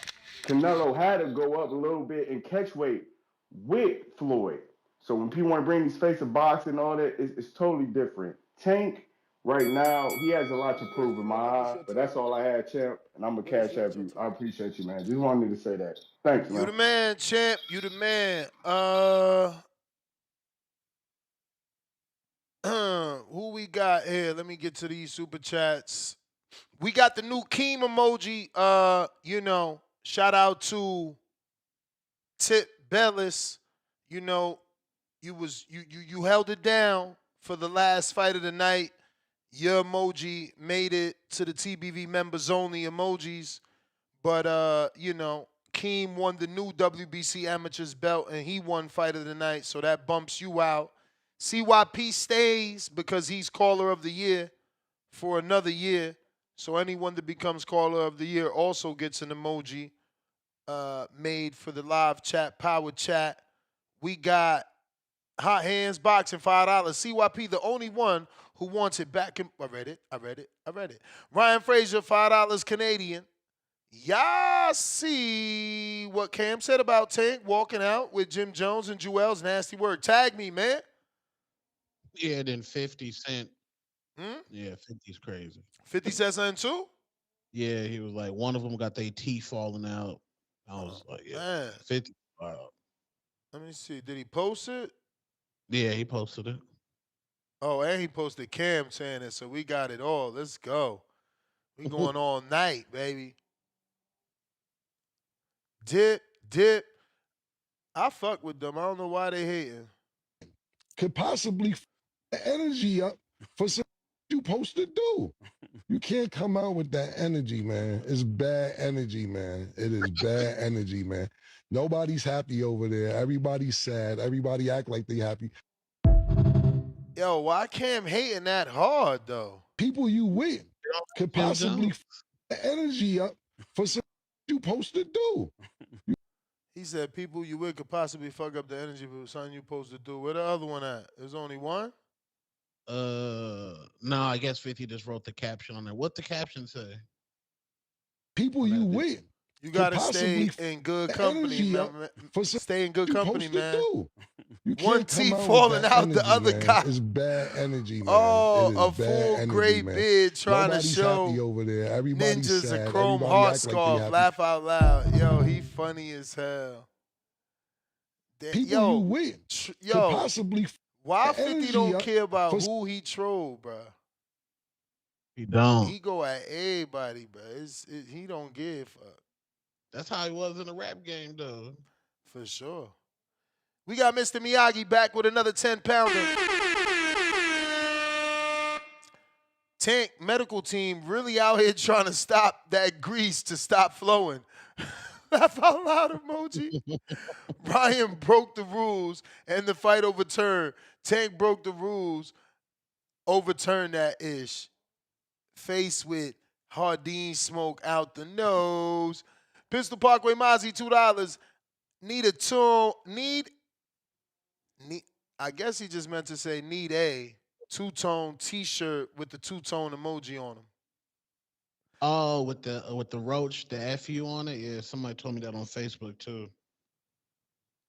Canelo had to go up a little bit in catch weight with Floyd. So when people want to bring these face of boxing and all that, it's totally different. Tank right now, he has a lot to prove in my eye, but that's all I had, champ. And I'm gonna cash out you. I appreciate you, man. Just wanted to say that. Thanks, You man. the man, champ. You the man. Who we got here? Let me get to these super chats. We got the new Keem emoji. Shout out to Tip Bellis. You know, you held it down for the last fight of the night. Your emoji made it to the TBV members only emojis. But Keem won the new WBC amateurs belt and he won fight of the night, so that bumps you out. CYP stays because he's caller of the year for another year. So anyone that becomes caller of the year also gets an emoji made for the live chat, power chat. We got Hot Hands Boxing, $5. CYP, the only one who wants it back in. I read it. Ryan Frazier, $5 Canadian. Y'all see what Cam said about Tank walking out with Jim Jones and Jewel's nasty word. Tag me, man. Yeah, then 50 Cent. Yeah, 50's crazy. 50 said something too? Yeah, he was like, one of them got their teeth falling out. I was like, yeah, Man. 50. Wow. Let me see. Did he post it? Yeah, he posted it. Oh, and he posted Cam saying it, so we got it all. Let's go. We going all night, baby. Dip. I fuck with them. I don't know why they hating. Could possibly the energy up for something you supposed to do. You can't come out with that energy, man. It's bad energy, man. It is bad energy, man. Nobody's happy over there. Everybody's sad. Everybody act like they happy. Yo, why Cam hating that hard though? People you with could possibly the energy up for something you supposed to do. He said people you with could possibly fuck up the energy for something you supposed to do. Where the other one at? There's only one? No, I guess 50 just wrote the caption on there. What the caption say? People you with. You gotta stay in good company, man. Stay in good company, man. One teeth falling out, the other guy. It's bad energy, man. Oh, it is a bad full energy, gray man. beard trying Nobody's to show happy over there. Everybody's ninjas sad. a chrome Everybody heart act like scarf. they happy. Laugh out loud. Yo, he funny as hell. People you with could possibly why the 50 energy don't up care about for who he trolled, bro? He don't. He go at everybody, bro. He don't give a fuck. That's how he was in the rap game, though. For sure. We got Mr. Miyagi back with another 10-pounder. Tank medical team really out here trying to stop that grease to stop flowing. Laugh out loud emoji. Ryan broke the rules and the fight overturned. Tank broke the rules, overturned that ish. Face with Hardin smoke out the nose. Pistol Parkway Mozzie, $2. Need a tune. Need. I guess he just meant to say need a two-tone T-shirt with the two-tone emoji on him. Oh, with the roach, the FU on it. Yeah, somebody told me that on Facebook too.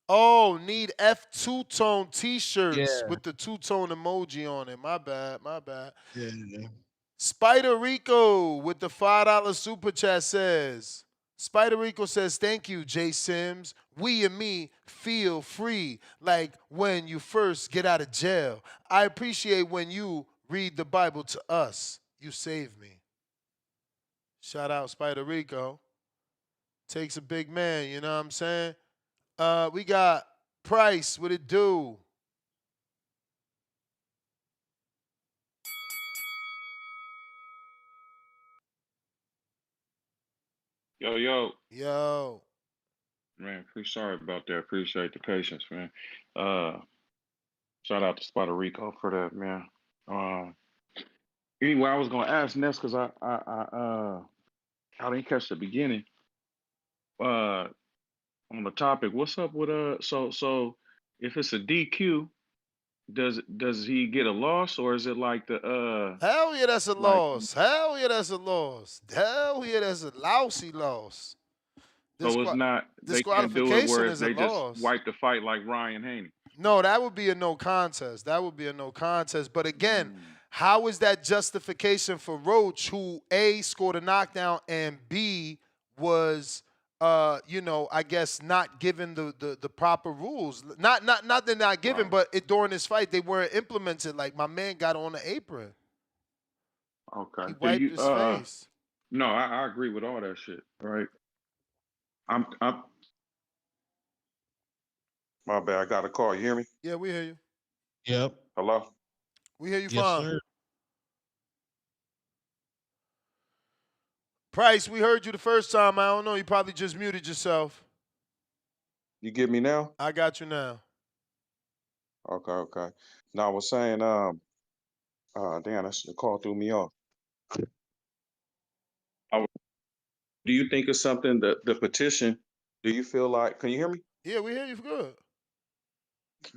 Oh, need F two-tone T-shirts with the two-tone emoji on it. My bad. Yeah. Spider Rico with the $5 super chat says, Spider Rico says, thank you, Jay Sims. We and me feel free like when you first get out of jail. I appreciate when you read the Bible to us. You saved me. Shout out Spider Rico. Takes a big man, you know what I'm saying? We got Price, what it do? Yo, Yo. man, sorry about that. Appreciate the patience, man. Uh, Shout out to Puerto Rico for that, man. Um, anyway, I was gonna ask Ness because I didn't catch the beginning. Uh, on the topic, what's up with so if it's a DQ, does he get a loss or is it like the Hell yeah, that's a like loss. Hell yeah, that's a loss. Hell yeah, that's a lousy loss. so it's not they can't do it where Disqualification it's is a they just loss. wipe the fight like Ryan Haney. No, that would be a no contest. That would be a no contest. But again, how is that justification for Roach, who A, scored a knockdown, and B, was I guess not given the proper rules. Not they're not given, but during this fight they weren't implemented. Like my man got on the apron. Okay. He Do wiped you his face. no, I agree with all that shit, right? I'm my bad, I got a call. You hear me? Yeah, we hear you. Yep. Hello? We hear you Yes, fine. sir. Price, we heard you the first time. I don't know. You probably just muted yourself. You get me now? I got you now. Okay. Now I was saying, damn, that's the call threw me off. Do you think it's something the petition? Do you feel like? Can you hear me? Yeah, we hear you good.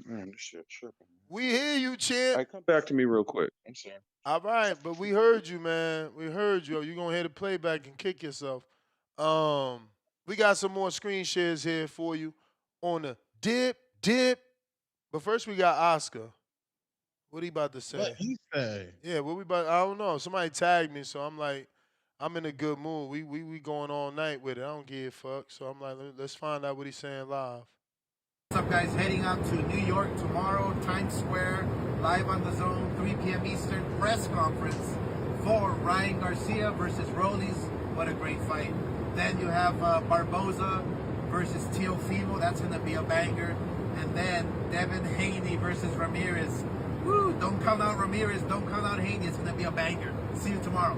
Man, this shit tripping. We hear you, champ. Hey, come back to me real quick. I'm sorry. All right, but we heard you, man. We heard you. You're going to hear the playback and kick yourself. We got some more screen shares here for you on the dip. But first we got Oscar. What he about to say? What he say? Yeah, what we about? I don't know. Somebody tagged me, so I'm like, I'm in a good mood. We going all night with it. I don't give a fuck. So I'm like, let's find out what he's saying live. What's up, guys? Heading out to New York tomorrow, Times Square, live on the Zone, 3 p.m. Eastern, press conference for Ryan Garcia versus Rollies. What a great fight. Then you have Barboza versus Teofimo. That's going to be a banger. And then Devin Haney versus Ramirez. Woo! Don't count out Ramirez. Don't count out Haney. It's going to be a banger. See you tomorrow.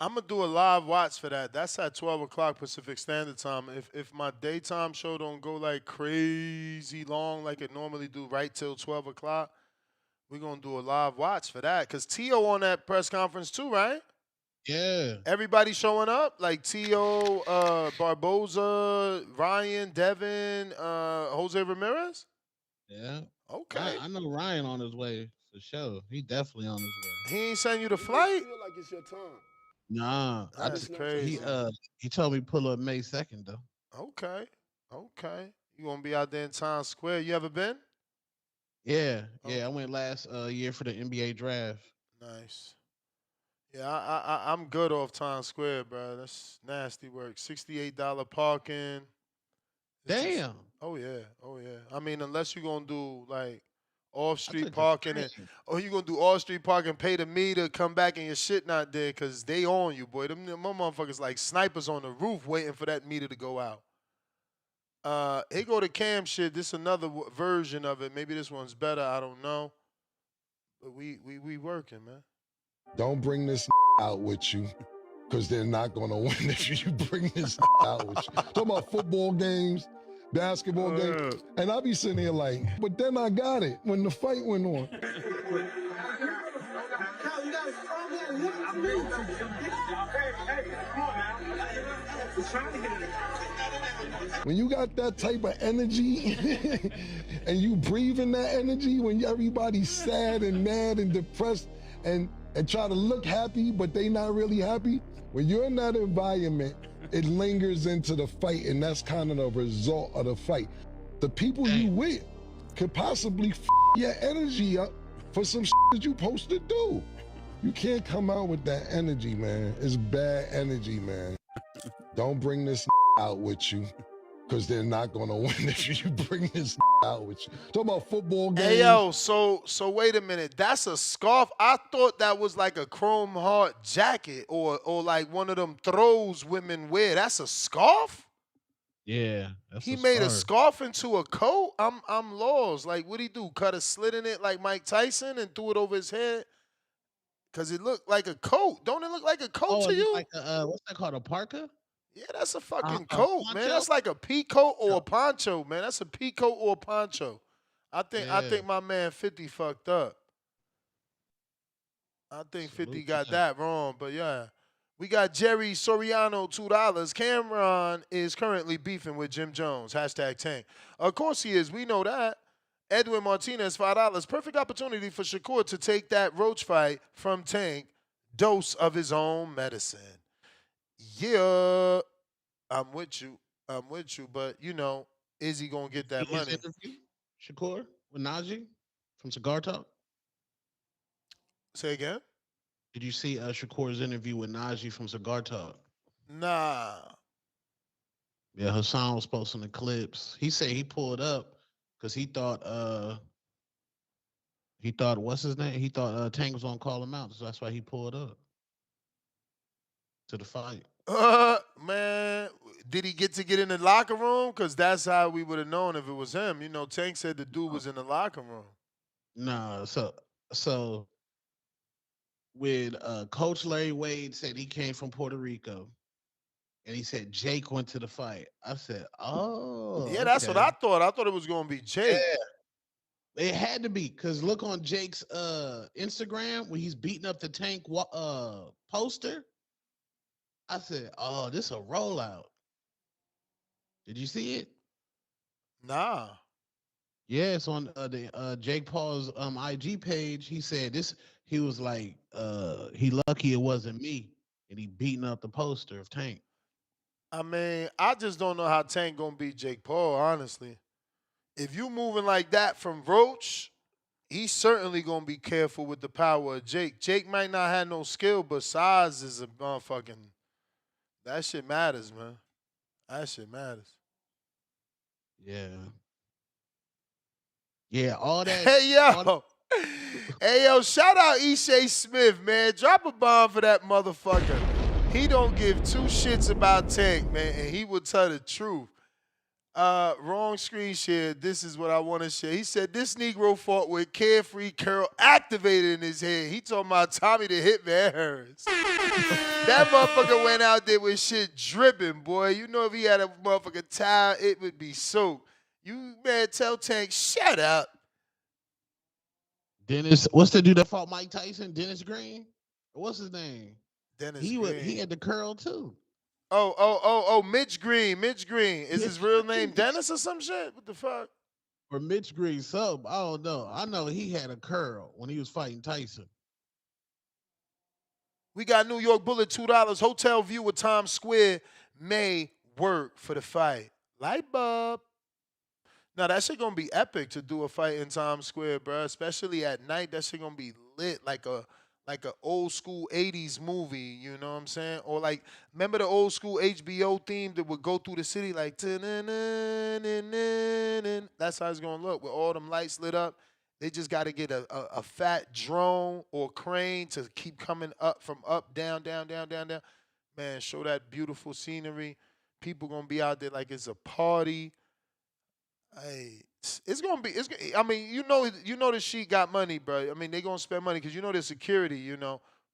I'm going to do a live watch for that. That's at 12 o'clock Pacific Standard Time. If my daytime show don't go like crazy long like it normally do right till 12 o'clock, we're going to do a live watch for that. Because Tio on that press conference too, right? Yeah. Everybody showing up? Like Tio, Barboza, Ryan, Devin, Jose Ramirez? Yeah. Okay. I know Ryan on his way for sure. He definitely on his way. He ain't send you the flight? feel like it's your time. Nah. That's crazy. He told me pull up May 2nd though. Okay. You gonna be out there in Times Square? You ever been? Yeah. I went last year for the NBA draft. Nice. Yeah, I'm good off Times Square, bro. That's nasty work. $68 parking. Damn. Oh yeah. I mean, unless you're gonna do like off-street parking, you gonna do off-street parking, pay the meter, come back and your shit not there, cause they on you, boy. Them motherfuckers like snipers on the roof waiting for that meter to go out. Here go the cam shit. This another version of it. Maybe this one's better. I don't know. But we working, man. Don't bring this out with you, because they're not going to win if you bring this out with you. Talking about football games, basketball games. And I be sitting here like, but then I got it when the fight went on. When you got that type of energy and you breathing that energy when everybody's sad and mad and depressed and try to look happy, but they not really happy, when you're in that environment, it lingers into the fight, and that's kind of the result of the fight. The people you with could possibly your energy up for some that you supposed to do. You can't come out with that energy, man. It's bad energy, man. Don't bring this out with you, because they're not going to win if you bring this out with you. Talking about football games. Hey, yo, so wait a minute. That's a scarf? I thought that was like a chrome heart jacket or like one of them throws women wear. That's a scarf? Yeah. He made a scarf into a coat? I'm lost. Like, what'd he do? Cut a slit in it like Mike Tyson and threw it over his head? Because it looked like a coat. Don't it look like a coat to you? Like what's that called? A parka? Yeah, that's a fucking coat, man. Poncho? That's like a pea coat or a poncho, man. That's a pea coat or a poncho. I Yeah, think my man 50 fucked up. I think 50 salute to got him. that wrong, but yeah. We got Jerry Soriano, $2. Cameron is currently beefing with Jim Jones. Hashtag Tank. Of course he is. We know that. Edwin Martinez, $5. Perfect opportunity for Shakur to take that Roach fight from Tank. Dose of his own medicine. Yeah, I'm with you. I'm with you. But, is he going to get See that his money? interview, Shakur, with Najee from Cigar Talk? Say again? Did you see Shakur's interview with Najee from Cigar Talk? Nah. Yeah, Hassan was posting the clips. He said he pulled up because he thought what's his name? He thought Tank was gonna call him out, so that's why he pulled up to the fight. Man, did he get in the locker room? Because that's how we would have known if it was him. Tank said the dude was in the locker room. No, so when Coach Larry Wade said he came from Puerto Rico, and he said Jake went to the fight, I said, "Oh, Yeah, that's what okay, I thought. I thought it was going to be Jake. yeah." It had to be because look on Jake's Instagram when he's beating up the Tank poster. I said, "Oh, this a rollout." Did you see it? Nah. Yes, on the Jake Paul's IG page, he said this. He was like, he lucky it wasn't me, and he beating up the poster of Tank. I mean, I just don't know how Tank going to beat Jake Paul, honestly. If you moving like that from Roach, he's certainly going to be careful with the power of Jake. Jake might not have no skill, but size is a motherfucking. That shit matters, man. That shit matters. Yeah, yeah, all that, Hey all that. yo, hey yo, shout out Eshay Smith, man. Drop a bomb for that motherfucker. He don't give two shits about Tank, man, and he will tell the truth. Wrong screen share. This is what I want to share. He said this Negro fought with carefree curl activated in his head. He talking about Tommy the Hitman Harris. That motherfucker went out there with shit dripping, boy. You know if he had a motherfucking towel, it would be soaked. You man, tell Tank, shut up. Dennis, what's the dude that fought Mike Tyson? Dennis Green. What's his name? Dennis He Green. had the curl too. Oh, Mitch Green. Mitch Green. Is his Mitch real name Green. Dennis or some shit? What the fuck? Or Mitch Green, something. I don't know. I know he had a curl when he was fighting Tyson. We got New York Bullet, $2. Hotel view of Times Square may work for the fight. Light bulb. Now that shit gonna be epic to do a fight in Times Square, bro. Especially at night, that shit gonna be lit like a old school '80s movie. You know what I'm saying? Or like, remember the old school HBO theme that would go through the city like, that's how it's gonna look with all them lights lit up. They just got to get a fat drone or crane to keep coming up from up, down, down, down, down, down. Man, show that beautiful scenery. People gonna be out there like it's a party. Hey, it's gonna be. I mean, the Sheik got money, bro. I mean, they gonna spend money because the security.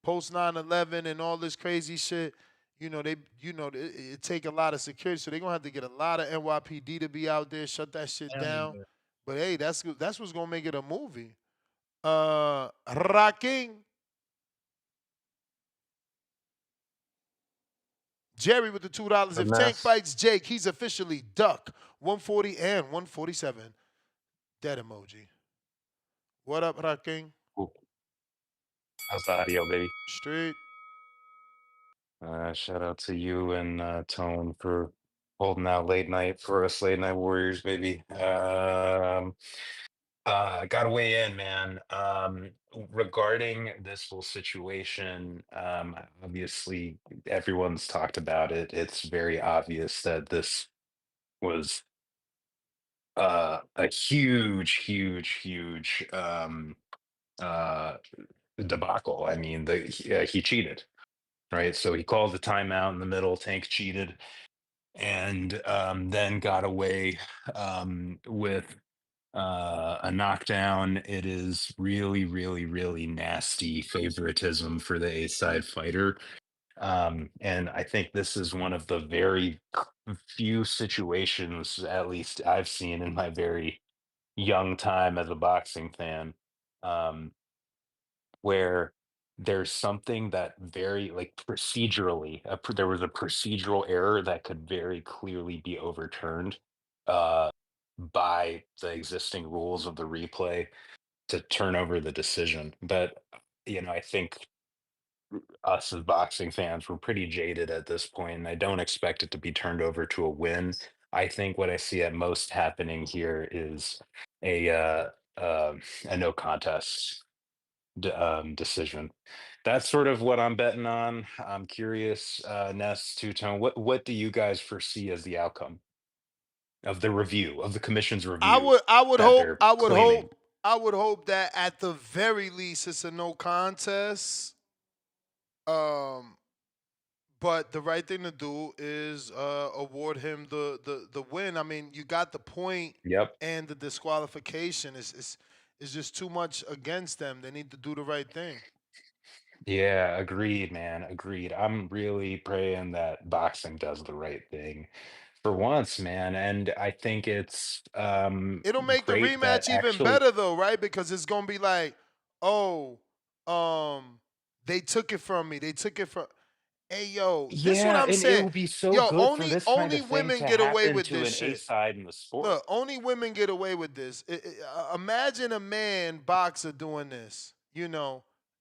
Post 9/11 and all this crazy shit. It take a lot of security, so they gonna have to get a lot of NYPD to be out there, shut that shit down. Yeah. But hey, that's what's gonna make it a movie. Raking Jerry with the $2. If Tank Finesse. fights Jake, he's officially duck. 140 and 147. Dead emoji. What up, Raking? Ooh, how's the audio, baby? Straight. Shout out to you and Tone for holding out late night for us late night warriors, baby. Gotta weigh in, man. Regarding this whole situation, obviously everyone's talked about it. It's very obvious that this was a huge, huge, huge uh debacle. I mean, he cheated, right? So he called the timeout in the middle. Tank cheated, and then got away with a knockdown. It is really, really, really nasty favoritism for the A side fighter. And I think this is one of the very few situations, at least I've seen in my very young time as a boxing fan, um, where there's something that very like procedurally, there was a procedural error that could very clearly be overturned uh, by the existing rules of the replay to turn over the decision. But I think us as boxing fans were pretty jaded at this point, and I don't expect it to be turned over to a win. I think what I see at most happening here is a a no contest decision. That's sort of what I'm betting on. I'm curious, Ness, Two Tone, what do you guys foresee as the outcome of the review of the commission's I review would I would that hope they're I would claiming? hope I would hope that at the very least it's a no contest. Um, but the right thing to do is award him the win. I mean, you got the point Yep. and the disqualification. It's just too much against them. They need to do the right thing. Yeah, agreed, man. Agreed. I'm really praying that boxing does the right thing for once, man. And I think it's It'll make the great that rematch even actually, better though, right? Because it's gonna be like, oh, they took it from me. They took it from. Hey, yo, this what yeah, I'm and it saying. will be so Yo, good for only this kind only of thing women to get away happen with to this an A shit. side in the sport. Look, only women get away with this. Imagine a man boxer doing this,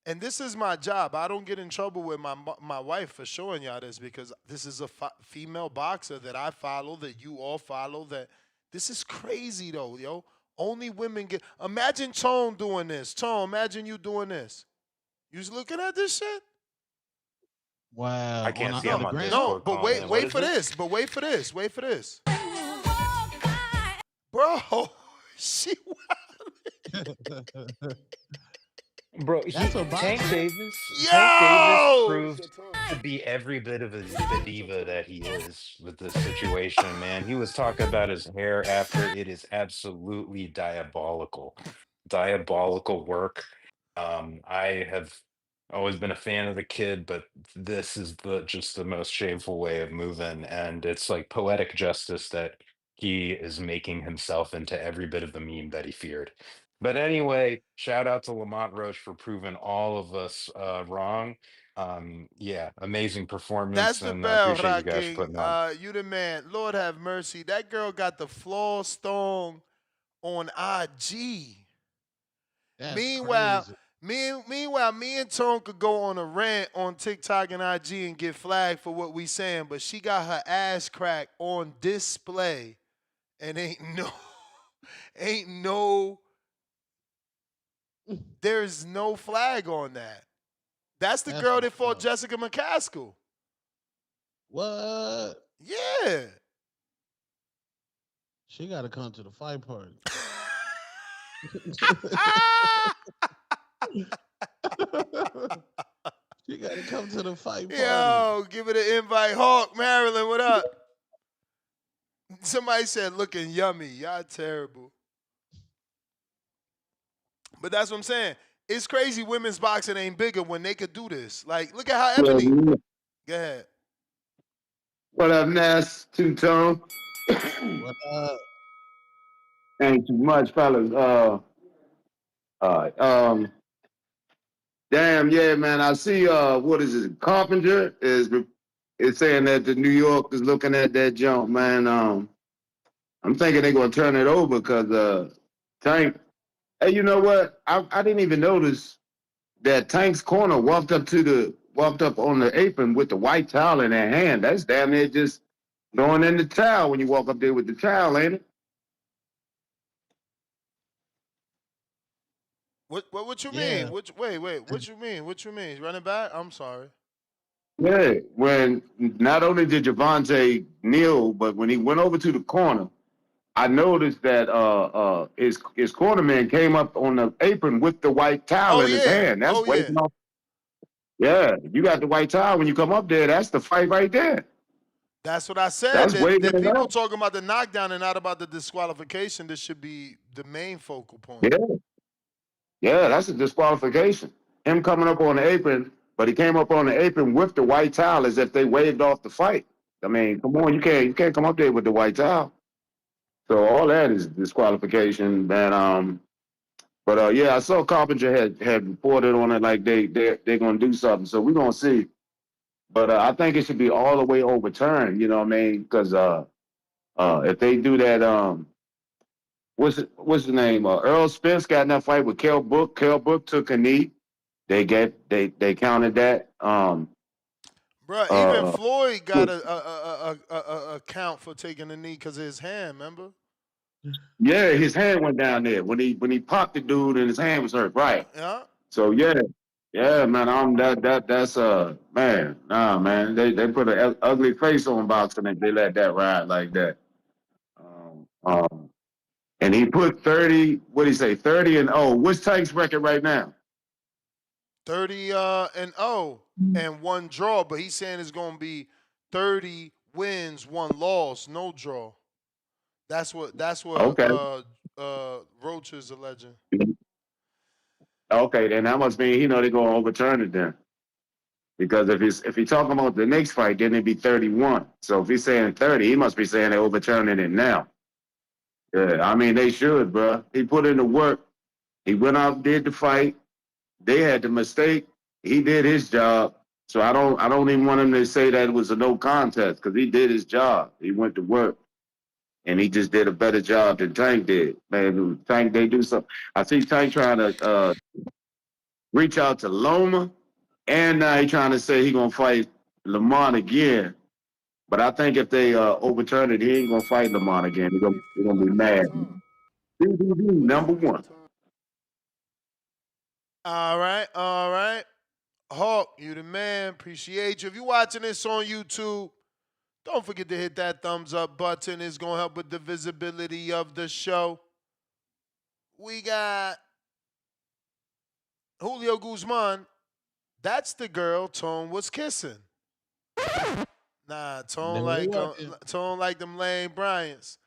and this is my job. I don't get in trouble with my wife for showing y'all this because this is a female boxer that I follow, that you all follow. That this is crazy though, yo. Only women get. Imagine Tone doing this. Tone, imagine you doing this. You was looking at this shit? I Wow. can't see. On I'm the on ground? No, Discord but calling wait, in. What wait is for this? this. But wait for this. Wait for this. Bro, she Bro, That's a boxer? Tank Davis Yo! proved to be every bit of the diva that he is with this situation, man. He was talking about his hair after. It is absolutely diabolical. Diabolical work. I have always been a fan of the kid, but this is just the most shameful way of moving, and it's like poetic justice that he is making himself into every bit of the meme that he feared. But anyway, shout out to Lamont Roach for proving all of us wrong. Yeah, amazing That's performance, the and I bell, appreciate you guys for King. putting on. You the man. Lord have mercy. That girl got the flaw stone on IG. That's Meanwhile, crazy. me and Tone could go on a rant on TikTok and IG and get flagged for what we saying, but she got her ass crack on display, and ain't no, there's no flag on that. That's the That's girl that what's fought up. Jessica McCaskill. What? Yeah. She got to come to the fight party. She got to come to the fight party. Yo, give it an invite. Hawk, Maryland, what up? Somebody said looking yummy. Y'all terrible. But that's what I'm saying. It's crazy women's boxing ain't bigger when they could do this. Like, look at how Ebony. Go ahead. What up, Ness? Two Tone. What Ain't too much, fellas. Uh, um, damn, yeah, man. I see. What is it? Carpenter is saying that the New York is looking at that jump, man. I'm thinking they're gonna turn it over because Tank. Hey, you know what? I didn't even notice that Tank's corner walked up on the apron with the white towel in their hand. That's damn near just throwing in the towel when you walk up there with the towel, ain't it? What you Yeah. mean? What you mean? What you mean? Running back? I'm sorry. Yeah, when not only did Gervonta kneel, but when he went over to the corner, I noticed that his cornerman came up on the apron with the white towel Oh in his yeah. hand. That's Oh yeah. waving off. Yeah, you got the white towel when you come up there. That's the fight right there. That's what I said. That's waving That it people up. talking about the knockdown and not about the disqualification. This should be the main focal point. Yeah, yeah, that's a disqualification. Him coming up on the apron but he came up on the apron with the white towel as if they waved off the fight. I mean, come on, you can't come up there with the white towel. So all that is disqualification, man. But yeah, I saw Carpenter had reported on it like they're gonna do something. So we're gonna see. But I think it should be all the way overturned. You know what I mean? Because if they do that, what's the name? Earl Spence got in that fight with Kell Brook. Kell Brook took a knee. They counted that. Bruh, even Uh, Floyd got a count for taking a knee because of his hand. Remember? yeah, his hand went down there when he popped the dude and his hand was hurt. Right. Yeah. So yeah, man. That's man. Nah, man. They put an ugly face on boxing if they let that ride like that. And he put 30. What did he say? 30-0. What's Tank's record right now? 30 and 0 and one draw, but he's saying it's gonna be 30 wins, one loss, no draw. That's what Okay. Roach is alleging. Okay, then that must mean they're gonna overturn it then. Because if he's talking about the next fight, then it'd be 31. So if he's saying 30, he must be saying they're overturning it now. Yeah, I mean they should, bro. He put in the work. He went out, did the fight. They had the mistake. He did his job. So I don't even want him to say that it was a no contest because he did his job. He went to work and he just did a better job than Tank did. Man, Tank they do something. I see Tank trying to reach out to Loma, and now he trying to say he gonna fight Lamont again. But I think if they overturn it, he ain't gonna fight Lamont again. He gonna be mad. BBB #1. All right, all right. Hawk, you the man. Appreciate you. If you're watching this on YouTube, don't forget to hit that thumbs up button. It's gonna help with the visibility of the show. We got Julio Guzman. That's the girl Tone was kissing. Nah, Tone No, it like wasn't. Tone like them lame Bryants.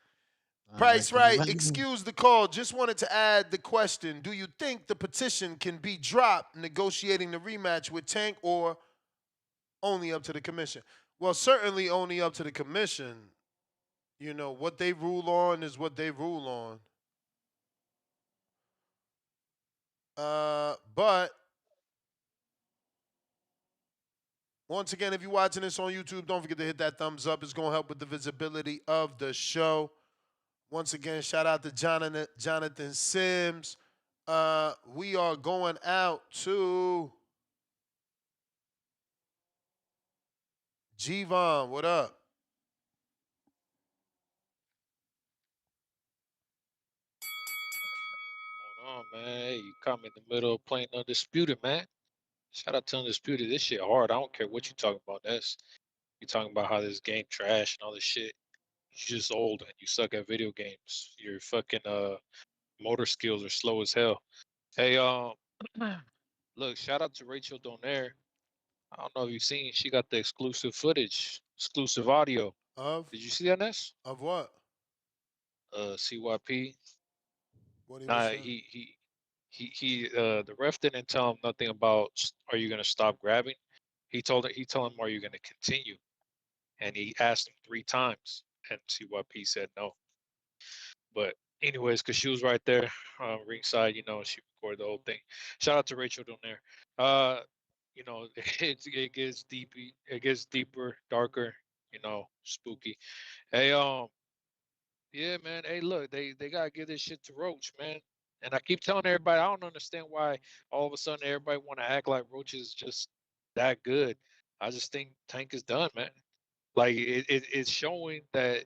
I like Price them right. lame. Excuse the call. Just wanted to add the question: do you think the petition can be dropped negotiating the rematch with Tank, or only up to the commission? Well, certainly only up to the commission. You know what they rule on is what they rule on. But once again, if you're watching this on YouTube, don't forget to hit that thumbs up. It's gonna help with the visibility of the show. Once again, shout out to Jonathan Sims. We are going out to G-Von. What up? Going on, man? Hey, you caught me in the middle of playing Undisputed, man. Shout out to Undisputed. This shit hard. I don't care what you talking about. You talking about how this game trash and all this shit. You just old and you suck at video games. Your fucking motor skills are slow as hell. Hey, look, shout out to Rachel Donaire. I don't know if you've seen. She got the exclusive footage, exclusive audio. Of Did you see that, Ness? of what? CYP. What he was Nah, saying? the ref didn't tell him nothing about are you gonna stop grabbing. He told him are you gonna continue, and he asked him 3 times, and CYP said no. But anyways, because she was right there, ringside, she recorded the whole thing. Shout out to Rachel down there. It gets deep, it gets deeper, darker, spooky. Hey, yeah, man. Hey, look, they gotta give this shit to Roach, man. And I keep telling everybody, I don't understand why all of a sudden everybody want to act like Roach is just that good. I just think Tank is done, man. Like it's showing that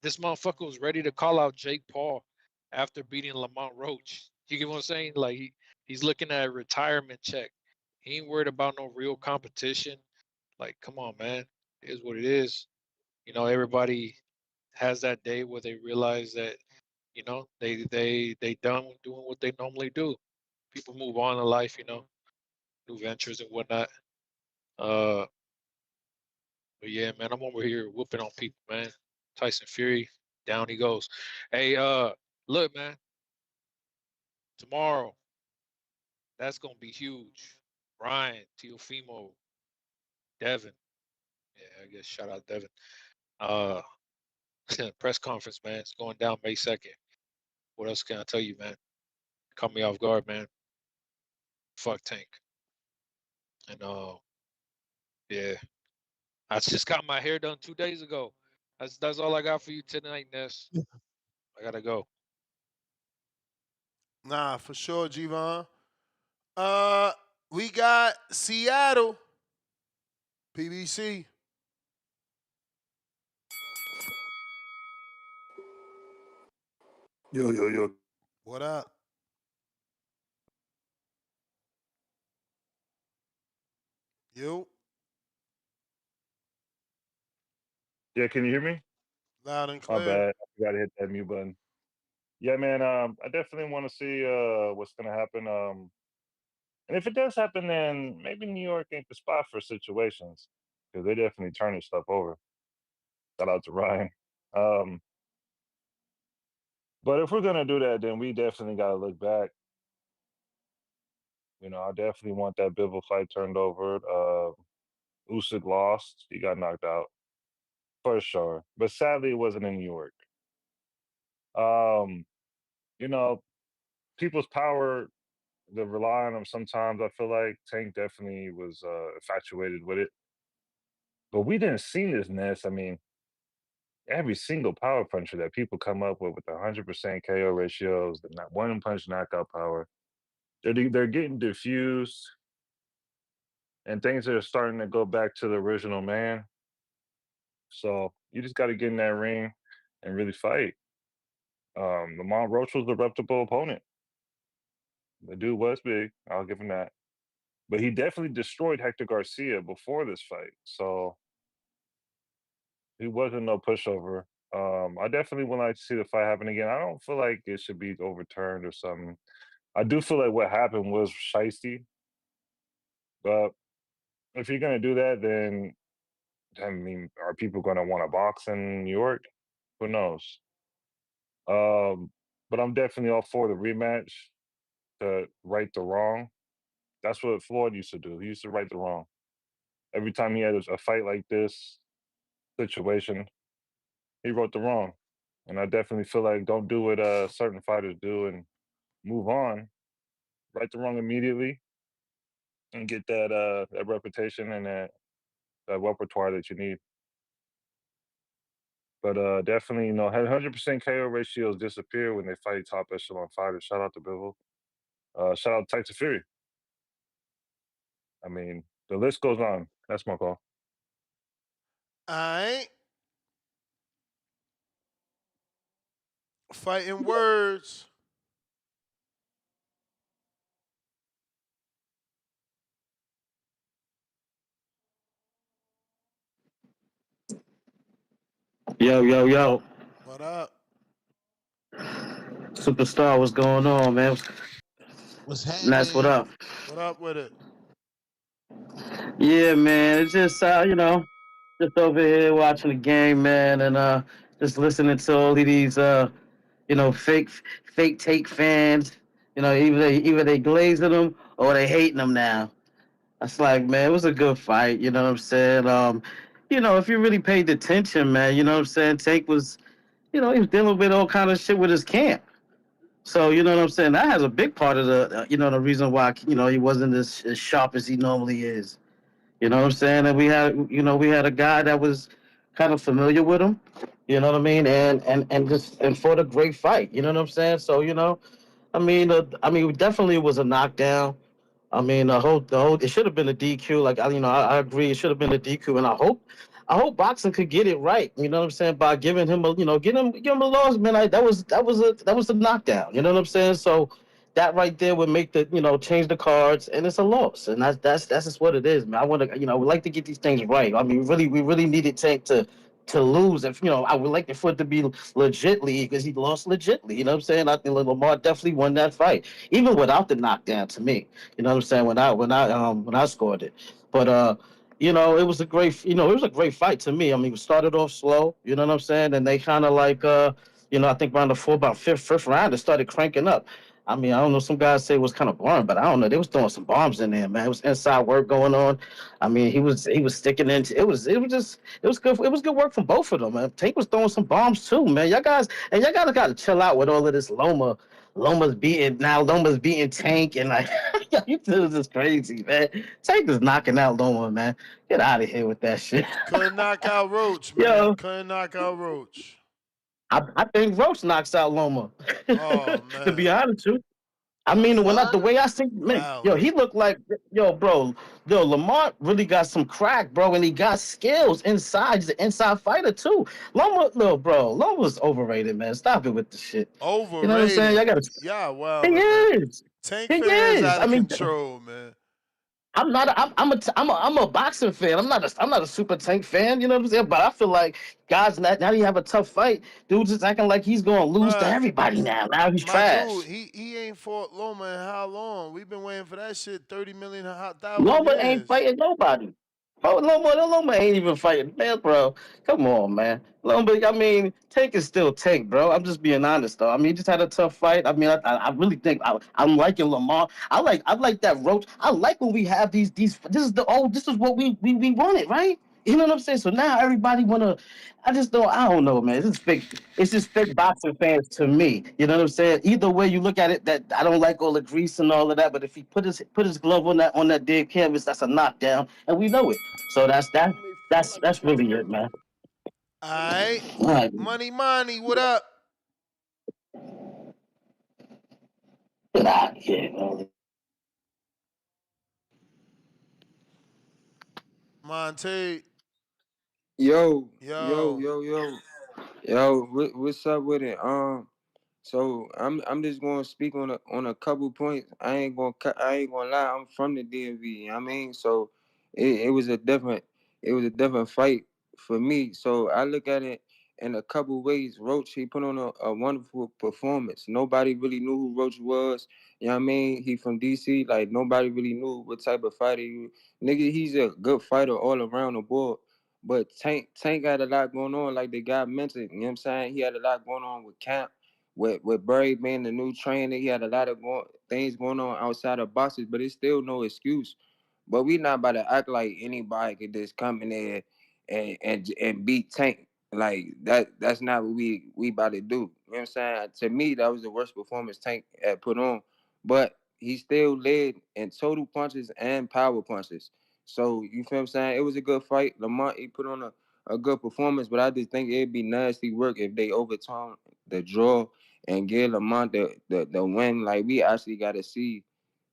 this motherfucker was ready to call out Jake Paul after beating Lamont Roach. You get what I'm saying? Like he's looking at a retirement check. He ain't worried about no real competition. Like, come on, man. It is what it is. Everybody has that day where they realize that they done with doing what they normally do. People move on in life, new ventures and whatnot. Uh, but yeah, man, I'm over here whooping on people, man. Tyson Fury, down he goes. Hey, look, man, tomorrow that's gonna be huge. Ryan, Teofimo, Devin. Yeah, I guess shout out Devin. Uh, press conference, man. It's going down May 2nd. What else can I tell you, man? Caught me off guard, man. Fuck Tank. And yeah, I just got my hair done 2 days ago. That's all I got for you tonight, Ness. I gotta go. Nah, for sure, Javon. Uh, we got Seattle, PBC. Yo, yo, yo. What up? You Yeah, can you hear me? loud and My clear. bad. I forgot to hit that mute button. Yeah, man. I definitely want to see what's gonna happen. And if it does happen, then maybe New York ain't the spot for situations because they definitely turning stuff over. Shout out to Ryan. Um, but if we're gonna do that, then we definitely gotta look back. I definitely want that Bivol fight turned over. Usyk lost; he got knocked out for sure. But sadly, it wasn't in New York. Um, you know, people's power to rely on him sometimes. I feel like Tank definitely was infatuated with it, but we didn't see this Ness. I mean, every single power puncher that people come up with 100% KO ratios, the not one punch knockout power, they're getting diffused, and things are starting to go back to the original man. So you just got to get in that ring and really fight. Lamont Roach was a reputable opponent. The dude was big. I'll give him that. But he definitely destroyed Hector Garcia before this fight. So he wasn't no pushover. I definitely would like to see the fight happen again. I don't feel like it should be overturned or something. I do feel like what happened was shiesty, but if you're gonna do that, then I mean, are people gonna want to box in New York? Who knows? But I'm definitely all for the rematch to right the wrong. That's what Floyd used to do. He used to right the wrong. Every time he had a fight like this situation, he wrote the wrong. And I definitely feel like don't do what certain fighters do and move on, right the wrong immediately, and get that reputation and that repertoire that you need. But definitely, 100% KO ratios disappear when they fight top echelon fighters. Shout out to Bivol. Shout out to Tyson Fury. I mean, the list goes on. That's my call. Alright. Fighting words. Yo, yo, yo. What up? Superstar, what's going on, man? What's Ness, what happening? up? What up with it? Yeah, man. It's just just over here watching the game, man, and just listening to all of these fake take fans. Either they glazing them or they hating them now. That's like, man, it was a good fight, you know what I'm saying? If you really paid attention, man, you know what I'm saying? Tank was, he was dealing with all kind of shit with his camp. So you know what I'm saying. That has a big part of the reason why he wasn't as sharp as he normally is. You know what I'm saying. And we had a guy that was kind of familiar with him. You know what I mean, and fought a great fight. You know what I'm saying. So definitely it was a knockdown. I mean, the whole it should have been a DQ. Like I agree, it should have been a DQ, and I hope boxing could get it right. You know what I'm saying, by giving him give him a loss, man. That was a knockdown. You know what I'm saying. So that right there would make change the cards, and it's a loss, and that's just what it is, man. I want to we like to get these things right. I mean, we really needed Tank to lose. If I would like for it to be legitly because he lost legitly. You know what I'm saying. I think Lamar definitely won that fight, even without the knockdown. To me, you know what I'm saying. When I scored it, but it was a great fight to me. I mean, we started off slow. You know what I'm saying, and they kind of like I think around the fourth, about fifth round, it started cranking up. I mean, I don't know. Some guys say it was kind of boring, but I don't know. They was throwing some bombs in there, man. It was inside work going on. I mean, he was sticking into it was good. It was good work from both of them, man. Tank was throwing some bombs too, man. Y'all gotta chill out with all of this Loma's beating Tank and like you dudes is crazy, man. Tank is knocking out Loma, man. Get out of here with that shit. Couldn't knock out Roach, man. Yo, Couldn't knock out Roach. I think Roach knocks out Loma. Oh To be man. honest with you. I The mean, fuck? the way I see, man, yo, Violent. he looked like, bro, Lamont really got some crack, bro, and he got skills inside. He's an inside fighter too. Loma's overrated, man. Stop it with the shit. You know what I'm saying? Overrated. Y'all gotta. Yeah, He wildin', man. is. Tank He fans is. out I of mean, control, man. I'm a boxing fan. I'm not a super Tank fan. You know what I'm saying? But I feel like guys now you have a tough fight. Dude's just acting like he's gonna lose to But everybody now. Now he's my dude, trash. he ain't fought Loma in how long? We've been waiting for that shit 30 million thousand Loma ain't years. fighting nobody. Oh, Loma ain't even fighting, man, bro. Come on, man. Loma, I mean, Tank is still Tank, bro. I'm just being honest, though. I mean, he just had a tough fight. I mean, I really think I'm liking Lamar. I like that Roach. I like when we have these. This is what we wanted, right? You know what I'm saying? So now everybody wanna. I don't know, man. It's just fake boxing fans to me. You know what I'm saying? Either way you look at it, that I don't like all the grease and all of that. But if he put his glove on that dead canvas, that's a knockdown, and we know it. So that's really it, man. Alright. All right, Money, what up? get out of here, man. Monte. Yo, Yo. what's up with it? So I'm just gonna speak on a couple points. I ain't gonna lie. I'm from the DMV. You know what I mean, so it was a different fight for me. So I look at it in a couple ways. Roach, he put on a wonderful performance. Nobody really knew who Roach was. You know what I mean? He from DC. Like nobody really knew what type of fighter he. Nigga, he's a good fighter all around the board. But Tank had a lot going on, like the guy mentioned. You know what I'm saying? He had a lot going on with camp, with Bird being the new trainer. He had a lot of things going on outside of boxes, but it's still no excuse. But we not about to act like anybody could just come in there and beat Tank. Like that's not what we about to do. You know what I'm saying? To me, that was the worst performance Tank had put on. But he still led in total punches and power punches. So you feel what I'm saying? It was a good fight. Lamont, he put on a good performance, but I just think it'd be nasty work if they overturn the draw and give Lamont the win. Like we actually gotta see,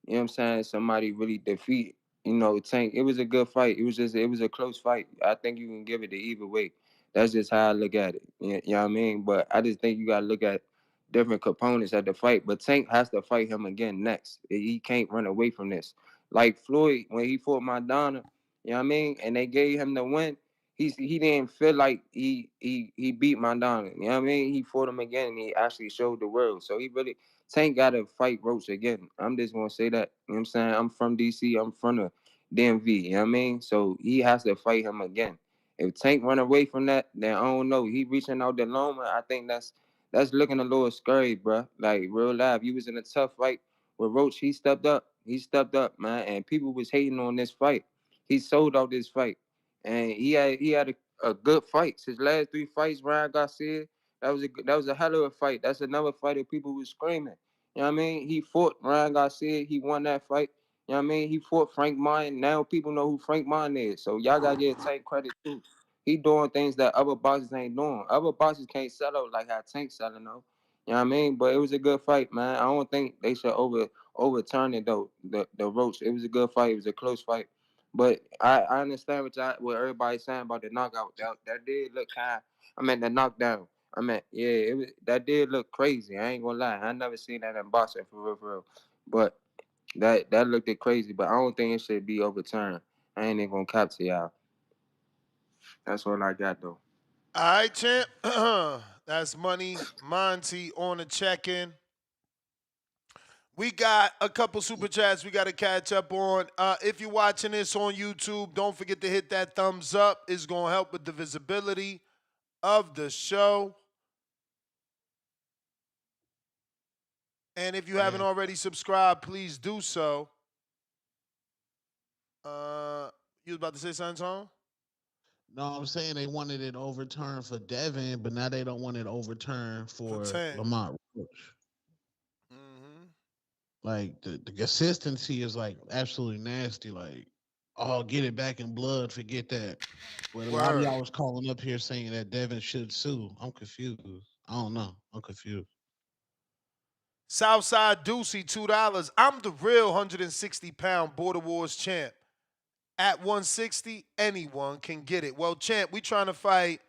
you know what I'm saying, somebody really defeat, Tank. It was a good fight. It was a close fight. I think you can give it to either way. That's just how I look at it. You know what I mean? But I just think you gotta look at different components at the fight. But Tank has to fight him again next. He can't run away from this. Like Floyd, when he fought Madonna, you know what I mean? And they gave him the win. He didn't feel like he beat Madonna. You know what I mean? He fought him again and he actually showed the world. So he really Tank gotta fight Roach again. I'm just gonna say that. You know what I'm saying? I'm from DC, I'm from the DMV, you know what I mean? So he has to fight him again. If Tank run away from that, then I don't know. He reaching out the Loma. I think that's looking a little scary, bro. Like real life. You was in a tough fight with Roach. He stepped up. He stepped up, man. And people was hating on this fight. He sold out this fight, and he had a good fight. His last three fights, Ryan Garcia, that was a hell of a fight. That's another fight that people was screaming. You know what I mean? He fought Ryan Garcia. He won that fight. You know what I mean? He fought Frank Mine. Now people know who Frank Mine is. So y'all gotta give Tank credit too. He doing things that other boxers ain't doing. Other boxers can't sell out like how Tank selling though. You know what I mean? But it was a good fight, man. I don't think they should overturn it though. The Roach. It was a good fight. It was a close fight. But I understand what everybody's saying about the knockout. That did look kind. I mean the knockdown. I mean, yeah, that did look crazy. I ain't gonna lie. I never seen that in boxing for real, for real. But that looked crazy. But I don't think it should be overturned. I ain't even gonna cap to y'all. That's all I got though. All right, champ. That's Monty on the check-in. We got a couple super chats we got to catch up on. If you're watching this on YouTube, don't forget to hit that thumbs up. It's going to help with the visibility of the show. And if you haven't Yeah. already subscribed, please do so. You was about to say something, Tom? No, I'm saying they wanted it overturned for Devin, but now they don't want it overturned For for Tank. Lamont Roach. Mm-hmm. Like the consistency is like absolutely nasty. Like, oh, get it back in blood, forget that. But a lot of Word. y'all was calling up here saying that Devin should sue. I'm confused. I don't know. I'm confused. Southside Deucey, $2. I'm the real 160-pound Border Wars champ. At 160, anyone can get it. Well, champ, we trying to fight,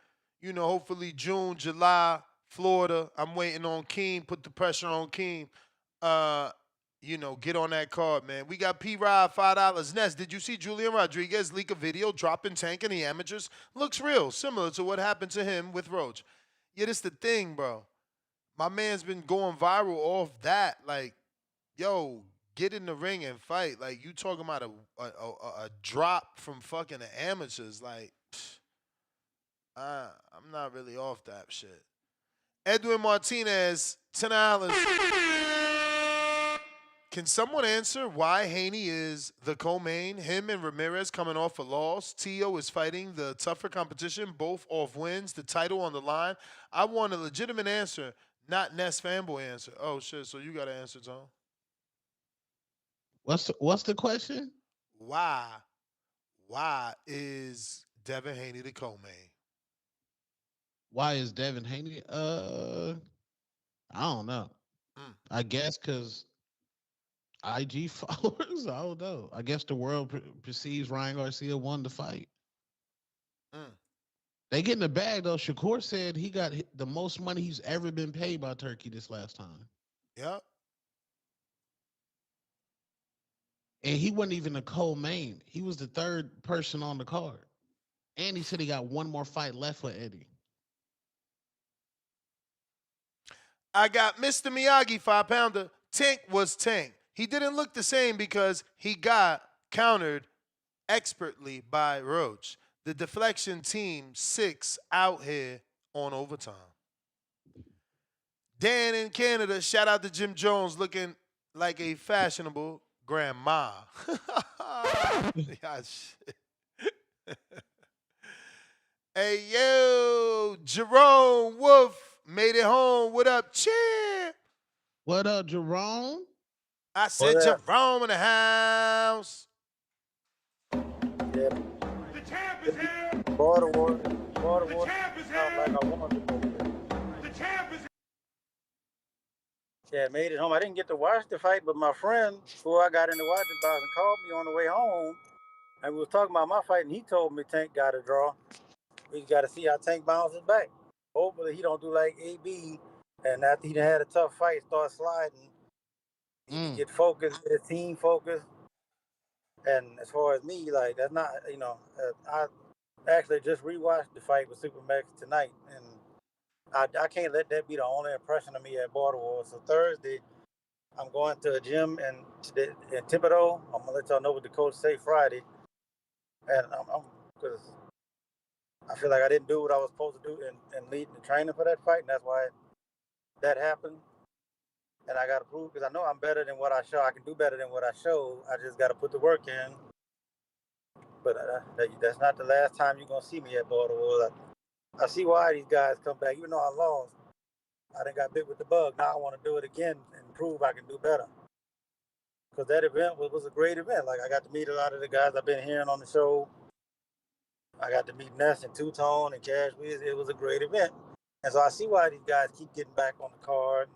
hopefully June, July, Florida. I'm waiting on Keem. Put the pressure on Keem. Get on that card, man. We got P-Rod, $5. Ness, did you see Julian Rodriguez leak a video dropping Tank in the amateurs? Looks real, similar to what happened to him with Roach. Yeah, this the thing, bro. My man's been going viral off that. Like, yo, get in the ring and fight. Like, you talking about a drop from fucking the amateurs. Like, I'm not really off that shit. Edwin Martinez, $10. Can someone answer why Haney is the co-main? Him and Ramirez coming off a loss. Tio is fighting the tougher competition, both off wins, the title on the line. I want a legitimate answer, not Ness fanboy answer. Oh shit, so you got to answer, Tom. What's the question? Why is Devin Haney the co-main? Why is Devin Haney? I don't know. Mm. I guess because IG followers. I don't know. I guess the world perceives Ryan Garcia won the fight. Mm. They get in the bag though. Shakur said he got the most money he's ever been paid by Turkey this last time. Yep. And he wasn't even a co-main. He was the third person on the card. And he said he got one more fight left with Eddie. I got Mr. Miyagi, 5-pounder. Tank was Tank. He didn't look the same because he got countered expertly by Roach. The deflection team 6 out here on overtime. Dan in Canada, shout out to Jim Jones looking like a fashionable grandma. Yeah, shit. Hey, yo, Jerome Wolf made it home. What up, champ? What up, Jerome? I said What up? Jerome in the house. Yeah. The champ is here. Border War. The champ is Sound like here. I wanted to go. The champ is Yeah, made it home. I didn't get to watch the fight, but my friend who I got into watching boxing called me on the way home, and we was talking about my fight, and he told me Tank got a draw. We got to see how Tank bounces back. Hopefully he don't do like AB, and after he done had a tough fight, start sliding. He can get focused, get his team focused. And as far as me, like that's not, I actually just rewatched the fight with Supermax tonight, and I can't let that be the only impression of me at Baltimore. So Thursday, I'm going to a gym in Thibodeau. I'm gonna let y'all know what the coach say Friday, and I'm because I feel like I didn't do what I was supposed to do in leading the training for that fight, and that's why that happened. And I got to prove because I know I'm better than what I show. I can do better than what I show. I just got to put the work in. But that's not the last time you're gonna see me at Baltimore. I see why these guys come back, even though I lost. I done got bit with the bug. Now I want to do it again and prove I can do better. Because that event was a great event. Like I got to meet a lot of the guys I've been hearing on the show. I got to meet Ness and Two Tone and Cash Wiz. It was a great event. And so I see why these guys keep getting back on the card.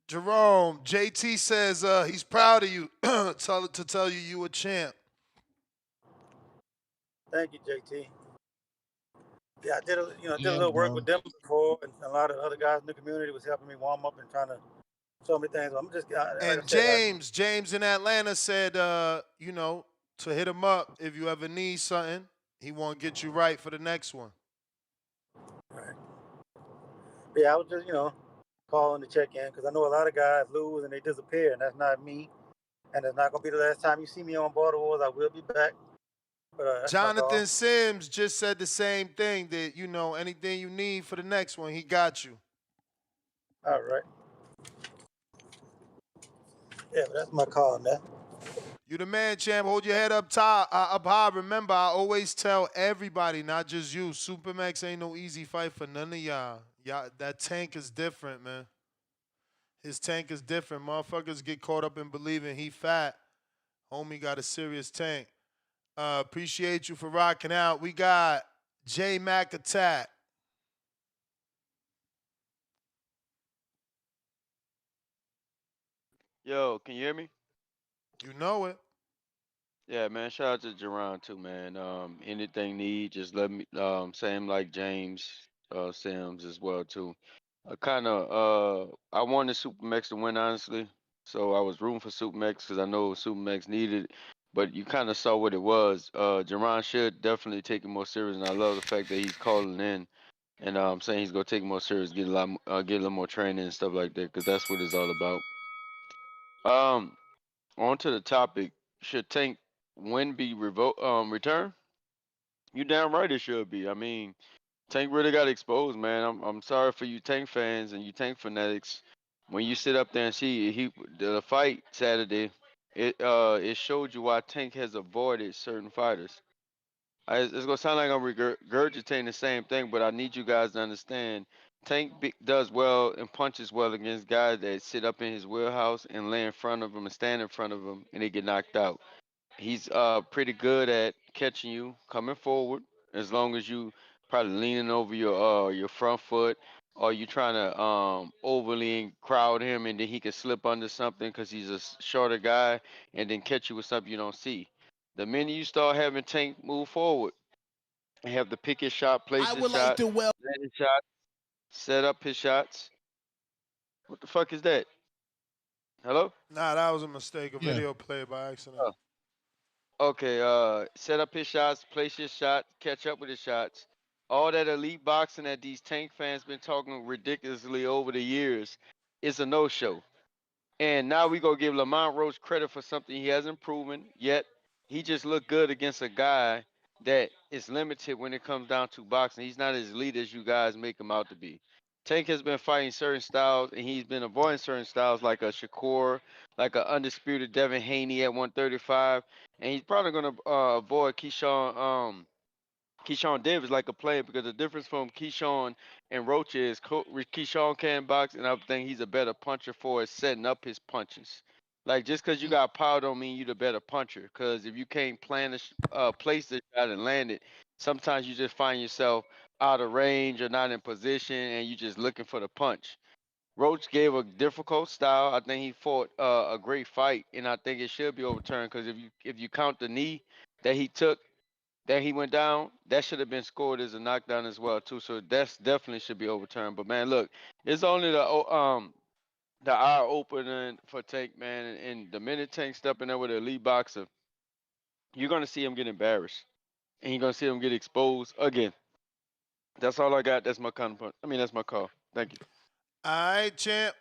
Jerome, JT says he's proud of you. tell you you a champ. Thank you, JT. Yeah, I did a Yeah, little work bro. with them before, and a lot of other guys in the community was helping me warm up and trying to show me things. I'm just like I And said, James in Atlanta said, to hit him up if you ever need something. He want to get you right for the next one. I was just calling to check in because I know a lot of guys lose and they disappear, and that's not me. And it's not gonna be the last time you see me on Border Wars. I will be back. But that's my Jonathan call. Sims just said the same thing that, anything you need for the next one, he got you. All right. Yeah, that's my call now. You the man, champ. Hold your head up top, up high. Remember, I always tell everybody, not just you, Supermax ain't no easy fight for none of y'all. Y'all, that tank is different, man. His tank is different. Motherfuckers get caught up in believing he fat. Homie got a serious tank. Appreciate you for rocking out. We got J Mac Attack. Yo, can you hear me? You know it. Yeah, man. Shout out to Jerron too, man. Anything need, just let me. Same like James, Sims as well too. I wanted Supermax to win honestly, so I was rooting for Supermax because I know Supermax needed. It. But you kind of saw what it was. Jerron should definitely take it more serious, and I love the fact that he's calling in and saying he's gonna take it more serious, get a little more training and stuff like that, because that's what it's all about. Um, On to the topic. Should Tank win be returned? You damn right it should be. I mean, Tank really got exposed, man. I'm sorry for you Tank fans and you Tank fanatics. When you sit up there and see the fight Saturday, it showed you why Tank has avoided certain fighters. It's gonna sound like I'm regurgitating the same thing, but I need you guys to understand. Does well and punches well against guys that sit up in his wheelhouse and lay in front of him and stand in front of him and they get knocked out. He's pretty good at catching you coming forward as long as you probably leaning over your front foot or you trying to overly crowd him and then he can slip under something because he's a shorter guy and then catch you with something you don't see. The minute you start having Tank move forward and have to pick his shot, place I his would like shot, to well. land his shot, set up his shots. What the fuck is that? Hello? Nah, that was a mistake. A Yeah. video played by accident. Oh. Okay, set up his shots, place his shot, catch up with his shots. All that elite boxing that these Tank fans been talking ridiculously over the years is a no-show. And now we gonna give Lamont Roach credit for something he hasn't proven yet. He just looked good against a guy that is limited when it comes down to boxing. He's not as elite as you guys make him out to be. Tank has been fighting certain styles and he's been avoiding certain styles like a Shakur, like a undisputed Devin Haney at 135, and he's probably gonna avoid Keyshawn Davis like a player because the difference from Keyshawn and Roach is Keyshawn can box, and I think he's a better puncher for it, setting up his punches. Like just because you got power don't mean you the better puncher. Because if you can't place the shot and land it, sometimes you just find yourself out of range or not in position, and you just looking for the punch. Roach gave a difficult style. I think he fought a great fight, and I think it should be overturned because if you count the knee that he took that he went down, that should have been scored as a knockdown as well too. So that's definitely should be overturned. But man, look, it's only the eye opening for Tank, man, and the minute Tank step in there with an elite boxer, you're gonna see him get embarrassed, and you're gonna see him get exposed again. That's all I got. That's my counterpoint. I mean, that's my call. Thank you. All right, champ.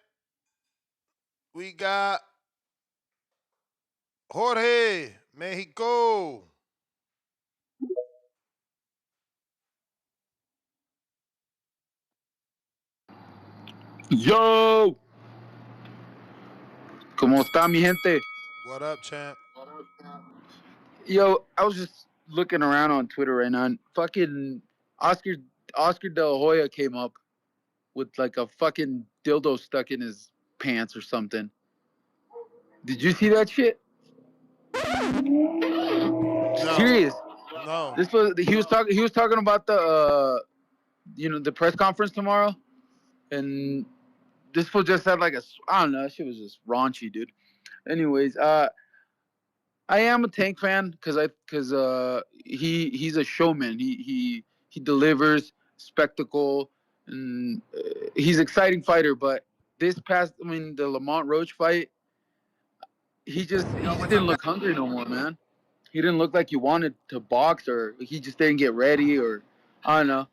We got Jorge Mexico. Yo, ¿cómo está mi gente? What up, champ? Yo, I was just looking around on Twitter right now, and fucking Oscar Oscar De La Hoya came up with like a fucking dildo stuck in his pants or something. Did you see that shit? No, Serious. no. He was talking about the the press conference tomorrow, and this fool just had like I don't know, that shit was just raunchy, dude. Anyways, I am a Tank fan because he's a showman. He delivers spectacle and he's an exciting fighter. But the Lamont Roach fight, he just didn't look hungry no more, man. He didn't look like he wanted to box, or he just didn't get ready, or I don't know.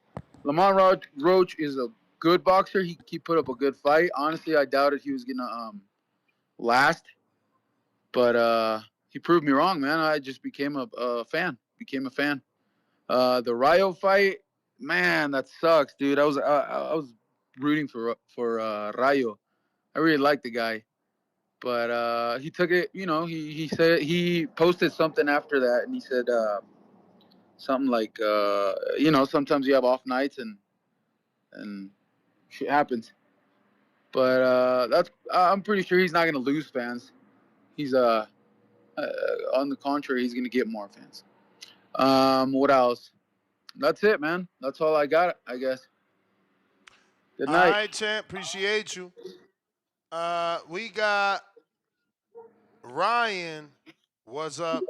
Roach is a good boxer. He put up a good fight. Honestly, I doubted he was gonna last. But he proved me wrong, man. I just became a fan. Became a fan. The Rayo fight, man, that sucks, dude. I was rooting for Rayo. I really like the guy. But he took it, he said he posted something after that, and he said something like, sometimes you have off nights and shit happens. But I'm pretty sure he's not gonna lose fans. He's on the contrary, he's gonna get more fans. What else? That's it, man. That's all I got, I guess. Good All night. right, champ. Appreciate you. We got Ryan. What's up?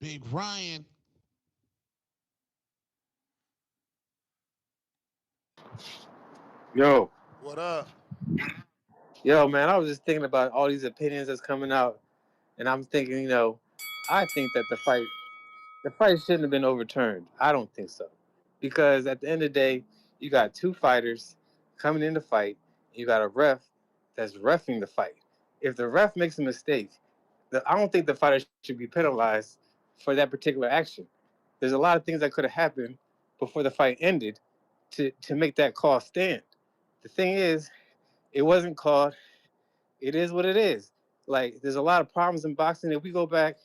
Big Ryan. Yo, What up? yo, man, I was just thinking about all these opinions that's coming out, and I'm thinking, I think that the fight shouldn't have been overturned. I don't think so, because at the end of the day, you got two fighters coming in to fight. You got a ref that's reffing the fight. If the ref makes a mistake, I don't think the fighter should be penalized for that particular action. There's a lot of things that could have happened before the fight ended to make that call stand. The thing is, it wasn't called. It is what it is. Like, there's a lot of problems in boxing. If we go back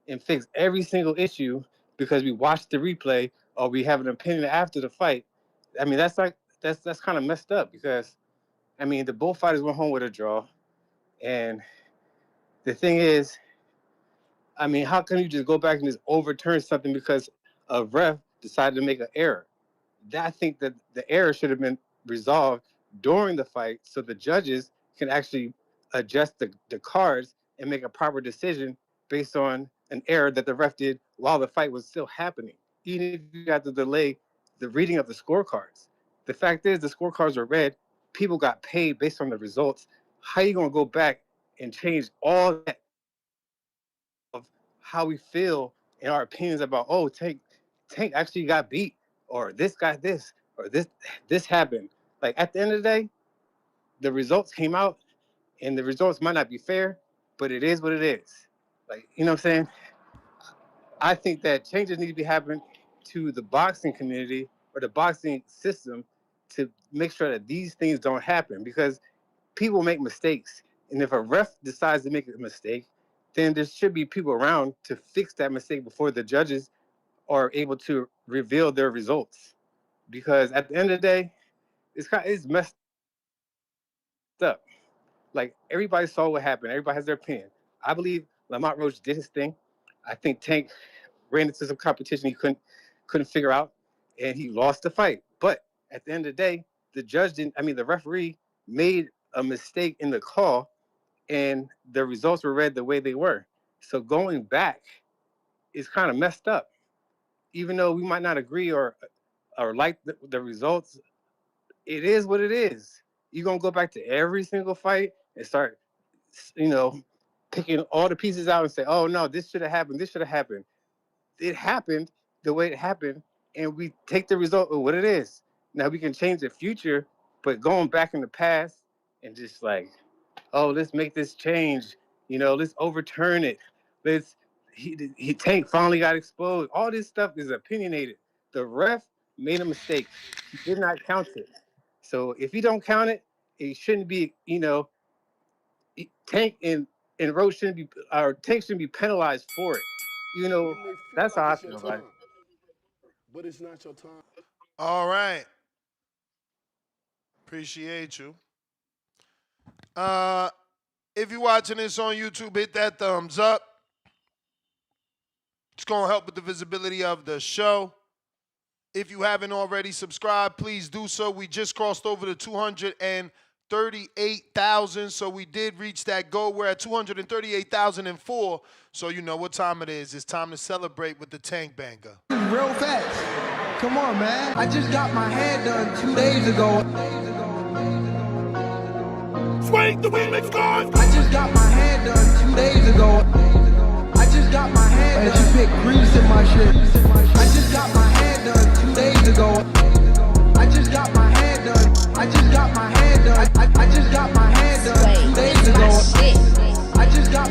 and fix every single issue because we watched the replay or we have an opinion after the fight, I mean, that's kind of messed up, because I mean, the both fighters went home with a draw. And the thing is, I mean, how can you just go back and just overturn something because a ref decided to make an error? I think that the error should have been resolved during the fight so the judges can actually adjust the cards and make a proper decision based on an error that the ref did while the fight was still happening. Even if you got to delay the reading of the scorecards. The fact is, the scorecards are read. People got paid based on the results. How are you going to go back and change all that of how we feel and our opinions about, oh, Tank actually got beat, or this got this, or this happened? Like, at the end of the day, the results came out, and the results might not be fair, but it is what it is. Like, you know what I'm saying? I think that changes need to be happening to the boxing community or the boxing system to make sure that these things don't happen, because people make mistakes. And if a ref decides to make a mistake, then there should be people around to fix that mistake before the judges are able to reveal their results. Because at the end of the day, it's messed up. Like, everybody saw what happened. Everybody has their opinion. I believe Lamont Roach did his thing. I think Tank ran into some competition he couldn't figure out, and he lost the fight. But at the end of the day, the referee made a mistake in the call, and the results were read the way they were. So going back is kind of messed up. Even though we might not agree or like the results, it is what it is. You're gonna go back to every single fight and start, you know, picking all the pieces out and say, "Oh no, this should have happened. This should have happened." It happened the way it happened, and we take the result of what it is. Now we can change the future, but going back in the past and just like, oh, let's make this change. Let's overturn it. Tank finally got exposed. All this stuff is opinionated. The ref made a mistake. He did not count it. So if you don't count it, it shouldn't be. Tank and Roach shouldn't be, or Tank shouldn't be penalized for it. That's how I feel about it. But it's not your time. All right. Appreciate you. If you're watching this on YouTube, hit that thumbs up. It's going to help with the visibility of the show. If you haven't already subscribed, please do so. We just crossed over the 238,000, so we did reach that goal. We're at 238,004, so you know what time it is. It's time to celebrate with the Tank Banger. Real fast. Come on, man. I just got my hair done 2 days ago. Swing the remix, guys! I just got my hair done 2 days ago. I just got my hair done. And she put grease in my shit. I just got my hair done 2 days ago. I just got my hair done. I just got my hair done. I just got my hair done 2 days ago. I just got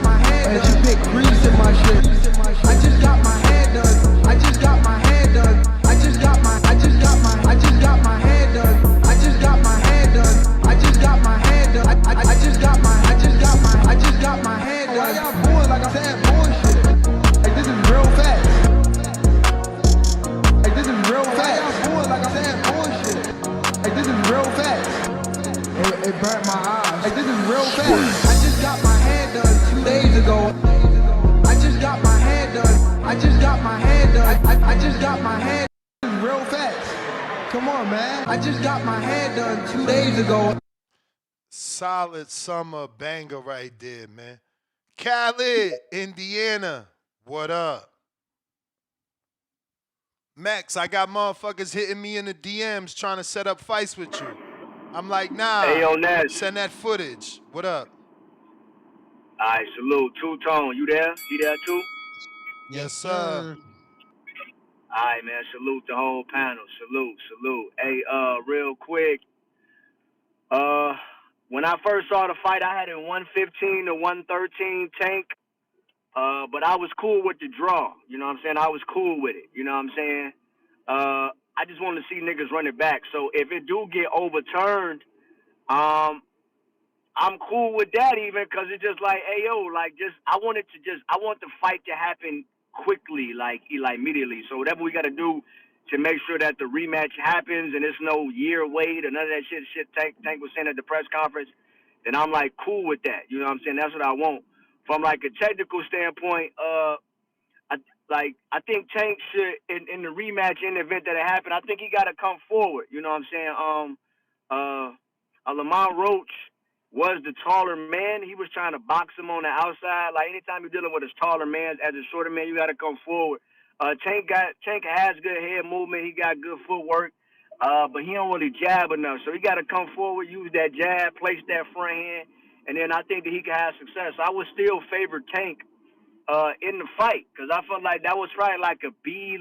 on, man. I just got my hair done 2 days ago. Solid summer banger right there, man. Khaled, Indiana, what up? Max, I got motherfuckers hitting me in the DMs trying to set up fights with you. I'm like, Hey, nah, yo, Nash. send that footage. What up? All right, salute. Two Tone, you there? He there too? Yes, Yes, sir. sir. All right, man. Salute the whole panel. Salute, salute. Hey, real quick. When I first saw the fight, I had it 115 to 113 Tank. But I was cool with the draw. You know what I'm saying? I was cool with it. You know what I'm saying? I just wanted to see niggas run it back. So if it do get overturned, um, I'm cool with that even because it's just like, hey, yo, like I want the fight to happen quickly, like immediately. So whatever we got to do to make sure that the rematch happens and there's no year wait or none of that shit Tank was saying at the press conference, then I'm like cool with that. You know what I'm saying? That's what I want. From like a technical standpoint, I think Tank should in the rematch in the event that it happened, I think he got to come forward. You know what I'm saying? Lamont Roach was the taller man. He was trying to box him on the outside. Like anytime you're dealing with a taller man, as a shorter man, you got to come forward. Tank has good head movement. He got good footwork, but he don't really jab enough. So he got to come forward, use that jab, place that front hand, and then I think that he can have success. I would still favor Tank in the fight because I felt like that was probably like a B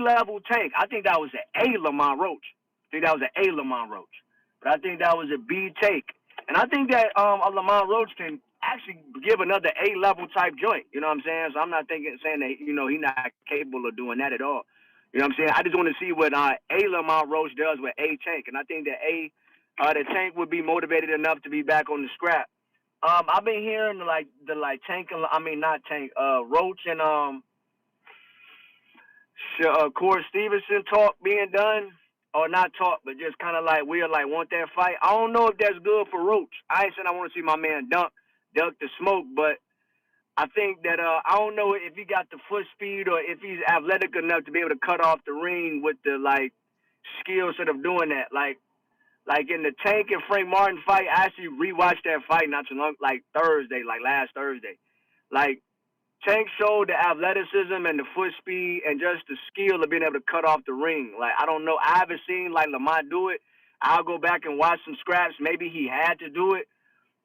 level Tank. I think that was an A Lamont Roach. I think that was an A Lamont Roach, but I think that was a B Tank, and I think that a Lamont Roach can actually give another A level type joint. You know what I'm saying? So I'm not saying that he's not capable of doing that at all. You know what I'm saying? I just want to see what A Lamont Roach does with A Tank, and I think that the Tank would be motivated enough to be back on the scrap. I've been hearing Tank. I mean not Tank. Roach and Corey Stevenson talk being done, or not talk, but just kind of like we'll like want that fight. I don't know if that's good for Roach. I ain't saying I want to see my man duck the smoke, but I think that I don't know if he got the foot speed or if he's athletic enough to be able to cut off the ring with the like skill set of doing that. Like in the Tank and Frank Martin fight, I actually rewatched that fight not too long, like last Thursday. Like Tank showed the athleticism and the foot speed and just the skill of being able to cut off the ring. Like I don't know, I haven't seen like Lamont do it. I'll go back and watch some scraps. Maybe he had to do it,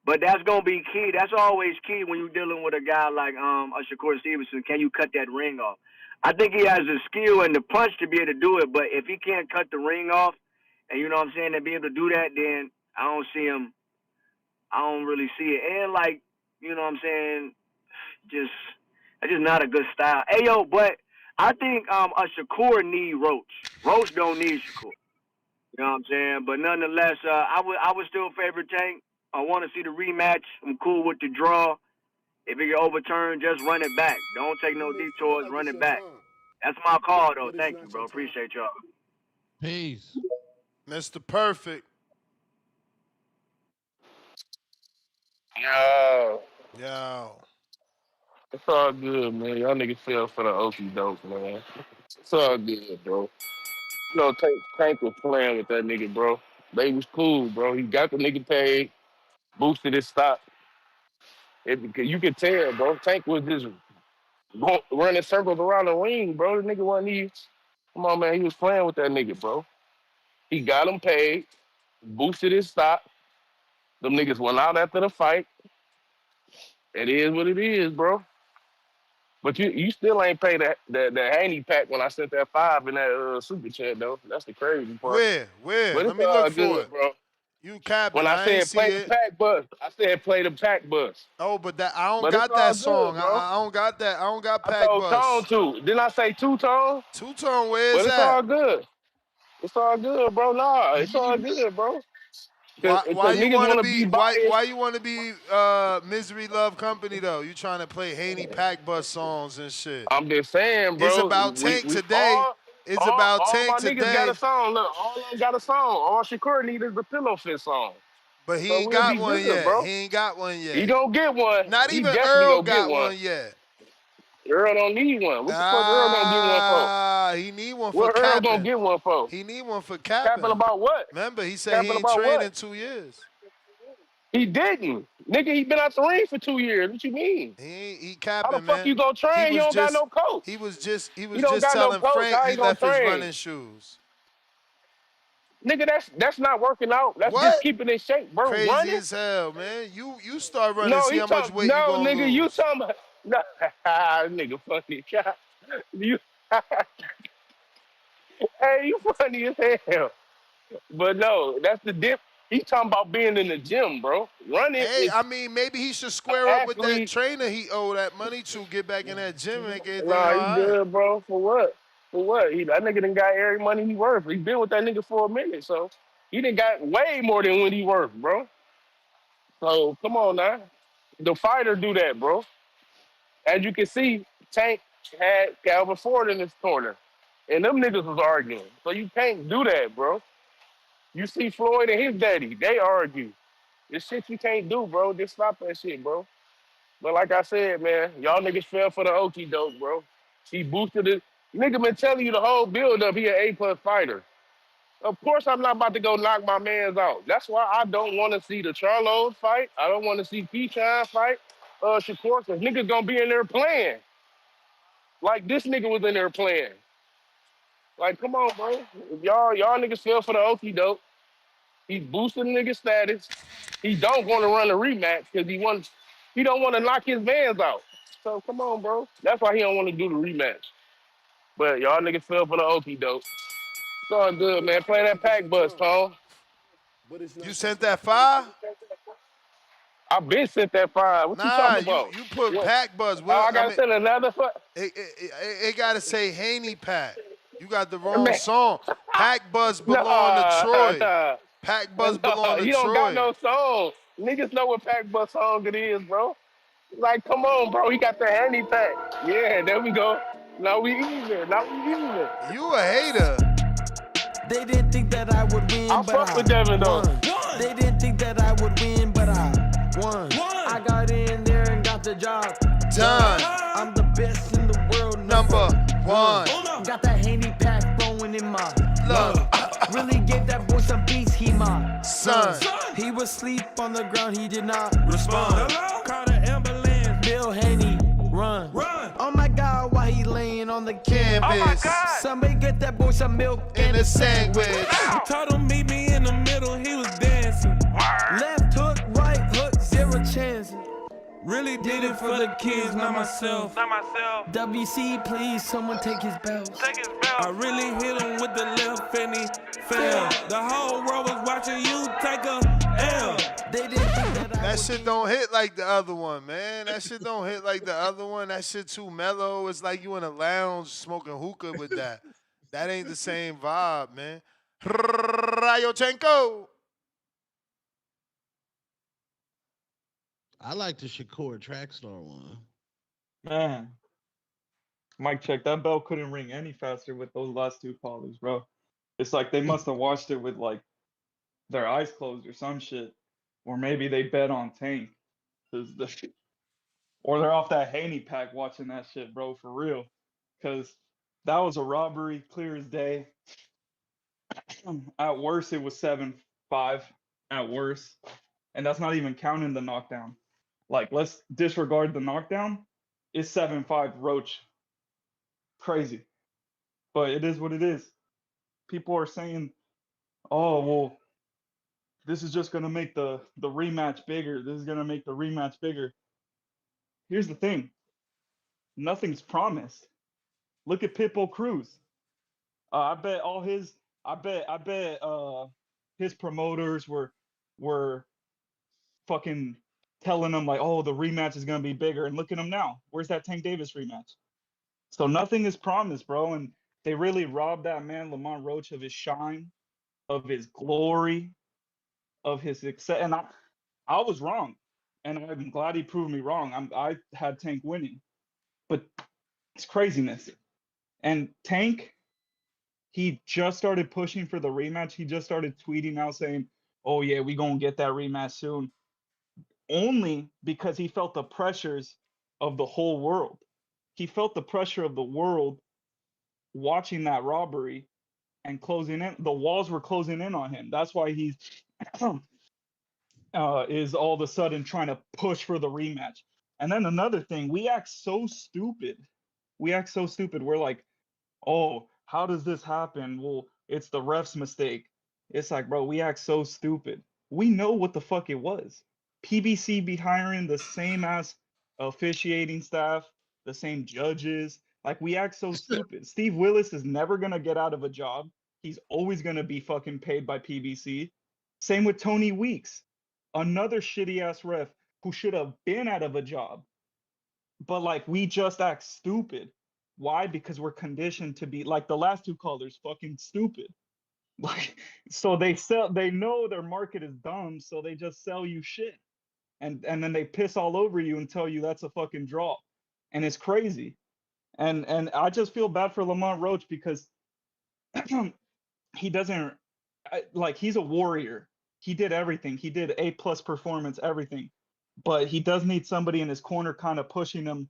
but that's gonna be key. That's always key when you're dealing with a guy like Shakur Stevenson. Can you cut that ring off? I think he has the skill and the punch to be able to do it, but if he can't cut the ring off, and you know what I'm saying, to be able to do that, then I don't see him. I don't really see it. And like, you know what I'm saying, just that's just not a good style. Hey yo, but I think a Shakur need Roach. Roach don't need Shakur. You know what I'm saying? But nonetheless, I would still favor Tank. I want to see the rematch. I'm cool with the draw. If it get overturned, just run it back. Don't take no detours. Run it back. That's my call though. Thank you, bro. Appreciate y'all. Peace. Mr. Perfect. Yo, Yo. it's all good, man. Y'all niggas fell for the okie doke, man. It's all good, bro. You know, Tank was playing with that nigga, bro. They was cool, bro. He got the nigga paid, boosted his stock. You could tell, bro. Tank was just running circles around the ring, bro. The nigga wasn't even. Come on, man. He was playing with that nigga, bro. He got him paid, boosted his stock. Them niggas went out after the fight. It is what it is, bro. But you still ain't pay the Haney pack when I sent that 5 in that super chat though. That's the crazy part. Where? Where? But Let it's me look all for good, it. bro. You When capping. I I ain't said see play the it. pack bus, I said play the pack bus. Oh, but that I don't But it's got all that good, song. bro. I don't got that. I don't got I Pack told Tone Bus. to. Didn't I say two-tone? Two-tone, where is But it's that? all good. It's all good, bro. Nah, it's all good, bro. Cause, Why cause you niggas wanna wanna be be biased. why you wanna be Misery Love Company though? You trying to play Haney Pack Bus songs and shit. I'm just saying, It's bro. about We Tank we today. It's about all Tank my niggas got a today, song. Look, all of them got a song. All Shakur need is the Pillow Fit song. but he So ain't we'll be got one good, yet. bro. He ain't got one He yet. gonna get one. Not He even definitely Earl gonna get got one. one yet. Earl don't need one. What the fuck Earl gonna get one for? He need one for What Earl gonna capping. get one for? He need one for Capping capping. about what? Remember, he said he Capping ain't about trained what? in 2 years. He didn't. Nigga, he been out the ring for 2 years. What you mean? He How the capping, fuck man. you gonna He train? You was don't got just no coach. he was just he You was don't just got no telling coach. Frank How he you gonna left his train? running shoes. Nigga, that's not working out. That's just What? keeping in shape, bro. Crazy Running? as hell, man. You start running, No, see he how much talk. weight you No, gonna nigga, you lose. talking about? No, nigga, funny. You, hey, you funny as hell. But no, that's the dip. He talking about being in the gym, bro. Running Hey, is I mean, maybe he should square up with that athlete. trainer he owe that money to, get back in that gym and make everything Nah, all he right. good, bro. For what? For what? That nigga done got every money he worth. He been with that nigga for a minute, so he done got way more than what he worth, bro. So come on now. The fighter do that, bro. As you can see, Tank had Calvin Ford in his corner. And them niggas was arguing. So you can't do that, bro. You see Floyd and his daddy, they argue. This shit you can't do, bro. Just stop that shit, bro. But like I said, man, y'all niggas fell for the okie doke, bro. He boosted it. Nigga been telling you the whole build up. He an A+ fighter. Of course, I'm not about to go knock my mans out. That's why I don't want to see the Charlos fight. I don't want to see Keyshawn fight. Shakur, cause niggas gonna be in there playing. Like this nigga was in there playing. Like, come on, bro. If y'all niggas fell for the okie doke. He boosted the nigga status. He don't want to run a rematch because he don't want to knock his mans out. So come on, bro. That's why he don't want to do the rematch. But y'all niggas fell for the okie doke. It's all good, man. Play that pack bus, Tone. You sent that fire? I been sent that fire. What you Nah, talking you about? you put What? pack buzz. Oh, Well, I I gotta mean, send another fire. it gotta say Haney Pack. You got the wrong Man, song. Pack buzz belong to nah, Troy. nah. Pack buzz Nah, belong to he don't got Troy. no song. Niggas know what pack bus song it is, bro. Like, come on, bro. He got the handy pack. Yeah, there we go. Now we even. Now we even. You a hater. They didn't think that I would I win, but fuck I with Devin though. won. They didn't think that I would win, but I won. I got in there and got the job Done. I'm the best in the world, Number one. Got that Haney pack flowing in my Look. Really gave that boy some beats, he my Son. He was asleep on the ground, he did not respond. Call the ambulance, Bill Haney, run. Oh my God, why he laying on the Canvas. Somebody get that boy some milk In a sandwich. I told him meet me in the middle, he was dancing. Left hook, right hook, zero chances. Really did it for the kids, not myself. WC, please, someone take his belt. I really hit him with the left and he fell. The whole world was watching you take a L. They didn't think that That shit don't hit like the other one, man. That shit don't hit like the other one. That shit too mellow. It's like you in a lounge smoking hookah with that. That ain't the same vibe, man. Rayochenko. I like the Shakur Trackstar one. Man, mic check. That bell couldn't ring any faster with those last two callers, bro. It's like they must have watched it with like their eyes closed or some shit, or maybe they bet on Tank, or they're off that Haney pack watching that shit, bro, for real. Cause that was a robbery, clear as day. At worst, it was 7-5 at worst, and that's not even counting the knockdown. Like, let's disregard the knockdown. It's 7-5 Roach. Crazy, but it is what it is. People are saying, "Oh, well, this is just gonna make the rematch bigger. This is gonna make the rematch bigger." Here's the thing: nothing's promised. Look at Pitbull Cruz. I bet all his, I bet his promoters were fucking telling him like, "Oh, the rematch is gonna be bigger." And look at him now. Where's that Tank Davis rematch? So nothing is promised, bro. And they really robbed that man Lamont Roach of his shine, of his glory, of his success. And I was wrong, and I'm glad he proved me wrong. I had Tank winning, but it's craziness. And Tank, he just started pushing for the rematch. He just started tweeting out saying, "Oh yeah, we gonna get that rematch soon." Only because he felt the pressures of the whole world. he felt the pressure of the world watching that robbery and closing in. The walls were closing in on him. That's why he's is all of a sudden trying to push for the rematch. And then another thing, we act so stupid. We're like, oh, how does this happen? Well, it's the ref's mistake. It's like, bro, we act so stupid. We know what the fuck it was. PBC be hiring the same ass officiating staff, the same judges. Like, we act so stupid. Steve Willis is never gonna get out of a job. He's always gonna be fucking paid by PBC. Same with Tony Weeks, another shitty ass ref who should have been out of a job. But like, we just act stupid. Why? Because we're conditioned to be like the last two callers, fucking stupid. Like, so they know their market is dumb, so they just sell you shit. And then they piss all over you and tell you that's a fucking draw. And it's crazy. And I just feel bad for Lamont Roach because he doesn't like, he's a warrior. He did everything. He did A+ performance, everything. But he does need somebody in his corner kind of pushing him,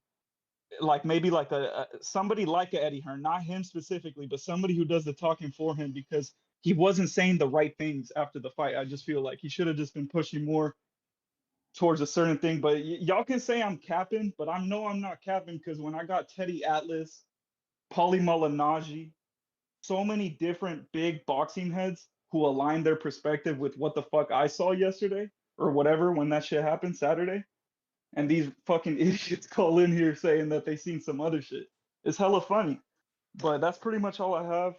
like maybe like somebody like a Eddie Hearn, not him specifically, but somebody who does the talking for him, because he wasn't saying the right things after the fight. I just feel like he should have just been pushing more towards a certain thing. But y'all can say I'm capping, but I know I'm not capping, because when I got Teddy Atlas, Paulie Malignaggi, so many different big boxing heads who aligned their perspective with what the fuck I saw yesterday or whatever when that shit happened Saturday. And these fucking idiots call in here saying that they seen some other shit. It's hella funny. But that's pretty much all I have.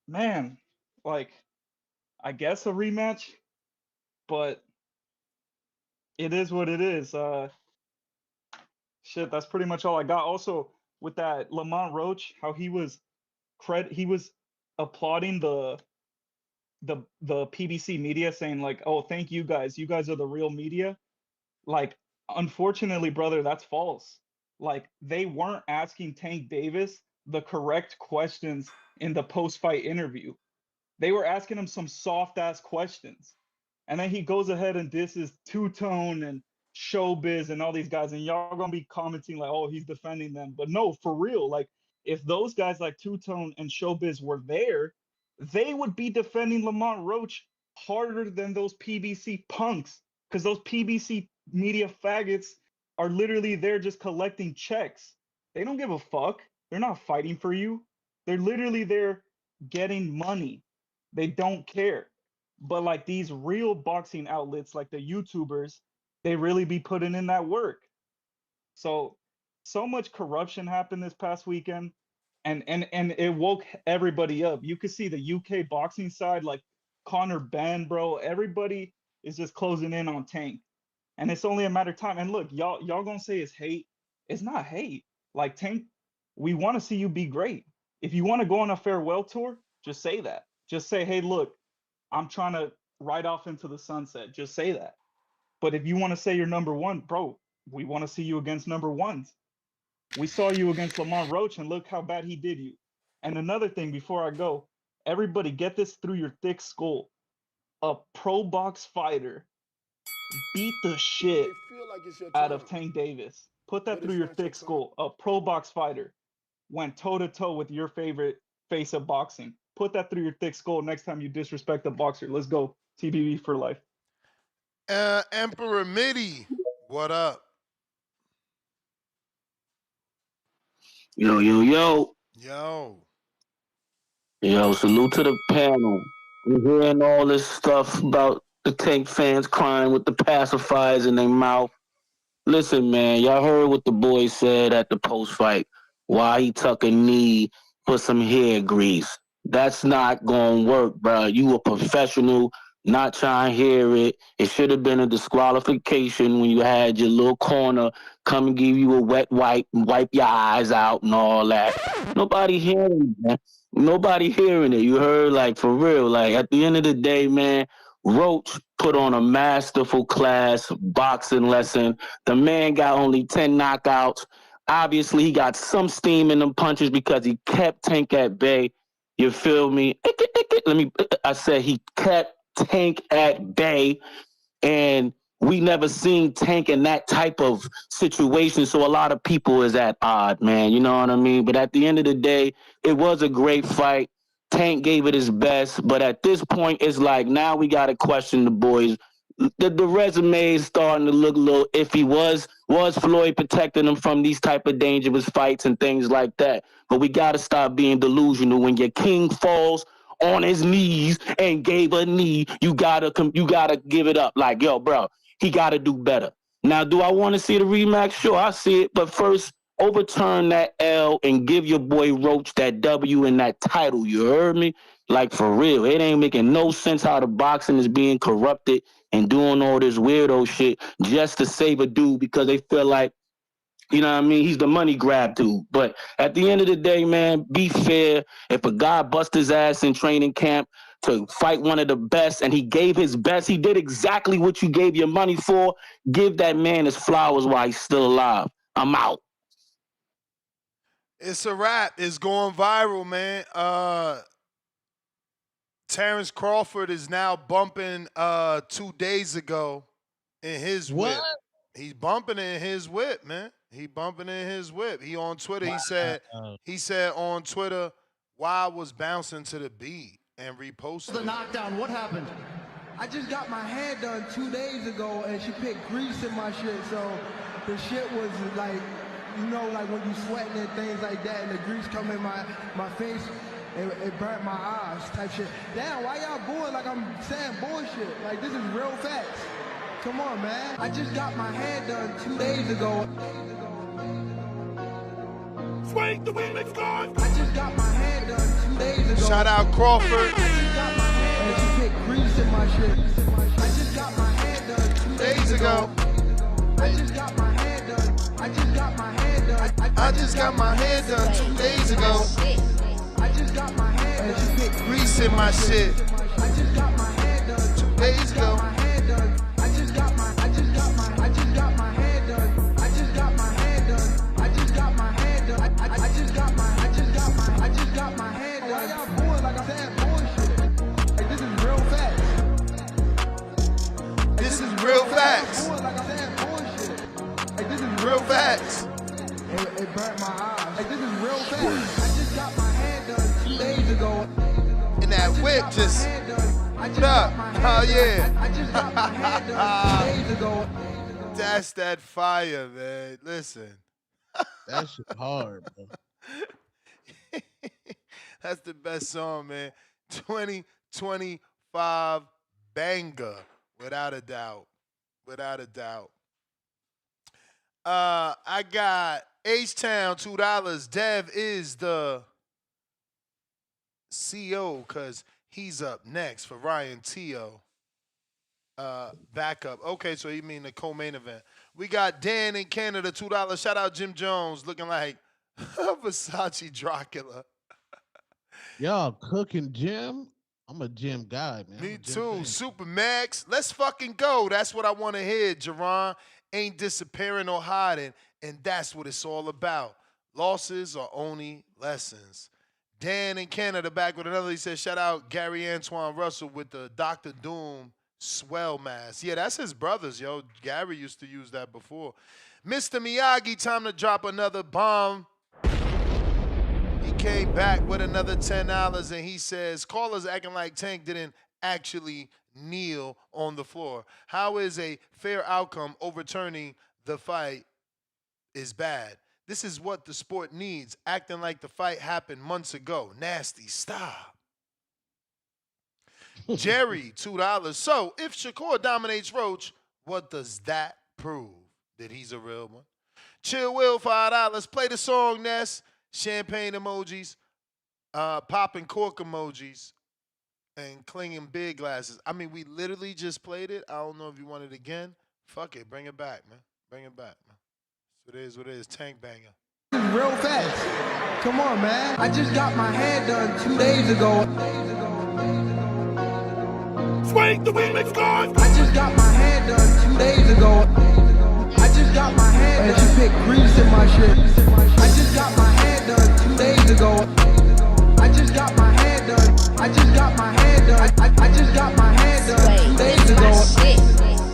Man, like, I guess a rematch, but it is what it is. Shit, that's pretty much all I got. Also, with that Lamont Roach, how he was applauding the PBC media, saying like, "Oh, thank you guys. You guys are the real media." Like, unfortunately, brother, that's false. Like, they weren't asking Tank Davis the correct questions in the post-fight interview. They were asking him some soft-ass questions. And then he goes ahead and disses Two-Tone and Showbiz and all these guys, and y'all gonna be commenting like, oh, he's defending them. But no, for real, like, if those guys like Two-Tone and Showbiz were there, they would be defending Lamont Roach harder than those PBC punks, because those PBC media faggots are literally there just collecting checks. They don't give a fuck. They're not fighting for you. They're literally there getting money. They don't care. But like, these real boxing outlets, like the YouTubers, they really be putting in that work. So much corruption happened this past weekend, and it woke everybody up. You could see the UK boxing side, like Conor Benn, bro. Everybody is just closing in on Tank, and it's only a matter of time. And look, y'all gonna say it's hate. It's not hate. Like, Tank, we want to see you be great. If you want to go on a farewell tour, just say that. Just say, hey, look, I'm trying to ride off into the sunset. Just say that. But if you want to say you're number one, bro, we want to see you against number ones. We saw you against Lamont Roach, and look how bad he did you. And another thing before I go, everybody get this through your thick skull. A pro box fighter beat the shit out of Tank Davis. Put that through your thick skull. A pro box fighter went toe-to-toe with your favorite face of boxing. Put that through your thick skull next time you disrespect a boxer. Let's go. TBV for life. Emperor Mitty, what up? Yo, yo, yo. Yo. Yo, salute to the panel. I'm hearing all this stuff about the Tank fans crying with the pacifiers in their mouth. Listen, man, y'all heard what the boy said at the post-fight. Why he tuck a knee for some hair grease. That's not gonna work, bro. You a professional, not trying to hear it. It should have been a disqualification when you had your little corner come and give you a wet wipe and wipe your eyes out and all that. Nobody hearing it, man. Nobody hearing it. You heard, like, for real. Like, at the end of the day, man, Roach put on a masterful class boxing lesson. The man got only 10 knockouts. Obviously, he got some steam in them punches because he kept Tank at bay. You feel me? I said he kept Tank at bay. And we never seen Tank in that type of situation. So a lot of people is at odd, man. You know what I mean? But at the end of the day, it was a great fight. Tank gave it his best. But at this point, it's like now we got to question the boys. The resume is starting to look a little iffy. Was Floyd protecting him from these type of dangerous fights and things like that? But we got to stop being delusional. When your king falls on his knees and gave a knee, you gotta give it up. Like, yo, bro, he gotta do better. Now, do I want to see the rematch? Sure, I see it. But first, overturn that L and give your boy Roach that W and that title. You heard me? Like, for real. It ain't making no sense how the boxing is being corrupted and doing all this weirdo shit just to save a dude because they feel like, you know what I mean? He's the money grab dude. But at the end of the day, man, be fair. If a guy bust his ass in training camp to fight one of the best and he gave his best, he did exactly what you gave your money for, give that man his flowers while he's still alive. I'm out. It's a wrap. It's going viral, man. Terrence Crawford is now bumping 2 days ago in his whip. He's bumping in his whip, man. He bumping in his whip. He on Twitter. He said on Twitter, "Why was bouncing to the beat?" and reposted. The knockdown. What happened? I just got my hair done 2 days ago, and she picked grease in my shit. So the shit was like, you know, like when you sweating and things like that, and the grease come in my face. It burnt my eyes, type shit. Damn, why y'all booing like I'm saying bullshit? Like, this is real facts. Come on, man. I just got my hair done 2 days ago. Swing the remix, guys. I just got my hair done 2 days ago. Shout out Crawford. I just got my hair done. She picked grease in my shit. I just got my hair done 2 days ago. I just got my hair done. I just got my hair done. I just got my hair done 2 days ago. I just got my hair done. She picked Grease in my shit. I just got my hair done 2 days ago. I just got my hair done. I just got my hair done. I just got my hair done. I just got my hair done. I just got my hair done. Why y'all booing like I'm saying bullshit? Like, this is real facts. This is real facts. Like I'm saying bullshit. Like, this is real facts. It burnt my eyes. Like, this is real facts. I just got my hair done 2 days ago. And that whip just what up? Oh yeah. I just got my hair done 2 days ago. That's that fire, man. Listen. That shit hard, bro. That's the best song, man. 2025 banger, without a doubt. Without a doubt. I got H-Town, $2. Dev is the CO because he's up next for Ryan Teo. Backup. Okay, so you mean the co-main event. We got Dan in Canada, $2. Shout out Jim Jones, looking like Versace Dracula. Y'all cooking Jim? I'm a Jim guy, man. Me too. Super Max. Let's fucking go. That's what I want to hear, Jerron. Ain't disappearing or hiding, and that's what it's all about. Losses are only lessons. Dan in Canada back with another. He said, shout out Gary Antoine Russell with the Dr. Doom swell mask. Yeah, that's his brothers, yo. Gary used to use that before. Mr. Miyagi, time to drop another bomb. He came back with another $10, and he says, callers acting like Tank didn't actually kneel on the floor. How is a fair outcome overturning the fight is bad? This is what the sport needs, acting like the fight happened months ago. Nasty, stop. Jerry, $2. So, if Shakur dominates Roach, what does that prove? That he's a real one? Chill Will, $5. Play the song, Ness. Champagne emojis, popping cork emojis, and clinging beer glasses. I mean, we literally just played it. I don't know if you want it again. Fuck it. Bring it back, man. Bring it back, man. So it is what it is. Tank banger. Real fast. Come on, man. I just got my hair done 2 days ago. Swing the remix, guys. I just got my hair done 2 days ago. I just got my hair done. And she picked grease in my shit. I just got my hair done 2 days ago. I just got my hair done. I just got my hair done. I just got my hair done 2 days ago.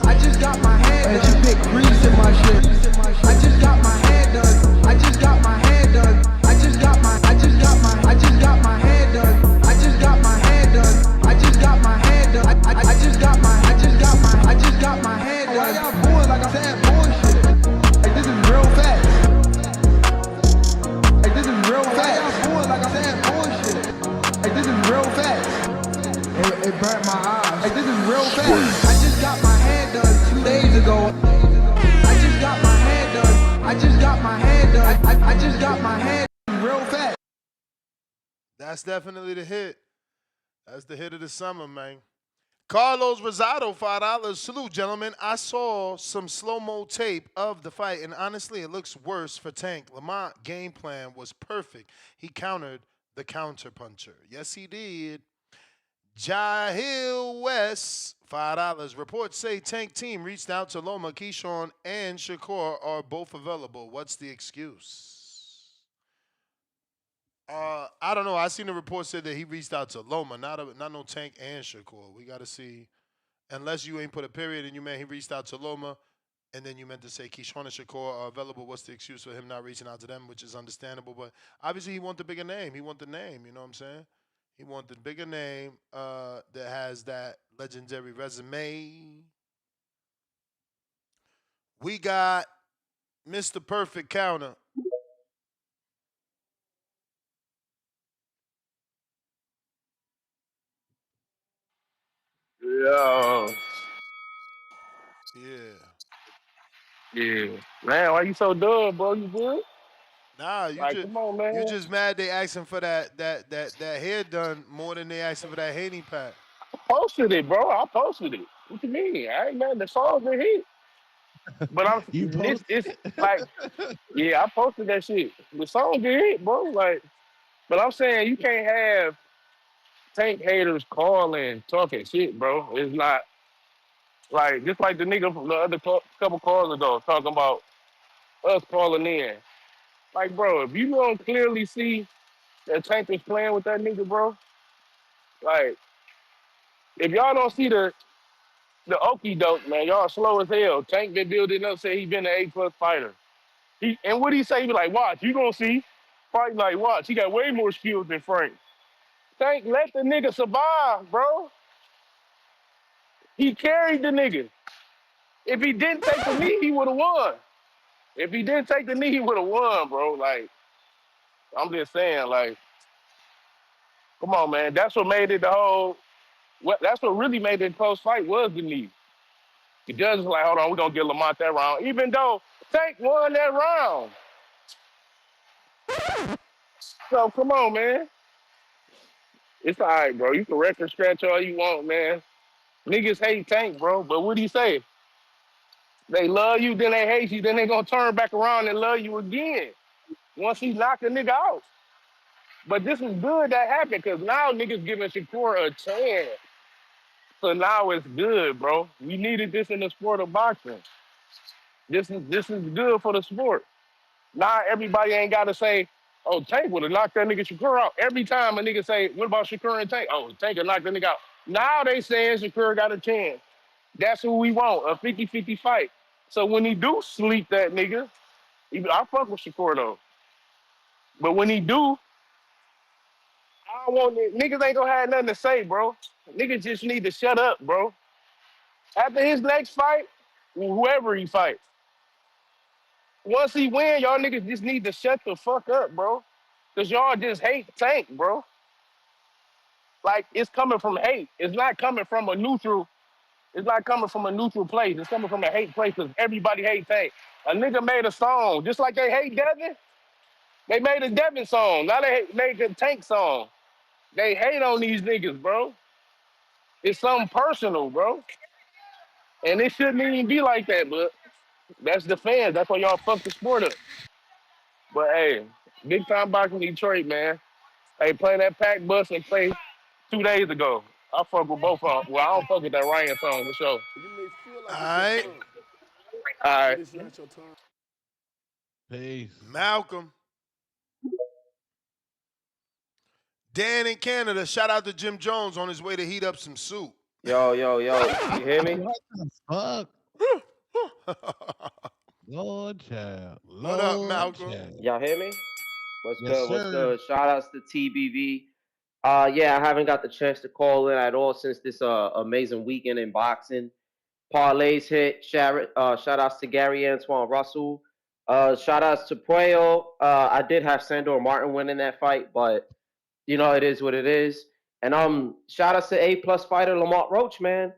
I just got my hair I just got my hand done. I just got my hand real fast. That's definitely the hit. That's the hit of the summer, man. Carlos Rosado, $5. Salute, gentlemen. I saw some slow-mo tape of the fight, and honestly, it looks worse for Tank. Lamont game plan was perfect. He countered the counterpuncher. Yes, he did. Jahil West, $5. Reports say Tank team reached out to Loma, Keyshawn, and Shakur are both available. What's the excuse? I don't know. I seen the report said that he reached out to Loma, not no Tank and Shakur. We got to see. Unless you ain't put a period and you meant he reached out to Loma, and then you meant to say Keyshawn and Shakur are available. What's the excuse for him not reaching out to them, which is understandable. But obviously he want the bigger name. He want the name. You know what I'm saying? He want the bigger name that has that legendary resume. We got Mr. Perfect Counter. Yo, Yeah. yeah. Man, why you so dumb, bro? You good? Nah, Like, come on, you man. just mad they asking for that hair done more than they asking for that Haney pack. I posted it, bro. I posted it. What you mean? I ain't mad. The song's been hit. But You this post it's it? like, yeah, I posted that shit. The song been hit, bro. Like, but I'm saying you can't have Tank haters calling, talking shit, bro. It's not like just like the nigga from the other couple calls ago talking about us calling in. Like, bro, if you don't clearly see that Tank is playing with that nigga, bro, like, if y'all don't see the okie doke, man, y'all slow as hell. Tank been building up, say he been an A+ fighter. And what he say? He be like, watch, you gonna see. Fight like, watch, he got way more skills than Frank. Tank, let the nigga survive, bro. He carried the nigga. If he didn't take the knee, he would have won. If he didn't take the knee, he would have won, bro. Like, I'm just saying, like, come on, man. That's what made it the whole. That's what really made it a close fight was the knee. The judge was like, hold on, we're gonna give Lamont that round, even though Tank won that round. So come on, man. It's all right, bro. You can record scratch all you want, man. Niggas hate Tank, bro. But what do you say? They love you, then they hate you, then they gonna turn back around and love you again once he knocked a nigga out. But this is good that happened because now niggas giving Shakur a chance. So now it's good, bro. We needed this in the sport of boxing. This is good for the sport. Now everybody ain't got to say, oh, Tank would have knocked that nigga Shakur out. Every time a nigga say, what about Shakur and Tank? Oh, Tank would knock that nigga out. Now they saying Shakur got a chance. That's who we want, a 50-50 fight. So when he do sleep that nigga, I fuck with Shakur though. But when he do, I don't want it. Niggas ain't gonna have nothing to say, bro. Niggas just need to shut up, bro. After his next fight, whoever he fight, once he win, y'all niggas just need to shut the fuck up, bro. Cause y'all just hate Tank, bro. Like it's coming from hate. It's not coming from a neutral. It's not coming from a neutral place. It's coming from a hate place because everybody hates Tank. A nigga made a song just like they hate Devin. They made a Devin song. Now they made a Tank song. They hate on these niggas, bro. It's something personal, bro. And it shouldn't even be like that, but that's the fans. That's why y'all fuck the sport up. But hey, big time boxing Detroit, man. Hey, play that pack bus and play 2 days ago. I fuck with both of them. Well, I don't fuck with that Ryan song for sure. You may feel All like it's your right. turn, All but right. it's not your turn. Peace. Malcolm. Dan in Canada. Shout out to Jim Jones on his way to heat up some soup. Yo, yo, yo. You hear me? What the fuck? Lord child. What up, Lord Malcolm? child. Y'all hear me? What's Yes, good? What's sir. good? Shout outs to TBV. Yeah, I haven't got the chance to call in at all since this amazing weekend in boxing. Parlays hit. Shout outs to Gary Antoine Russell. Shout outs to Puello. I did have Sandor Martin winning that fight, but you know it is what it is. And shout outs to A+ fighter Lamont Roach, man.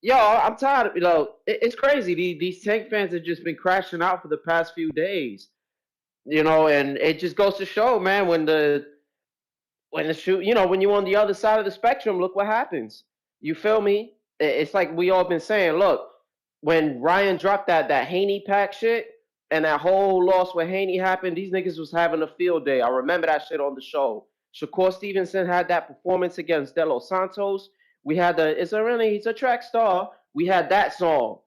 Yo, I'm tired of it's crazy. These Tank fans have just been crashing out for the past few days. And it just goes to show, man, when the shoot, when you're on the other side of the spectrum, look what happens. You feel me? It's like we all been saying. Look, when Ryan dropped that Haney pack shit and that whole loss with Haney happened, these niggas was having a field day. I remember that shit on the show. Shakur Stevenson had that performance against De Los Santos. We had he's a track star. We had that song.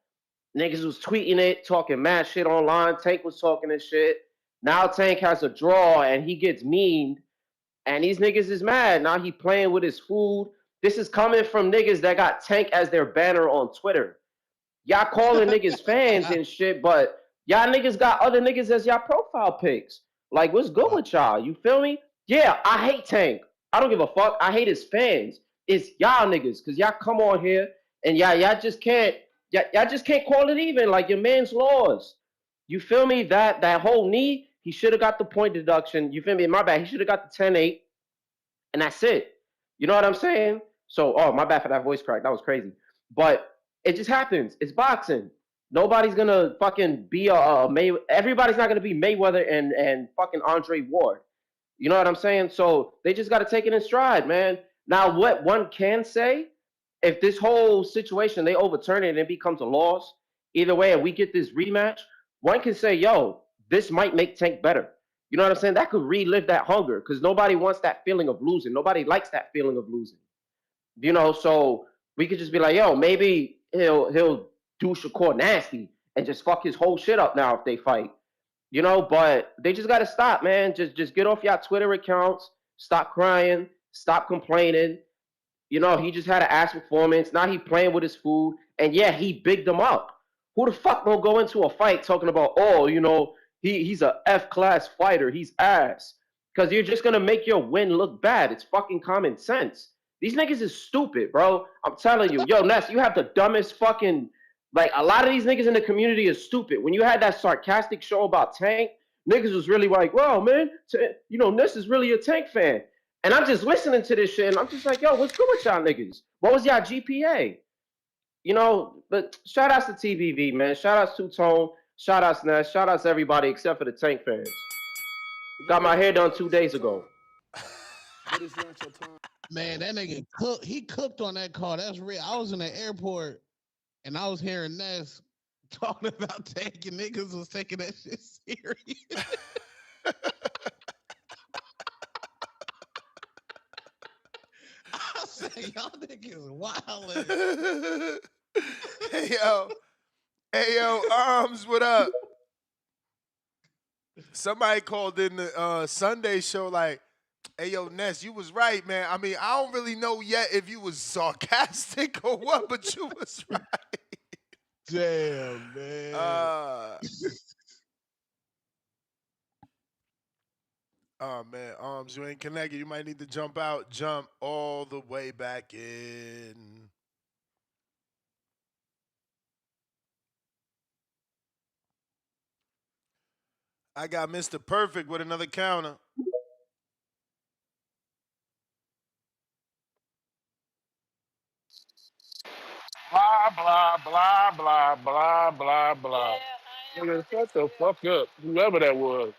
Niggas was tweeting it, talking mad shit online. Tank was talking this shit. Now Tank has a draw and he gets memed and these niggas is mad. Now he playing with his food. This is coming from niggas that got Tank as their banner on Twitter. Y'all calling niggas fans and shit, but y'all niggas got other niggas as y'all profile pics. Like, what's good with y'all? You feel me? Yeah, I hate Tank. I don't give a fuck. I hate his fans. It's y'all niggas, cause y'all come on here and y'all just can't y'all just can't call it even. Like your man's laws. You feel me? That whole knee, he should have got the point deduction. You feel me? My bad. He should have got the 10-8, and that's it. You know what I'm saying? So, oh, my bad for that voice crack. That was crazy. But it just happens. It's boxing. Nobody's gonna fucking be a May. Everybody's not gonna be Mayweather and fucking Andre Ward. You know what I'm saying? So they just got to take it in stride, man. Now, what one can say, if this whole situation they overturn it and it becomes a loss, either way, and we get this rematch, one can say, yo, this might make Tank better. You know what I'm saying? That could relive that hunger because nobody wants that feeling of losing. Nobody likes that feeling of losing. So we could just be like, yo, maybe he'll do Shakur nasty and just fuck his whole shit up now if they fight. But they just gotta stop, man. Just get off y'all Twitter accounts, stop crying, stop complaining. He just had an ass performance. Now he playing with his food. And yeah, he bigged them up. Who the fuck gonna go into a fight talking about, he's a F class fighter, he's ass. Because you're just gonna make your win look bad. It's fucking common sense. These niggas is stupid, bro. I'm telling you. Yo, Ness, you have the dumbest fucking like a lot of these niggas in the community is stupid. When you had that sarcastic show about Tank, niggas was really like, "Wow, man, Ness is really a Tank fan." And I'm just listening to this shit, and I'm just like, "Yo, what's good with y'all niggas? What was y'all GPA?" But shout outs to TBV, man. Shout outs to Tone. Shout outs Ness. Shout outs to everybody except for the Tank fans. Got my hair done 2 days ago. Man, that nigga cooked. He cooked on that call. That's real. I was in the airport and I was hearing Ness talking about taking niggas was taking that shit serious. I said, y'all niggas wild. Hey yo, Arms, what up? Somebody called in the Sunday show like, hey yo, Ness, you was right, man. I mean, I don't really know yet if you was sarcastic or what, but you was right. Damn, man. Oh man, Arms, you ain't connected. You might need to jump out, jump all the way back in. I got Mr. Perfect with another counter. Blah, blah, blah, blah, blah, blah, blah. Nigga, shut the fuck up. Whoever that was.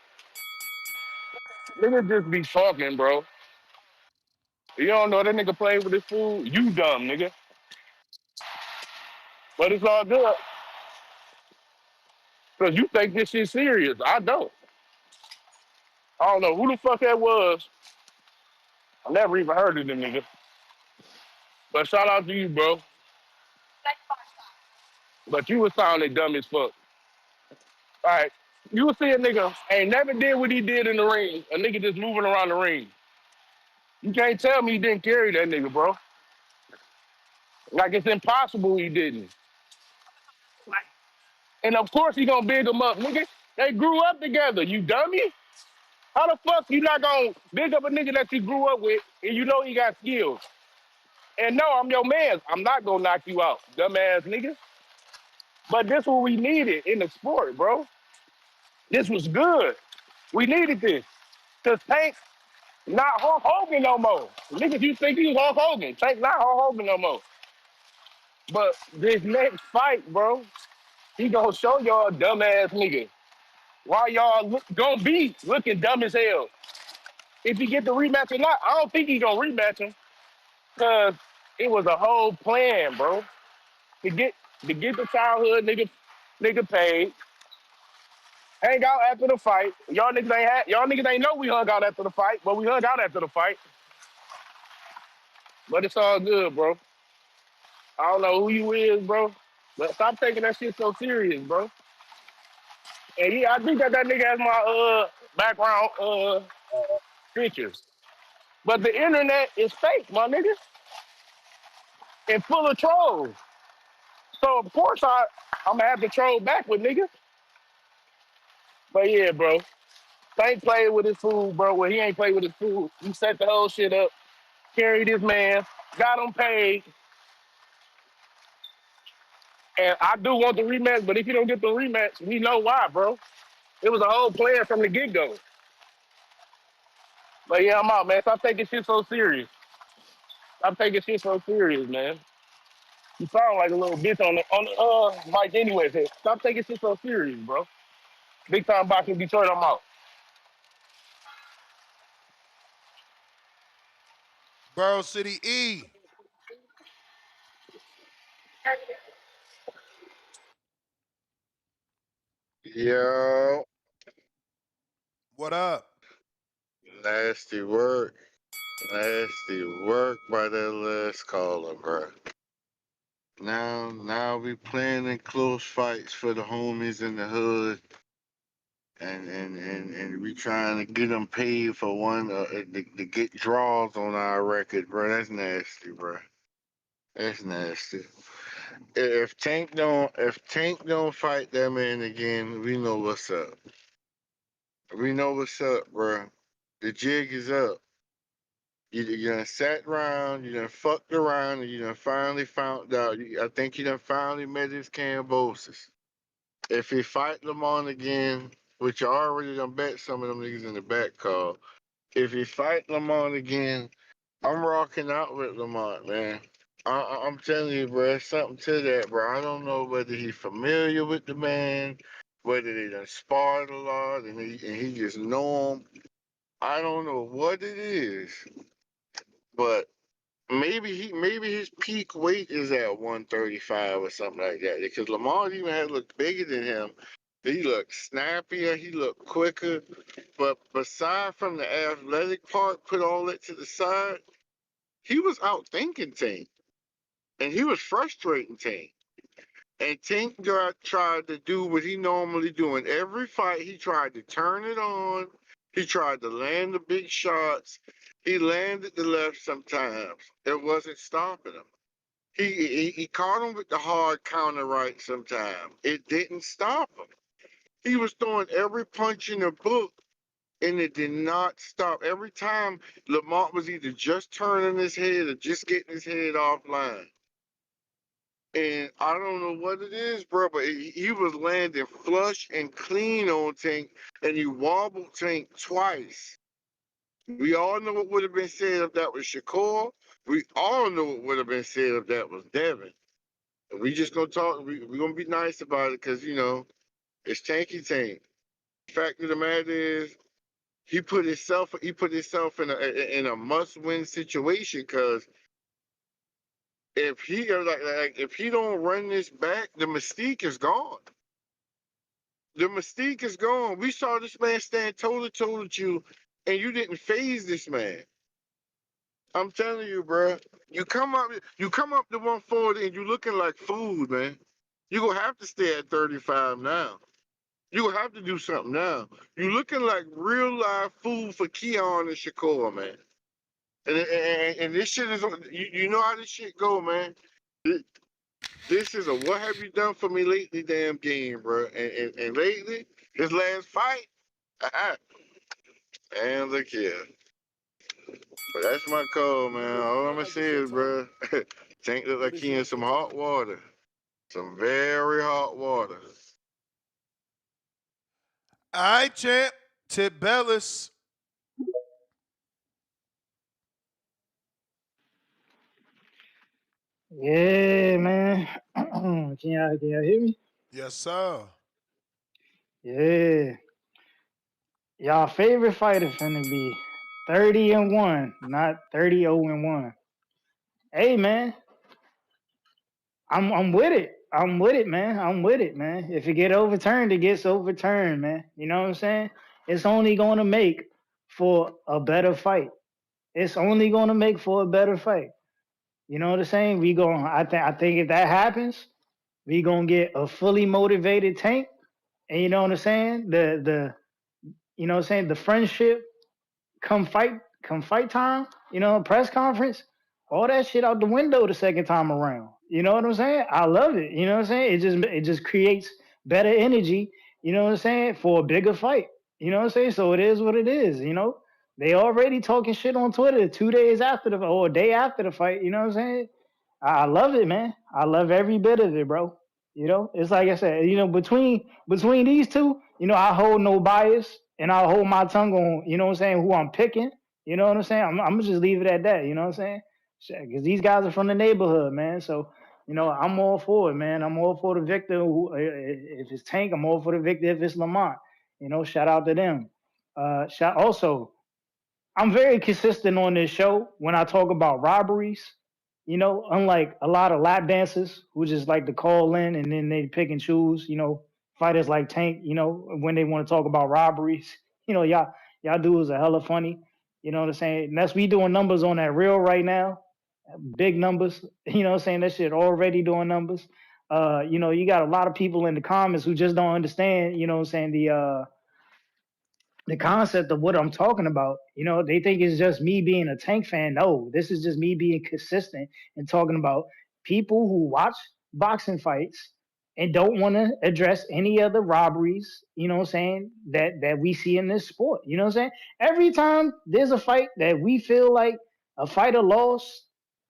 Nigga just be talking, bro. You don't know that nigga played with his food? You dumb, nigga. But it's all good. Because you think this shit serious. I don't. I don't know who the fuck that was. I never even heard of them nigga. But shout out to you, bro. But you was sounding dumb as fuck. All right. You will see a nigga ain't never did what he did in the ring. A nigga just moving around the ring. You can't tell me he didn't carry that nigga, bro. Like it's impossible he didn't. And of course he gonna big him up, nigga. They grew up together, you dummy. How the fuck you not gonna big up a nigga that you grew up with and you know he got skills? And no, I'm your man. I'm not gonna knock you out, dumbass nigga. But this what we needed in the sport, bro. This was good. We needed this. Cause Tank not Hulk Hogan no more. Niggas, you think he was Hulk Hogan. Tank not Hulk Hogan no more. But this next fight, bro, he gonna show y'all dumbass nigga why y'all gonna be looking dumb as hell. If he get the rematch or not, I don't think he gonna rematch him because it was a whole plan, bro, to get the childhood nigga paid. Hang out after the fight. Y'all niggas ain't know we hung out after the fight, but we hung out after the fight. But it's all good, bro. I don't know who you is, bro. But stop taking that shit so serious, bro. And yeah, I think that nigga has my background pictures. But the internet is fake, my nigga. And full of trolls. So of course I'm gonna have to troll back with niggas. But yeah, bro. Tank played with his food, bro. Well, he ain't played with his food. He set the whole shit up, carried his man, got him paid. And I do want the rematch, but if you don't get the rematch, we know why, bro. It was a whole plan from the get-go. But yeah, I'm out, man. Stop taking shit so serious. Stop taking shit so serious, man. You sound like a little bitch on the mic anyways. Hey, stop taking shit so serious, bro. Big time boxing Detroit, I'm out. Borough City E. Yo, What up? nasty work. Nasty work by that last caller, bro. Now we planning close fights for the homies in the hood, and we trying to get them paid for one to get draws on our record, bro. That's nasty, bro. That's nasty. If Tank don't fight that man again, we know what's up. We know what's up, bro. The jig is up. You done sat around, you done fucked around, and you done finally found out. I think you done finally met his Cambosis. If he fight Lamont again, which you already done bet some of them niggas in the back call, if he fight Lamont again, I'm rocking out with Lamont, man. I'm telling you, bro, it's something to that, bro. I don't know whether he's familiar with the man, whether they done sparred a lot, and he just know him. I don't know what it is, but maybe his peak weight is at 135 or something like that. Because Lamar even had looked bigger than him. He looked snappier. He looked quicker. But aside from the athletic part, put all that to the side, he was out thinking Tank, and he was frustrating Tank. And Tank tried to do what he normally do in every fight. He tried to turn it on. He tried to land the big shots. He landed the left sometimes. It wasn't stopping him. He caught him with the hard counter right sometimes. It didn't stop him. He was throwing every punch in the book, and it did not stop. Every time Lamont was either just turning his head or just getting his head offline. And I don't know what it is, bro, but he was landing flush and clean on Tank, and he wobbled Tank twice. We all know what would have been said if that was Shakur. We all know what would have been said if that was Devin. And we just gonna talk. We gonna be nice about it because it's Tanky Tank. Fact of the matter is, he put himself in a must win situation because if he don't run this back, the mystique is gone. The mystique is gone. We saw this man stand toe to toe with you, and you didn't phase this man. I'm telling you, bro. You come up to 140, and you looking like food, man. You gonna have to stay at 35 now. You gonna have to do something now. You looking like real live food for Keon and Shakur, man. And this shit is you know how this shit go, man. This is a what have you done for me lately damn game, bro. And lately, his last fight, and look here. But that's my call, man. All I'm gonna say is, bro, Tank look like he in some hot water. Some very hot water. All right, champ. Tip Bellis. Yeah, man. Can y'all hear me? Yes, sir. Yeah. Y'all favorite fighter finna be 30-1, not 30-0-1. Hey man, I'm with it. I'm with it, man. I'm with it, man. If it get overturned, it gets overturned, man. You know what I'm saying? It's only gonna make for a better fight. It's only gonna make for a better fight. You know what I'm saying? I think if that happens, we gonna get a fully motivated Tank. And you know what I'm saying? The you know what I'm saying? The friendship come fight time, press conference, all that shit out the window the second time around. You know what I'm saying? I love it. You know what I'm saying? It just creates better energy, you know what I'm saying, for a bigger fight. You know what I'm saying? So it is what it is. They already talking shit on Twitter 2 days after or a day after the fight, you know what I'm saying? I love it, man. I love every bit of it, bro. It's like I said, between these two, I hold no bias and I hold my tongue on, you know what I'm saying, who I'm picking. You know what I'm saying? I'm gonna just leave it at that. You know what I'm saying? Because these guys are from the neighborhood, man. So I'm all for it, man. I'm all for the victor. If it's Tank, I'm all for the victor. If it's Lamont, shout out to them. Shout also, I'm very consistent on this show when I talk about robberies. Unlike a lot of lap dancers who just like to call in and then they pick and choose. Fighters like Tank. When they want to talk about robberies. Y'all dudes are hella funny. You know what I'm saying? And that's we doing numbers on that reel right now, big numbers. You know what I'm saying? That shit already doing numbers. You got a lot of people in the comments who just don't understand. You know what I'm saying? The concept of what I'm talking about. They think it's just me being a Tank fan. No, this is just me being consistent and talking about people who watch boxing fights and don't want to address any other robberies, what I'm saying, that we see in this sport. You know what I'm saying? Every time there's a fight that we feel like a fighter lost,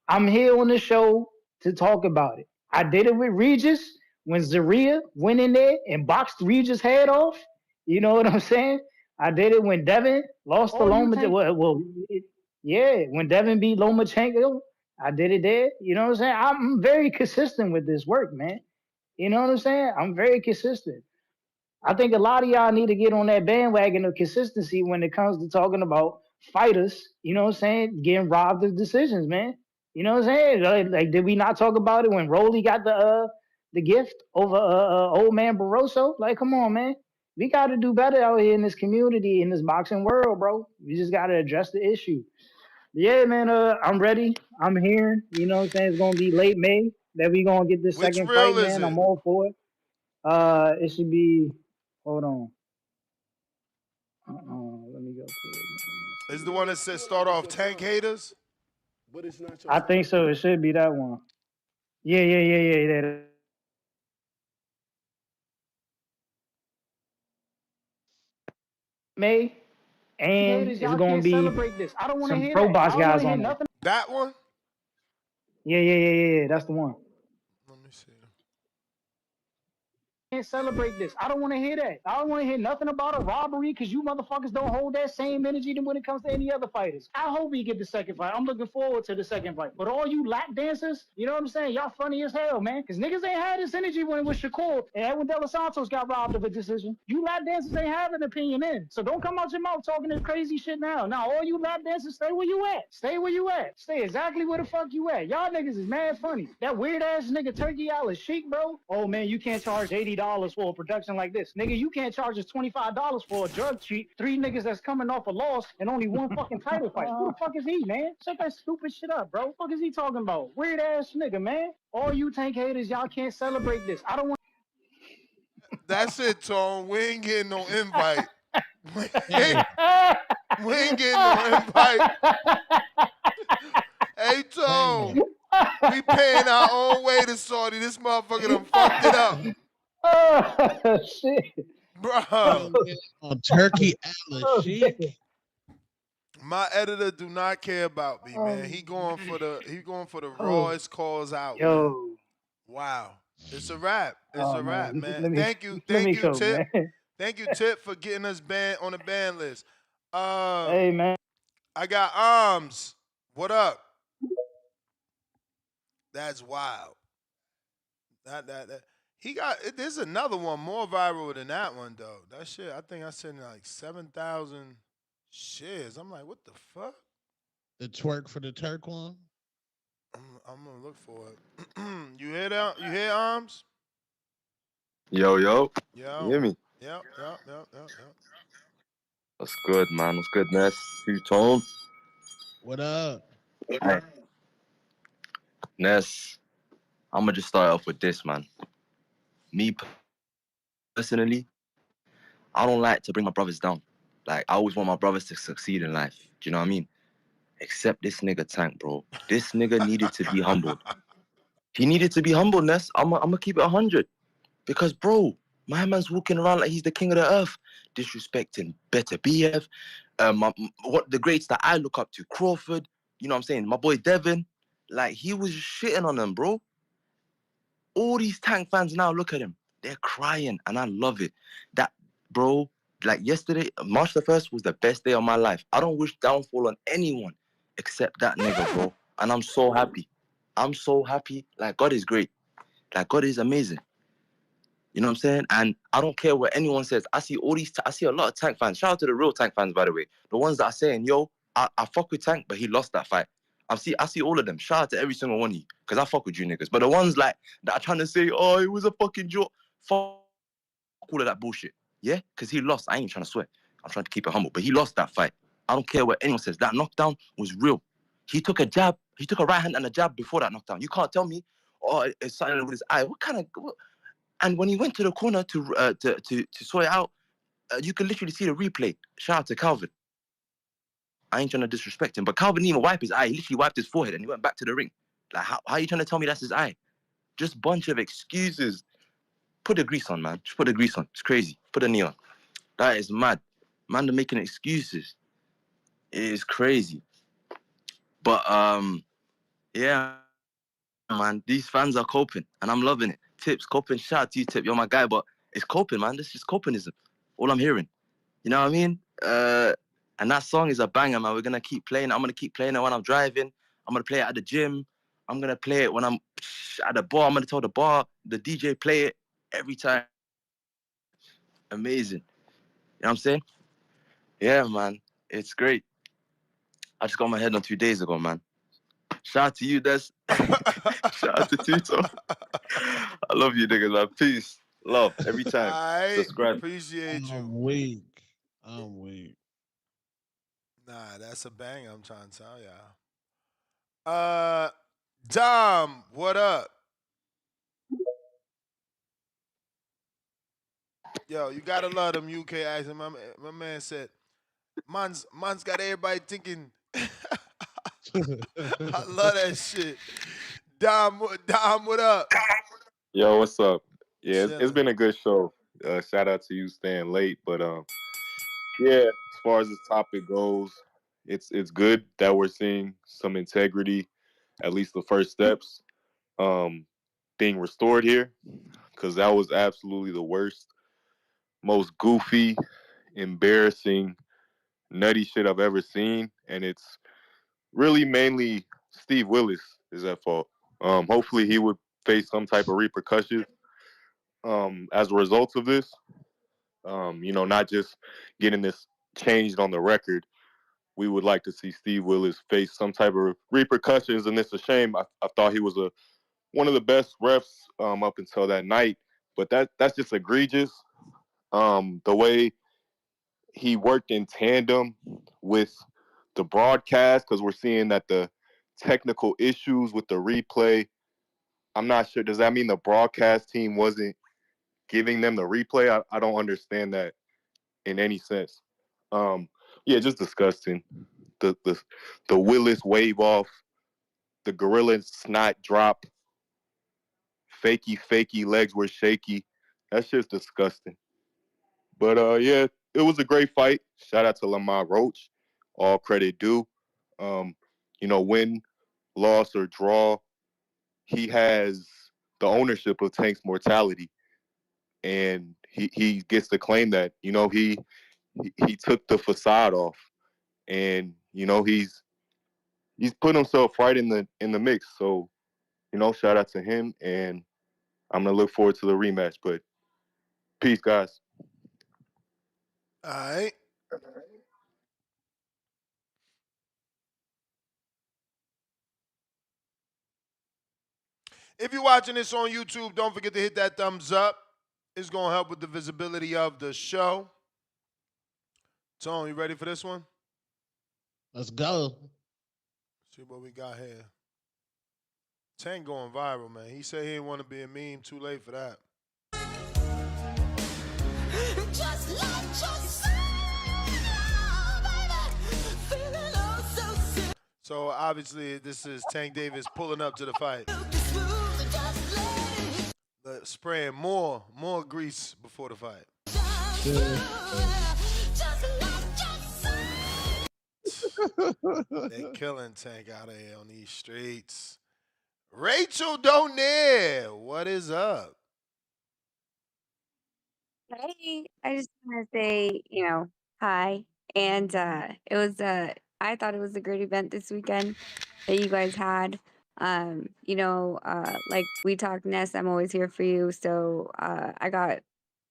I'm here on the show to talk about it. I did it with Regis when Zaria went in there and boxed Regis' head off. You know what I'm saying? I did it when Devin lost to All you Lomachenko. take. Yeah, when Devin beat Lomachenko, I did it there. You know what I'm saying? I'm very consistent with this work, man. You know what I'm saying? I'm very consistent. I think a lot of y'all need to get on that bandwagon of consistency when it comes to talking about fighters, you know what I'm saying, getting robbed of decisions, man. You know what I'm saying? Like did we not talk about it when Rolly got the gift over old man Barroso? Like, come on, man. We got to do better out here in this community, in this boxing world, bro. We just got to address the issue. Yeah, man, I'm ready. I'm here. You know what I'm saying? It's going to be late May that we going to get this Which second fight, reel is man. it? I'm all for it. It should be. Hold on. Let me go to it. Man. Let's Is see. the one that says start off Tank haters? I think so. It should be that one. Yeah. May and Haters, it's y'all gonna can't be celebrate this. I don't want to some hear pro that. box I don't want guys to hear on there. nothing. That one? Yeah. That's the one. Let me see. Can't celebrate this. I don't want to hear that. I don't want to hear nothing about a robbery because you motherfuckers don't hold that same energy than when it comes to any other fighters. I hope we get the second fight. I'm looking forward to the second fight. But all you lap dancers, you know what I'm saying? Y'all funny as hell, man. Because niggas ain't had this energy when it was Shakur and Edwin De Los Santos got robbed of a decision. You lap dancers ain't have an opinion in. So don't come out your mouth talking this crazy shit now. Now, all you lap dancers, stay where you at. Stay where you at. Stay exactly where the fuck you at. Y'all niggas is mad funny. That weird ass nigga Turkey Island Sheik, bro. Oh man, you can't charge $80 for a production like this. Nigga, you can't charge us $25 for a drug cheat. Three niggas that's coming off a loss and only one fucking title fight. Who the fuck is he, man? Shut that stupid shit up, bro. What the fuck is he talking about? Weird ass nigga, man. All you Tank haters, y'all can't celebrate this. I don't want. That's it, Tone. We ain't getting no invite. We Hey, ain't getting no invite. Hey, hey, Tone. We paying our own way to Saudi. This motherfucker done fucked it up. Oh shit. Bruh. young man on Turkey Island Oh, Chic. My editor do not care about me, man. oh, He going for the oh, rawest calls out, man. yo. Wow. It's a wrap. It's Oh a wrap, man, man. let me Thank you. let Thank me you, go, Tip. man. Thank you, Tip, for getting us banned on the ban list. Uh Hey man. I got Arms. What up? That's wild. That he got. There's another one more viral than that one though. That shit. I think I said like 7,000 shares. I'm like, what the fuck? The twerk for the Turk one. I'm gonna look for it. You hear that? You hear arms? Yo, yo. You Yo. hear me? Yep. What's good, man? What's good, Ness? Who told? What up? Hey, Ness, I'm gonna just start off with this, man. Me personally, I don't like to bring my brothers down. Like, I always want my brothers to succeed in life. Do you know what I mean? Except this nigga Tank, bro. This nigga needed to be humbled. He needed to be humble, Ness. I'm gonna keep it 100. Because, bro, my man's walking around like he's the king of the earth, disrespecting Better BF, what the greats that I look up to, Crawford, you know what I'm saying, my boy Devin, like he was shitting on them, bro. All these Tank fans now look at him, they're crying, and I love it. That, bro, like yesterday, March the 1st was the best day of my life. I don't wish downfall on anyone except that nigga, bro. And I'm so happy. I'm so happy. Like, God is great. Like, God is amazing. You know what I'm saying? And I don't care what anyone says. I see I see a lot of Tank fans. Shout out to the real Tank fans, by the way. The ones that are saying, yo, I fuck with Tank, but he lost that fight. I see all of them. Shout out to every single one of you, because I fuck with you niggas. But the ones like that are trying to say, oh, it was a fucking joke. Fuck all of that bullshit. Yeah? Because he lost. I ain't trying to swear. I'm trying to keep it humble. But he lost that fight. I don't care what anyone says. That knockdown was real. He took a jab. He took a right hand and a jab before that knockdown. You can't tell me, oh, it's something with his eye. What kind of... And when he went to the corner to sort it out, you can literally see the replay. Shout out to Calvin. I ain't trying to disrespect him, but Calvin didn't even wipe his eye. He literally wiped his forehead and he went back to the ring. Like, how are you trying to tell me that's his eye? Just bunch of excuses. Put the grease on, man. Just put the grease on. It's crazy. Put the knee on. That is mad. Man, they're making excuses. It is crazy. But yeah, man, these fans are coping, and I'm loving it. Tips, coping. Shout out to you, Tip. You're my guy, but it's coping, man. This is copinism. All I'm hearing. You know what I mean? And that song is a banger, man. We're gonna keep playing it. I'm gonna keep playing it when I'm driving. I'm gonna play it at the gym. I'm gonna play it when I'm at the bar. I'm gonna tell the DJ play it every time. Amazing. You know what I'm saying? Yeah, man. It's great. I just got my head on 2 days ago, man. Shout out to you, Des. Shout out to Tito. I love you, niggas, man. Peace. Love. Every time. I Subscribe. appreciate you. I'm weak. I'm weak. Nah, that's a bang. I'm trying to tell y'all. Dom, what up? Yo, you gotta love them UK accent. My man said, "Man's got everybody thinking." I love that shit. Dom, what up? Yo, what's up? Yeah, it's Chilling. been a good show. Shout out to you staying late, but yeah, as far as this topic goes, it's good that we're seeing some integrity, at least the first steps, um, being restored here, because that was absolutely the worst, most goofy, embarrassing, nutty shit I've ever seen, and it's really mainly Steve Willis is at fault. Hopefully, he would face some type of repercussions as a result of this. Not just getting this changed on the record. We would like to see Steve Willis face some type of repercussions, and it's a shame. I thought he was one of the best refs up until that night, but that's just egregious. The way he worked in tandem with the broadcast, because we're seeing that the technical issues with the replay. I'm not sure. Does that mean the broadcast team wasn't giving them the replay? I don't understand that in any sense. Um, yeah, just disgusting. The Willis wave off, the gorilla snot drop, fakey legs were shaky. That's just disgusting. But yeah, it was a great fight. Shout out to Lamont Roach. All credit due. Um, win, loss, or draw, he has the ownership of Tank's mortality, and he gets to claim that. He took the facade off, and he's put himself right in the mix. So shout out to him, and I'm gonna look forward to the rematch. But peace, guys. All right. If you're watching this on YouTube, don't forget to hit that thumbs up. It's going to help with the visibility of the show. Tone, you ready for this one? Let's go. See what we got here. Tank going viral, man. He said he didn't want to be a meme. Too late for that. Just like so obviously this is Tank Davis pulling up to the fight. Spraying more grease before the fight. They killing Tank out of here on these streets. Rachel Donaire, what is up? Hey, I just want to say, hi. And I thought it was a great event this weekend that you guys had. Like we talked, Ness, I'm always here for you. So I got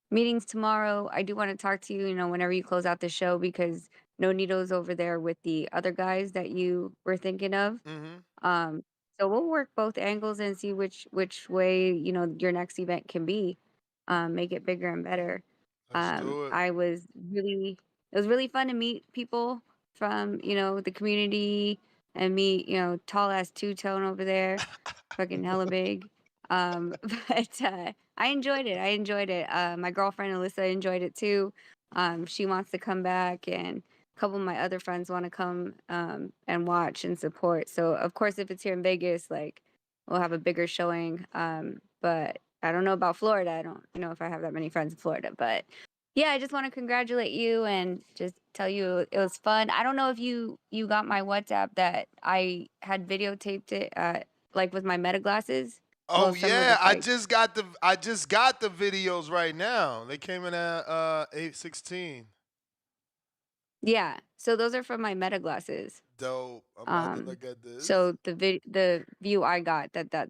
meetings tomorrow. I do want to talk to you, whenever you close out the show because No Nito's over there with the other guys that you were thinking of. Um, so we'll work both angles and see which way, your next event can be. Make it bigger and better. Let's do it. It was really fun to meet people from, the community and meet, tall ass two-tone over there, fucking hella big. But I enjoyed it. My girlfriend Alyssa enjoyed it too. She wants to come back, and a couple of my other friends want to come and watch and support. So of course, if it's here in Vegas, like we'll have a bigger showing. But I don't know about Florida. I don't know if I have that many friends in Florida, but yeah, I just want to congratulate you and just tell you it was fun. I don't know if you got my WhatsApp that I had videotaped it like with my meta glasses. Oh yeah, I just got the videos right now. They came in at 8:16. Yeah, so those are from my meta glasses. Dope. I'm about to look at this. So the view I got that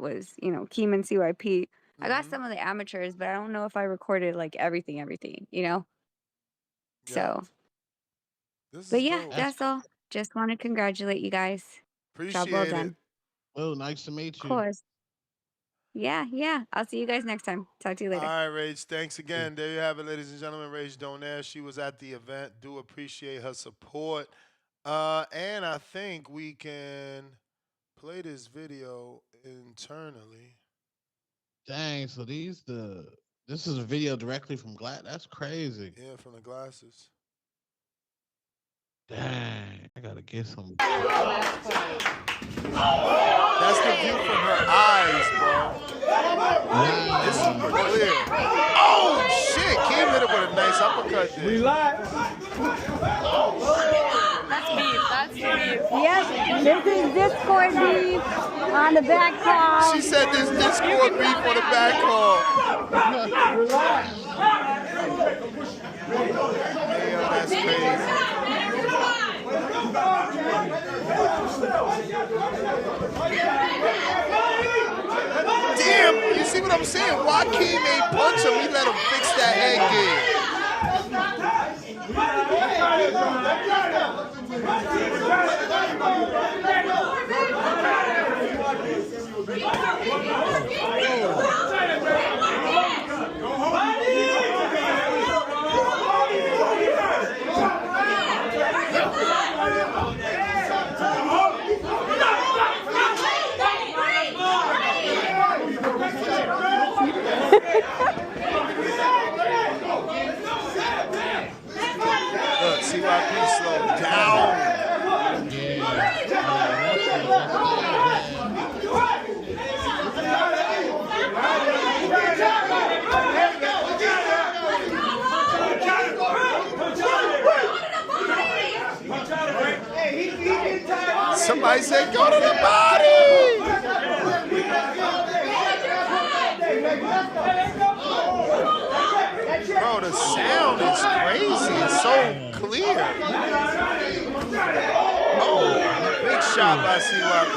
was Keeman CYP. I got some of the amateurs, but I don't know if I recorded like everything. So, but yeah, that's all. Just want to congratulate you guys. Job well Appreciate done. it. Oh, nice to meet you. Of course. Yeah. I'll see you guys next time. Talk to you later. All right, Rach. Thanks again. There you have it, ladies and gentlemen. Rach Donaire. She was at the event. Do appreciate her support. And I think we can play this video internally. Dang, so this is a video directly from Glass. That's crazy. Yeah, from the glasses. Dang, I gotta get some. That's the view from her eyes, bro. It's super clear. Oh shit! Kim hit it with a nice uppercut there. Relax. That's beef. Yes, this is Discord beef on the back call. She said this Discord beef on the back call. Relax. Damn, that's crazy. Damn, you see what I'm saying? Joaquin ain't punch him. He let him fix that head game. Look, CYP slowed down. Somebody said, go to the body! Bro, the sound is crazy. It's so clear. Oh, big shot by CYP.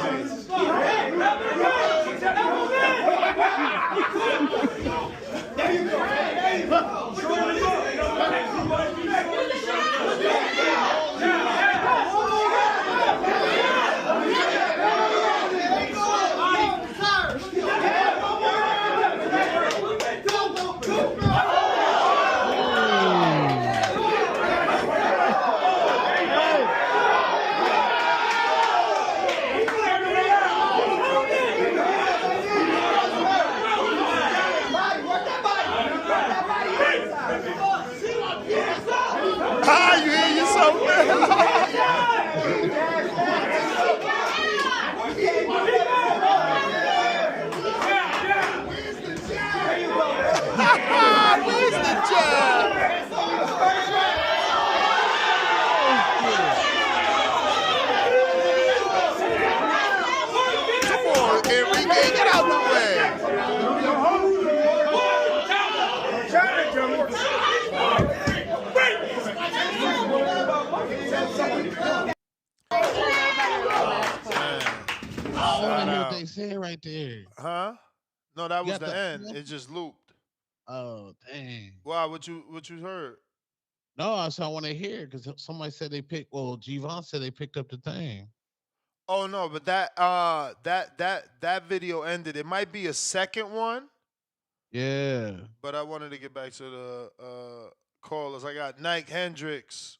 Come on, Enrique, get out the way. I want to hear what out. they said right there. Huh? No, that You was got the the end. It just looped. oh dang. Why? What you heard? No, so I want to hear because somebody said they picked. Well, Gervonta said they picked up the thing. Oh no, but that video ended. It might be a second one, Yeah. but I wanted to get back to the callers. I got Nike Hendricks.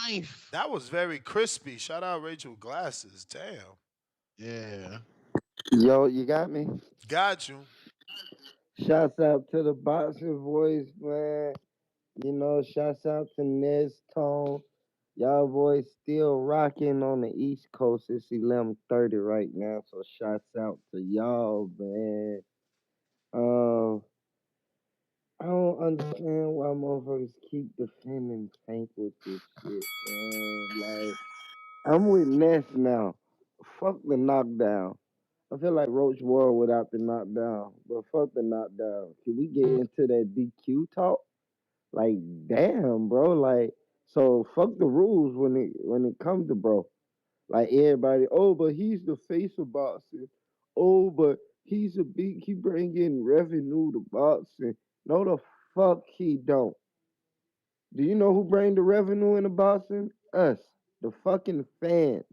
Knife. That was very crispy. Shout out Rachel Glasses. Damn. Yeah. Yo, you got me? Got you. Shouts out to the boxing voice, man. You know, shouts out to Nez Tone. Y'all boys still rocking on the East Coast. It's 11:30 right now, so shouts out to y'all, man. Um, I don't understand why motherfuckers keep defending Tank with this shit, man. Like, I'm with Ness now. Fuck the knockdown. I feel like Roach won without the knockdown, but fuck the knockdown. Can we get into that DQ talk? Like, damn, bro. Like, so fuck the rules when it comes to bro. Like everybody, oh, but he's the face of boxing. Oh, but he bring in revenue to boxing. No, the fuck he don't. Do you know who bring the revenue into boxing? Us, the fucking fans,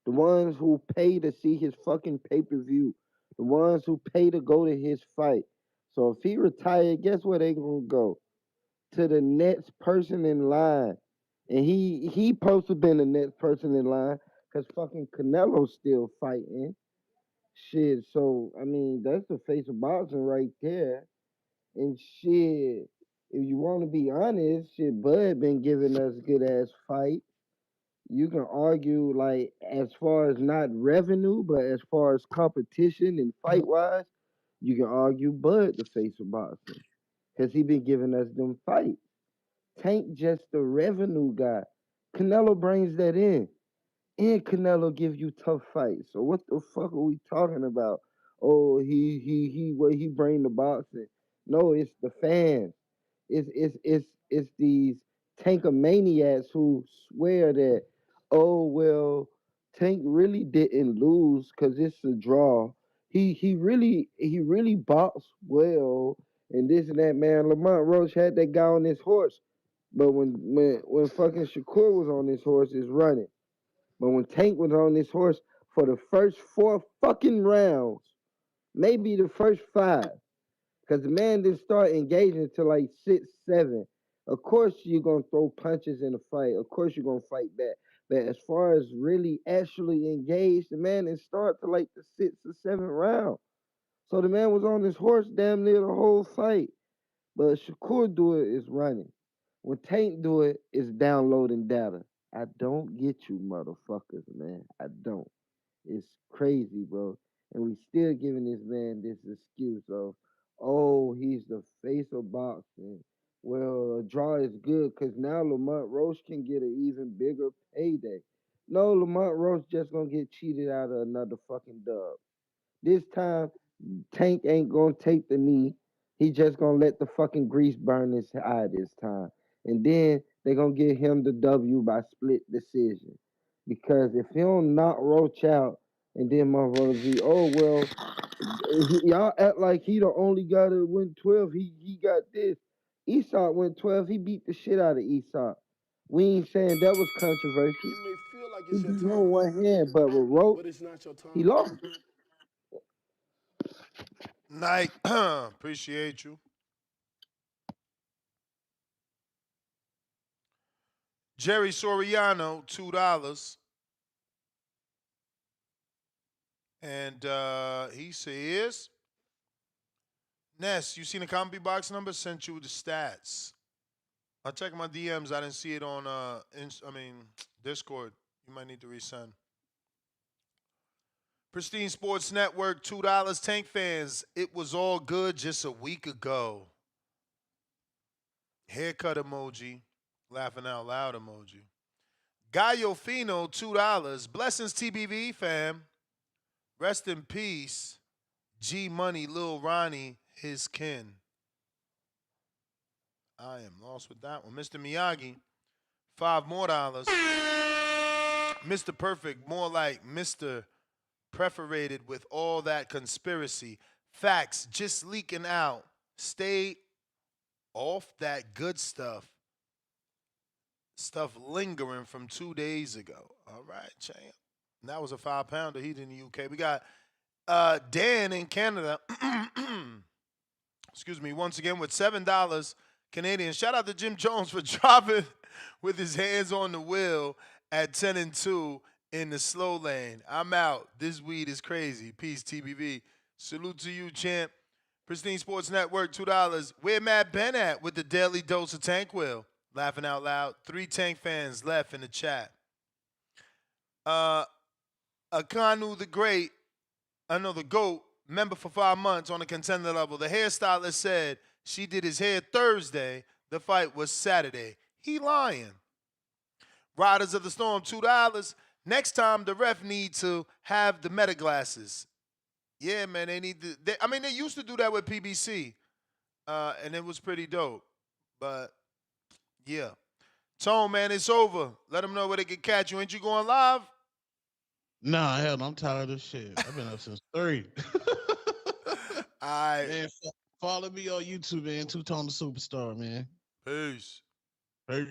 the ones who pay to see his fucking pay-per-view, the ones who pay to go to his fight. So if he retired, guess where they gonna go? To the next person in line. And he supposed to been the next person in line because fucking Canelo's still fighting. Shit, so I mean that's the face of boxing right there. And shit, if you want to be honest, shit, Bud been giving us good ass fight. You can argue like as far as not revenue, but as far as competition and fight wise, you can argue Bud the face of boxing because he been giving us them fights. Tank just the revenue guy. Canelo brings that in. And Canelo give you tough fights. So what the fuck are we talking about? Oh, what he bring the boxing. No, it's the fans. It's these tankomaniacs who swear that, oh well, Tank really didn't lose because it's a draw. He really boxed well and this and that, man. Lamont Roach had that guy on his horse. But when fucking Shakur was on his horse, it's running. But when Tank was on this horse for the first 4 fucking rounds, maybe the first 5, because the man didn't start engaging till like 6, 7. Of course you're gonna throw punches in a fight. Of course you're gonna fight back. But as far as really actually engaged, the man didn't start till like the 6th or 7th round. So the man was on his horse damn near the whole fight. But Shakur do it is running. When Tank do it, it's downloading data. I don't get you, motherfuckers, man. I don't. It's crazy, bro. And we still giving this man this excuse of, oh, he's the face of boxing. Well, a draw is good because now Lamont Roach can get an even bigger payday. No, Lamont Roach just gonna get cheated out of another fucking dub. This time, Tank ain't gonna take the knee. He just gonna let the fucking grease burn his eye this time. And then they gonna give him the W by split decision. Because if he don't knock Roach out, and then motherfuckers be, oh well, y'all act like he the only guy that went 12. He got this. Esau went 12. He beat the shit out of Esau. We ain't saying that was controversial. You may feel like He it's your beat him on time, one hand, but with Roach, but it's not your he time. lost. Nike, appreciate you. Jerry Soriano, $2. And he says, Ness, you seen the comedy box number? Sent you the stats. I checked my DMs. I didn't see it on Discord. You might need to resend. Pristine Sports Network, $2. Tank fans, it was all good just a week ago. Haircut emoji. Laughing out loud emoji. Gallo Fino, $2. Blessings, TBV fam. Rest in peace. G Money, Lil Ronnie, his kin. I am lost with that one. Mr. Miyagi, $5 more. Mr. Perfect, more like Mr. Perforated with all that conspiracy. Facts just leaking out. Stay off that good stuff. Stuff lingering from 2 days ago. All right, champ. That was a 5-pounder. He's in the UK. We got Dan in Canada. Excuse me, once again with $7 Canadian. Shout out to Jim Jones for dropping with his hands on the wheel at 10 and 2 in the slow lane. I'm out. This weed is crazy. Peace, TBV. Salute to you, champ. Pristine Sports Network, $2. Where Matt Ben at with the daily dose of Tankwell? Laughing out loud. 3 Tank fans left in the chat. Akanu the Great, the GOAT, member for 5 months on the contender level. The hairstylist said she did his hair Thursday. The fight was Saturday. He lying. Riders of the Storm, $2. Next time, the ref need to have the meta glasses. Yeah, man, they need to. They used to do that with PBC, and it was pretty dope. But, yeah. Tone, man, it's over. Let them know where they can catch you. Ain't you going live? Nah, hell no, I'm tired of this shit. I've been up since 3. All right. Man, follow me on YouTube, man. Two Tone the Superstar, man. Peace. Peace.